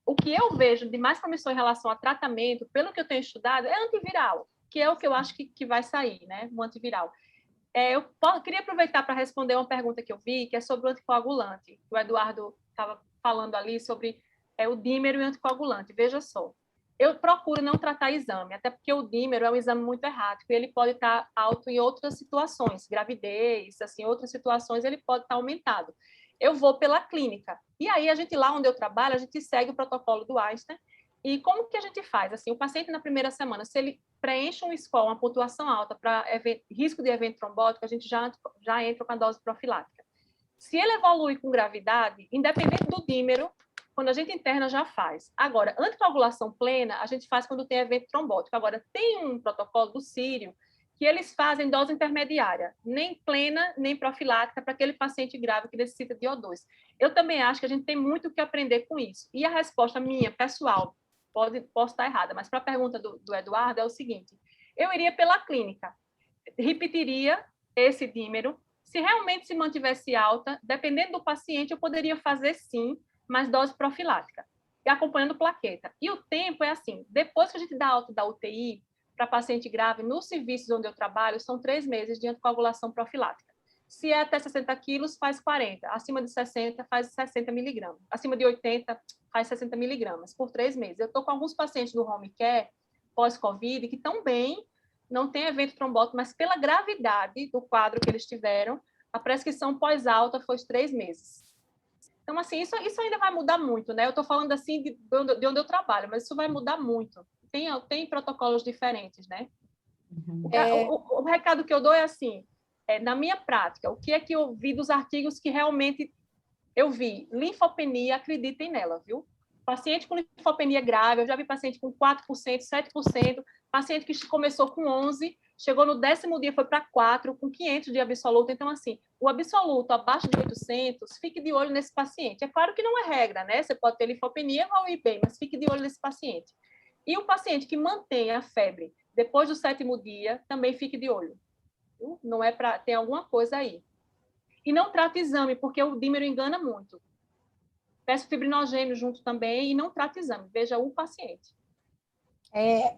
O que eu vejo de mais promissor em relação a tratamento, pelo que eu tenho estudado, é antiviral, que é o que eu acho que vai sair, né? Um antiviral. Eu queria aproveitar para responder uma pergunta que eu vi, que é sobre o anticoagulante. O Eduardo estava falando ali sobre o dímero e o anticoagulante. Veja só. Eu procuro não tratar exame, até porque o dímero é um exame muito errático e ele pode estar alto em outras situações, gravidez, assim, outras situações ele pode estar aumentado. Eu vou pela clínica. E aí, lá onde eu trabalho, a gente segue o protocolo do Einstein. E como que a gente faz? Assim, o paciente, na primeira semana, se ele preenche um score, uma pontuação alta para risco de evento trombótico, a gente já entra com a dose profilática. Se ele evolui com gravidade, independente do dímero, quando a gente interna, já faz. Agora, anticoagulação plena, a gente faz quando tem evento trombótico. Agora, tem um protocolo do Sírio que eles fazem dose intermediária, nem plena, nem profilática, para aquele paciente grave que necessita de O2. Eu também acho que a gente tem muito o que aprender com isso. E a resposta minha, pessoal, posso estar errada, mas para a pergunta do Eduardo é o seguinte, eu iria pela clínica, repetiria esse dímero, se realmente se mantivesse alta, dependendo do paciente, eu poderia fazer sim, mas dose profilática, e acompanhando plaqueta. E o tempo é assim, depois que a gente dá alta da UTI para paciente grave, nos serviços onde eu trabalho, são 3 meses de anticoagulação profilática. Se é até 60 quilos, faz 40. Acima de 60, faz 60 miligramas. Acima de 80, faz 60 miligramas por 3 meses. Eu estou com alguns pacientes do home care, pós-Covid, que estão bem, não tem evento trombótico, mas pela gravidade do quadro que eles tiveram, a prescrição pós-alta foi 3 meses. Então, assim, isso ainda vai mudar muito, né? Eu estou falando, assim, de onde eu trabalho, mas isso vai mudar muito. Tem protocolos diferentes, né? O recado que eu dou é assim, na minha prática, o que é que eu vi dos artigos que realmente eu vi? Linfopenia, acreditem nela, viu? Paciente com linfopenia grave, eu já vi paciente com 4%, 7%, paciente que começou com 11%, chegou no 10º dia, foi para 4%, com 500 de absoluto. Então, assim, o absoluto abaixo de 800, fique de olho nesse paciente. É claro que não é regra, né? Você pode ter linfopenia ou ir bem, mas fique de olho nesse paciente. E o paciente que mantém a febre depois do 7º dia, também fique de olho. Não é para... Tem alguma coisa aí. E não trata exame, porque o dímero engana muito. Peço fibrinogênio junto também e não trata exame. Veja o paciente.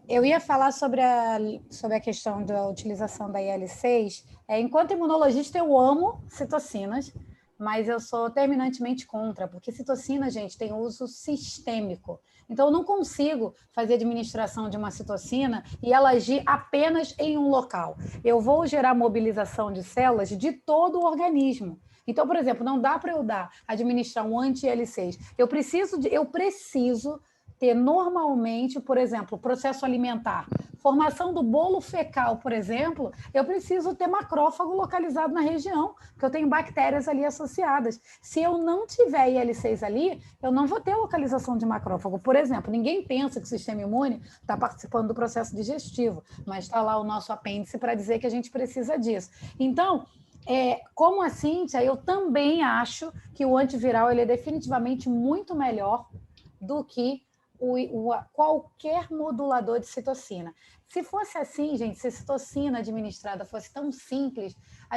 Eu ia falar sobre a questão da utilização da IL-6. Enquanto imunologista, eu amo citocinas, mas eu sou terminantemente contra, porque citocina, gente, tem uso sistêmico. Então, eu não consigo fazer administração de uma citocina e ela agir apenas em um local. Eu vou gerar mobilização de células de todo o organismo. Então, por exemplo, não dá para eu administrar um anti-IL-6. Eu preciso ter normalmente, por exemplo, processo alimentar, formação do bolo fecal, por exemplo, eu preciso ter macrófago localizado na região, porque eu tenho bactérias ali associadas. Se eu não tiver IL-6 ali, eu não vou ter localização de macrófago. Por exemplo, ninguém pensa que o sistema imune está participando do processo digestivo, mas está lá o nosso apêndice para dizer que a gente precisa disso. Então, como a Cíntia, eu também acho que o antiviral ele é definitivamente muito melhor do que qualquer modulador de citocina. Se fosse assim, gente, se a citocina administrada fosse tão simples,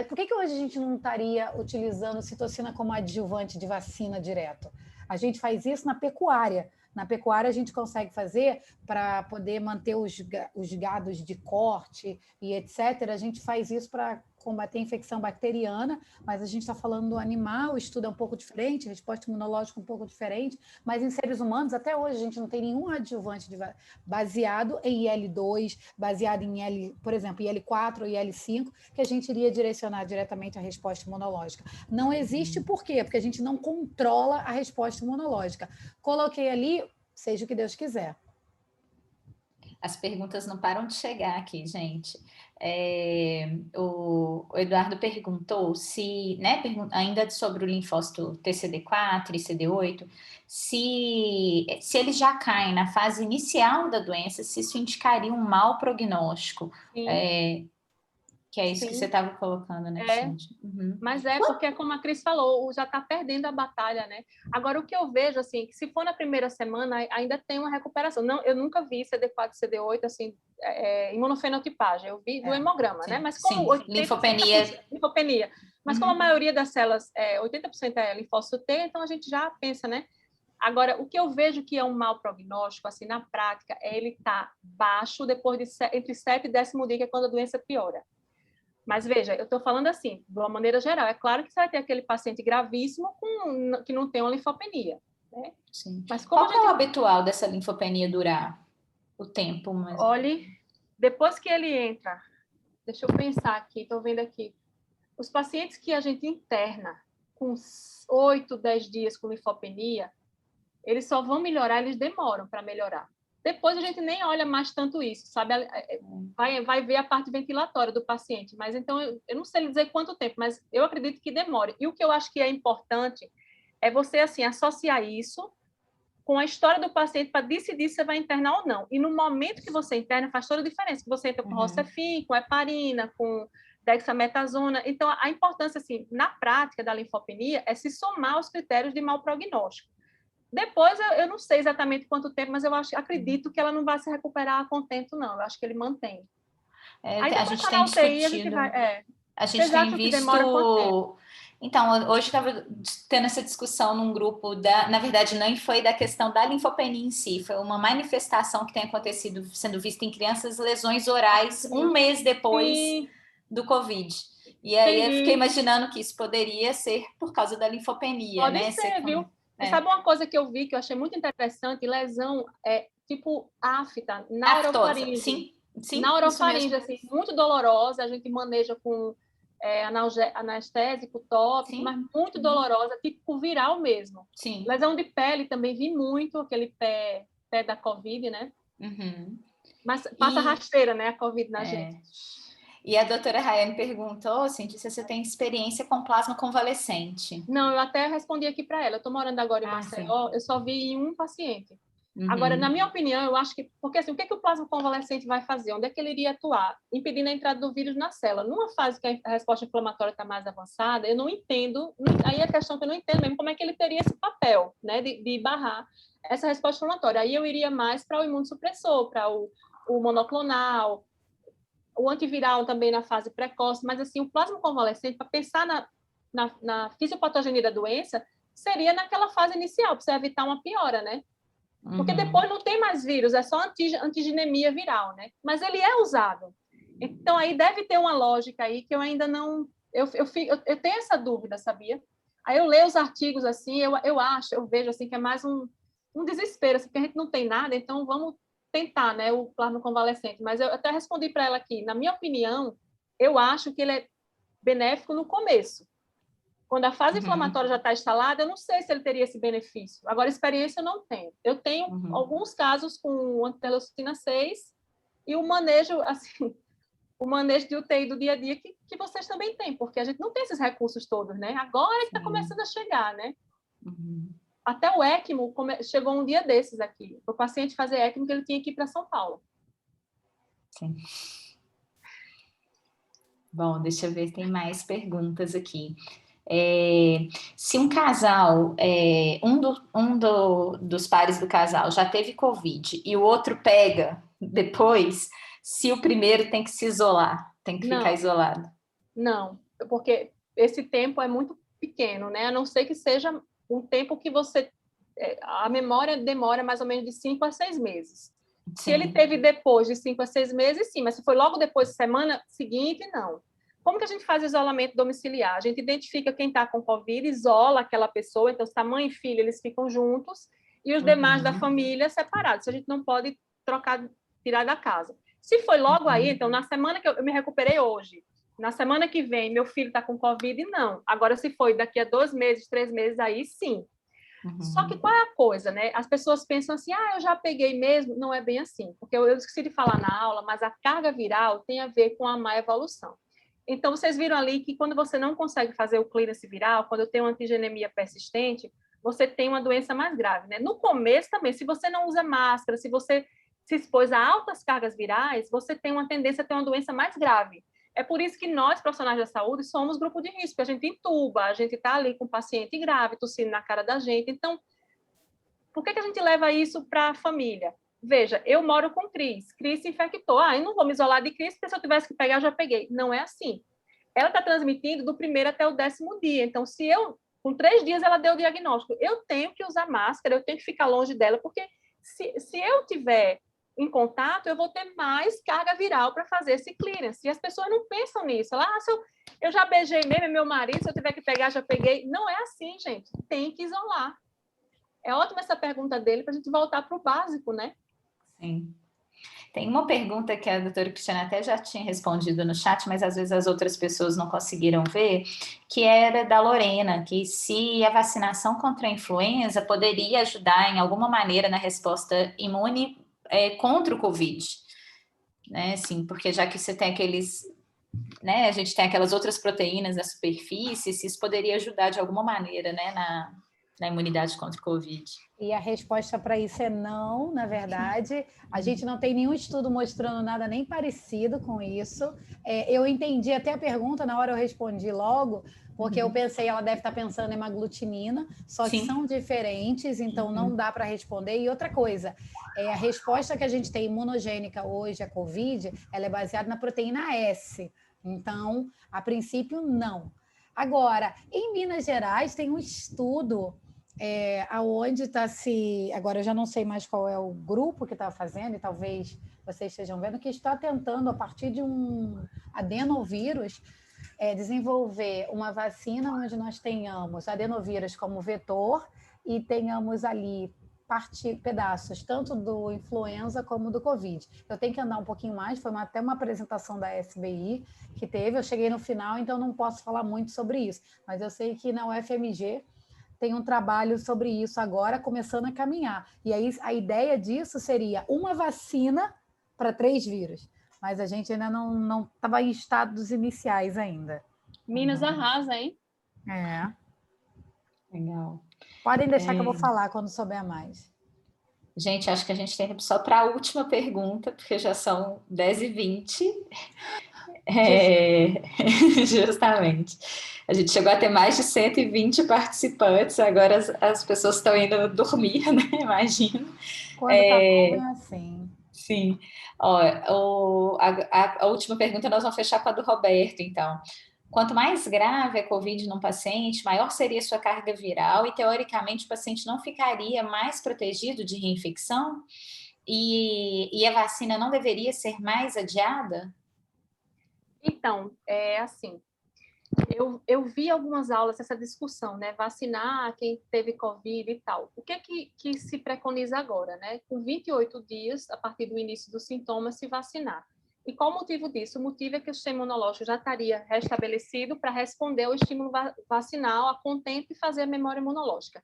por que hoje a gente não estaria utilizando citocina como adjuvante de vacina direto? A gente faz isso na pecuária. Na pecuária, a gente consegue fazer para poder manter os gados de corte e etc. A gente faz isso para combater a infecção bacteriana, mas a gente está falando do animal, o estudo é um pouco diferente, a resposta imunológica um pouco diferente, mas em seres humanos, até hoje, a gente não tem nenhum adjuvante baseado em IL-2, baseado em, por exemplo, IL-4 ou IL-5, que a gente iria direcionar diretamente a resposta imunológica. Não existe por quê? Porque a gente não controla a resposta imunológica. Coloquei ali, seja o que Deus quiser. As perguntas não param de chegar aqui, gente. O Eduardo perguntou se, né, ainda sobre o linfócito TCD4 e CD8, se eles já caem na fase inicial da doença, se isso indicaria um mau prognóstico. Que é isso Sim. Que você estava colocando, né, gente? Uhum. Mas porque, como a Cris falou, já está perdendo a batalha, né? Agora, o que eu vejo, assim, que se for na primeira semana, ainda tem uma recuperação. Não, eu nunca vi CD4 e CD8, assim, imunofenotipagem. Eu vi do hemograma, sim, né? Mas como 80%, linfopenia. Mas como a maioria das células, 80% é linfócito T, então a gente já pensa, né? Agora, o que eu vejo que é um mau prognóstico, assim, na prática, é ele estar baixo depois de entre 7 e 10º dia, que é quando a doença piora. Mas veja, eu estou falando assim, de uma maneira geral. É claro que você vai ter aquele paciente gravíssimo que não tem uma linfopenia. Né? Sim. Mas como qual é o habitual dessa linfopenia durar? O tempo, mas... Olhe, depois que ele entra, deixa eu pensar aqui, estou vendo aqui, os pacientes que a gente interna com 8, 10 dias com linfopenia, eles só vão melhorar, eles demoram para melhorar. Depois a gente nem olha mais tanto isso, sabe? Vai ver a parte ventilatória do paciente, mas então eu não sei lhe dizer quanto tempo, mas eu acredito que demore. E o que eu acho que é importante é você, assim, associar isso com a história do paciente para decidir se você vai internar ou não. E no momento que você interna, faz toda a diferença, que você entra com Rocefin, com heparina, com dexametasona. Então, a importância, assim, na prática da linfopenia é se somar aos critérios de mau prognóstico. Depois, eu não sei exatamente quanto tempo, mas eu acredito que ela não vai se recuperar a contento, não. Eu acho que ele mantém. Aí a gente tem discutido... a gente vai... A gente tem visto... Então, hoje estava tendo essa discussão num grupo, na verdade, não foi da questão da linfopenia em si, foi uma manifestação que tem acontecido, sendo vista em crianças, lesões orais, um mês depois do Covid. E aí eu fiquei imaginando que isso poderia ser por causa da linfopenia. Pode né? ser, viu? Sabe uma coisa que eu vi, que eu achei muito interessante? Lesão, tipo afta, na orofaringe. Sim, na orofaringe, assim, muito dolorosa, a gente maneja com anestésico tópico, mas muito dolorosa, tipo viral mesmo. Sim. Lesão de pele também vi muito, aquele pé da Covid, né? Mas passa rasteira, né, a Covid na gente. E a doutora Rayane perguntou, Cíntia, se você tem experiência com plasma convalescente. Não, eu até respondi aqui para ela. Eu estou morando agora em Maceió, eu só vi em um paciente. Agora, na minha opinião, eu acho que... Porque, assim, o que o plasma convalescente vai fazer? Onde é que ele iria atuar? Impedindo a entrada do vírus na célula. Numa fase que a resposta inflamatória está mais avançada, eu não entendo... Aí a questão que eu não entendo mesmo, como é que ele teria esse papel, né, de barrar essa resposta inflamatória. Aí eu iria mais para o imunossupressor, para o monoclonal, o antiviral também na fase precoce, mas, assim, o plasma convalescente, para pensar na fisiopatogenia da doença, seria naquela fase inicial, para você evitar uma piora, né? Porque depois não tem mais vírus, é só antigenemia viral, né? Mas ele é usado. Então, aí deve ter uma lógica aí que eu ainda não... Eu tenho essa dúvida, sabia? Aí eu leio os artigos assim, eu vejo assim que é mais um desespero, assim, porque a gente não tem nada, então vamos tentar, né, o plasma convalescente. Mas eu até respondi para ela aqui, na minha opinião, eu acho que ele é benéfico no começo. Quando a fase inflamatória já está instalada, eu não sei se ele teria esse benefício. Agora, experiência eu não tenho. Eu tenho alguns casos com interleucina 6 e o manejo, assim, o manejo de UTI do dia a dia que vocês também têm, porque a gente não tem esses recursos todos, né? Agora que está começando a chegar, né? Até o ECMO chegou um dia desses aqui. O paciente fazer ECMO que ele tinha que ir para São Paulo. Sim. Bom, deixa eu ver se tem mais perguntas aqui. Se um casal, dos pares do casal já teve Covid e o outro pega depois, se o primeiro tem que se isolar, tem que ficar isolado? Não, porque esse tempo é muito pequeno, né? A não ser que seja um tempo que a memória demora mais ou menos de 5 a 6 meses. Sim. Se ele teve depois de 5 a 6 meses, sim, mas se foi logo depois da semana seguinte, não. Como que a gente faz isolamento domiciliar? A gente identifica quem está com Covid, isola aquela pessoa, então se tá mãe e filho, eles ficam juntos, e os demais da família separados. A gente não pode tirar da casa. Se foi logo aí, então na semana que eu me recuperei hoje, na semana que vem meu filho está com Covid, não. Agora, se foi daqui a 2 meses, 3 meses, aí sim. Só que qual é a coisa, né? As pessoas pensam assim, eu já peguei mesmo. Não é bem assim, porque eu esqueci de falar na aula, mas a carga viral tem a ver com a má evolução. Então, vocês viram ali que quando você não consegue fazer o clearance viral, quando tem uma antigenemia persistente, você tem uma doença mais grave, né? No começo também, se você não usa máscara, se você se expôs a altas cargas virais, você tem uma tendência a ter uma doença mais grave. É por isso que nós, profissionais da saúde, somos grupo de risco. A gente entuba, a gente está ali com o paciente grave, tossindo na cara da gente. Então, por que a gente leva isso para a família? Veja, eu moro com Cris. Cris se infectou. Eu não vou me isolar de Cris, porque se eu tivesse que pegar, eu já peguei. Não é assim. Ela está transmitindo do 1º até o 10º dia. Então, com 3 dias ela deu o diagnóstico, eu tenho que usar máscara, eu tenho que ficar longe dela, porque se eu tiver em contato, eu vou ter mais carga viral para fazer esse clearance. E as pessoas não pensam nisso. Eu já beijei mesmo meu marido, se eu tiver que pegar, já peguei. Não é assim, gente. Tem que isolar. É ótima essa pergunta dele para a gente voltar para o básico, né? Sim. Tem uma pergunta que a doutora Cristiane até já tinha respondido no chat, mas às vezes as outras pessoas não conseguiram ver, que era da Lorena, que se a vacinação contra a influenza poderia ajudar em alguma maneira na resposta imune contra o Covid, né? Assim, porque já que você tem aqueles, né? A gente tem aquelas outras proteínas na superfície, se isso poderia ajudar de alguma maneira, né? Na imunidade contra o Covid. E a resposta para isso é não, na verdade. A gente não tem nenhum estudo mostrando nada nem parecido com isso. Eu entendi até a pergunta, na hora eu respondi logo, porque eu pensei, ela deve estar pensando em hemaglutinina, só que são diferentes, então não dá para responder. E outra coisa, a resposta que a gente tem imunogênica hoje, a Covid, ela é baseada na proteína S. Então, a princípio, não. Agora, em Minas Gerais, tem um estudo aonde está agora eu já não sei mais qual é o grupo que está fazendo, e talvez vocês estejam vendo, que está tentando, a partir de um adenovírus, desenvolver uma vacina onde nós tenhamos adenovírus como vetor e tenhamos ali pedaços, tanto do influenza como do Covid. Eu tenho que andar um pouquinho mais, foi até uma apresentação da SBI que teve, eu cheguei no final, então não posso falar muito sobre isso, mas eu sei que na UFMG tem um trabalho sobre isso agora, começando a caminhar. E aí a ideia disso seria uma vacina para 3 vírus. Mas a gente ainda não estava em estados iniciais ainda. Minas arrasa, hein? Legal. Podem deixar que eu vou falar quando souber mais. Gente, acho que a gente tem só para a última pergunta, porque já são 10h20. Justamente. A gente chegou a ter mais de 120 participantes, agora as pessoas estão indo dormir, né? Imagino. Quando tá bom, é assim. Sim. Ó, a última pergunta nós vamos fechar com a do Roberto, então. quanto mais grave a COVID num paciente, maior seria a sua carga viral e, teoricamente, o paciente não ficaria mais protegido de reinfecção? E a vacina não deveria ser mais adiada? Então, é assim, eu vi algumas aulas, essa discussão, né? Vacinar quem teve Covid e tal. O que se preconiza agora, né? Com 28 dias, a partir do início dos sintomas, se vacinar. E qual o motivo disso? O motivo é que o sistema imunológico já estaria restabelecido para responder ao estímulo vacinal a contento e fazer a memória imunológica.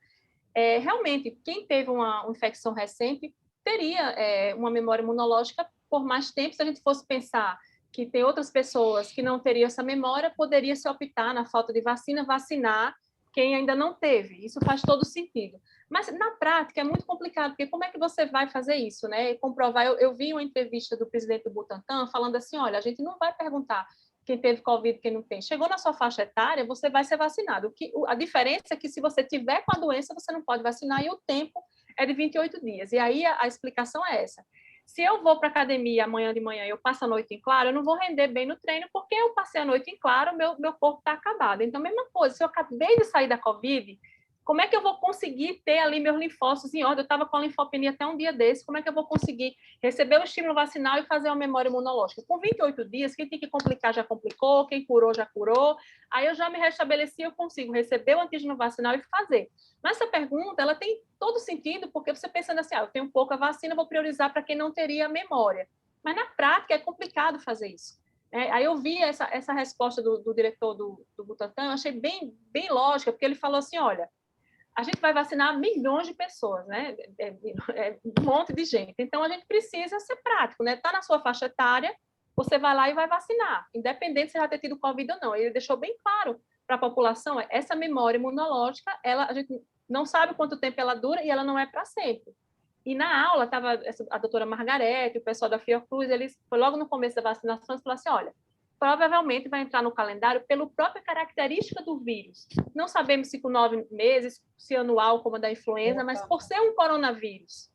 Realmente, quem teve uma infecção recente teria uma memória imunológica por mais tempo. Se a gente fosse pensar que tem outras pessoas que não teriam essa memória, poderia se optar, na falta de vacina, vacinar quem ainda não teve. Isso faz todo sentido. Mas, na prática, é muito complicado, porque como é que você vai fazer isso, né? Comprovar. Eu vi uma entrevista do presidente do Butantan falando assim, olha, a gente não vai perguntar quem teve Covid e quem não tem. Chegou na sua faixa etária, você vai ser vacinado. A diferença é que, se você tiver com a doença, você não pode vacinar, e o tempo é de 28 dias. E aí, a explicação é essa. Se eu vou para a academia amanhã de manhã e eu passo a noite em claro, eu não vou render bem no treino, porque eu passei a noite em claro, meu corpo está acabado. Então, mesma coisa, se eu acabei de sair da Covid, como é que eu vou conseguir ter ali meus linfócitos em ordem? Eu estava com a linfopenia até um dia desse, como é que eu vou conseguir receber o estímulo vacinal e fazer uma memória imunológica? Com 28 dias, quem tem que complicar já complicou, quem curou já curou, aí eu já me restabeleci, eu consigo receber o antígeno vacinal e fazer. Mas essa pergunta, ela tem todo sentido, porque você pensando assim, eu tenho pouca vacina, vou priorizar para quem não teria memória. Mas, na prática, é complicado fazer isso. Aí eu vi essa resposta do diretor do Butantan, eu achei bem lógica, porque ele falou assim, olha, a gente vai vacinar milhões de pessoas, né? Um monte de gente. Então, a gente precisa ser prático, né? Está na sua faixa etária, você vai lá e vai vacinar, independente se já ter tido Covid ou não. Ele deixou bem claro para a população, essa memória imunológica, a gente não sabe quanto tempo ela dura e ela não é para sempre. E na aula, estava a doutora Margarete, o pessoal da Fiocruz, foi logo no começo da vacinação, eles falaram assim, olha, provavelmente vai entrar no calendário pela própria característica do vírus. Não sabemos se com 9 meses, se anual, como a da influenza, mas por ser um coronavírus,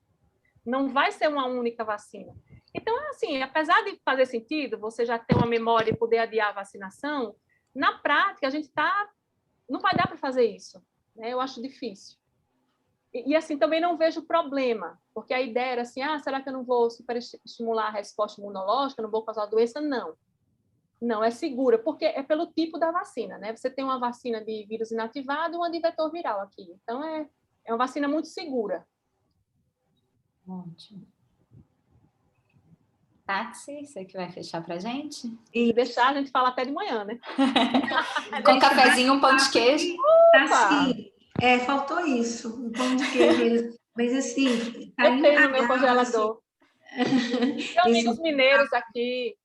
não vai ser uma única vacina. Então, assim, apesar de fazer sentido, você já ter uma memória e poder adiar a vacinação, na prática, a gente não vai dar para fazer isso, né? Eu acho difícil. E, assim, também não vejo problema, porque a ideia era assim, será que eu não vou superestimular a resposta imunológica, não vou causar doença? Não, é segura, porque é pelo tipo da vacina, né? Você tem uma vacina de vírus inativado e uma de vetor viral aqui. Então, é uma vacina muito segura. Ótimo. Táxi, você que vai fechar para a gente? E deixar a gente falar até de manhã, né? Com um cafezinho, um pão de queijo. Assim, faltou isso, um pão de queijo. Mas, assim... Tá eu tenho no meu congelador. Tenho amigos mineiros aqui.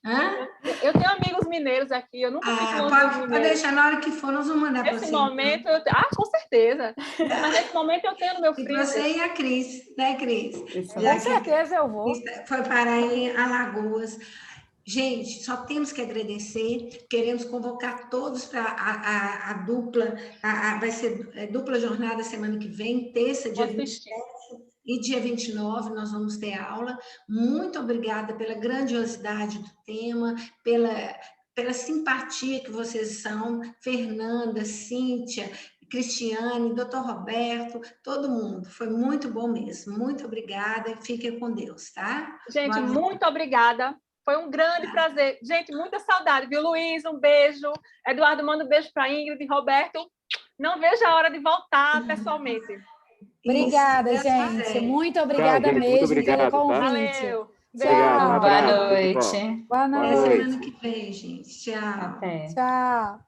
Hã? Eu tenho amigos mineiros aqui, eu nunca fico longe dos mineiros. Pode deixar, na hora que for, nós vamos mandar para você. Nesse momento, com certeza. Mas nesse momento eu tenho no meu freezer. E você e a Cris, né, Cris? Com certeza eu vou. Foi parar em Alagoas. Gente, só temos que agradecer, queremos convocar todos para a dupla, vai ser dupla jornada semana que vem, terça, dia 27 e dia 29, nós vamos ter aula. Muito obrigada pela grandiosidade do tema, pela simpatia que vocês são, Fernanda, Cíntia, Cristiane, doutor Roberto, todo mundo. Foi muito bom mesmo. Muito obrigada e fiquem com Deus, tá? Gente, muito obrigada. Foi um grande prazer. Gente, muita saudade, viu, Luiz? Um beijo. Eduardo, manda um beijo para Ingrid e Roberto. Não vejo a hora de voltar pessoalmente. Obrigada, gente. Muito obrigada mesmo muito obrigado, pelo convite. Valeu. Tchau. Boa noite. Boa noite. Até semana que vem, gente. Tchau. Até. Tchau.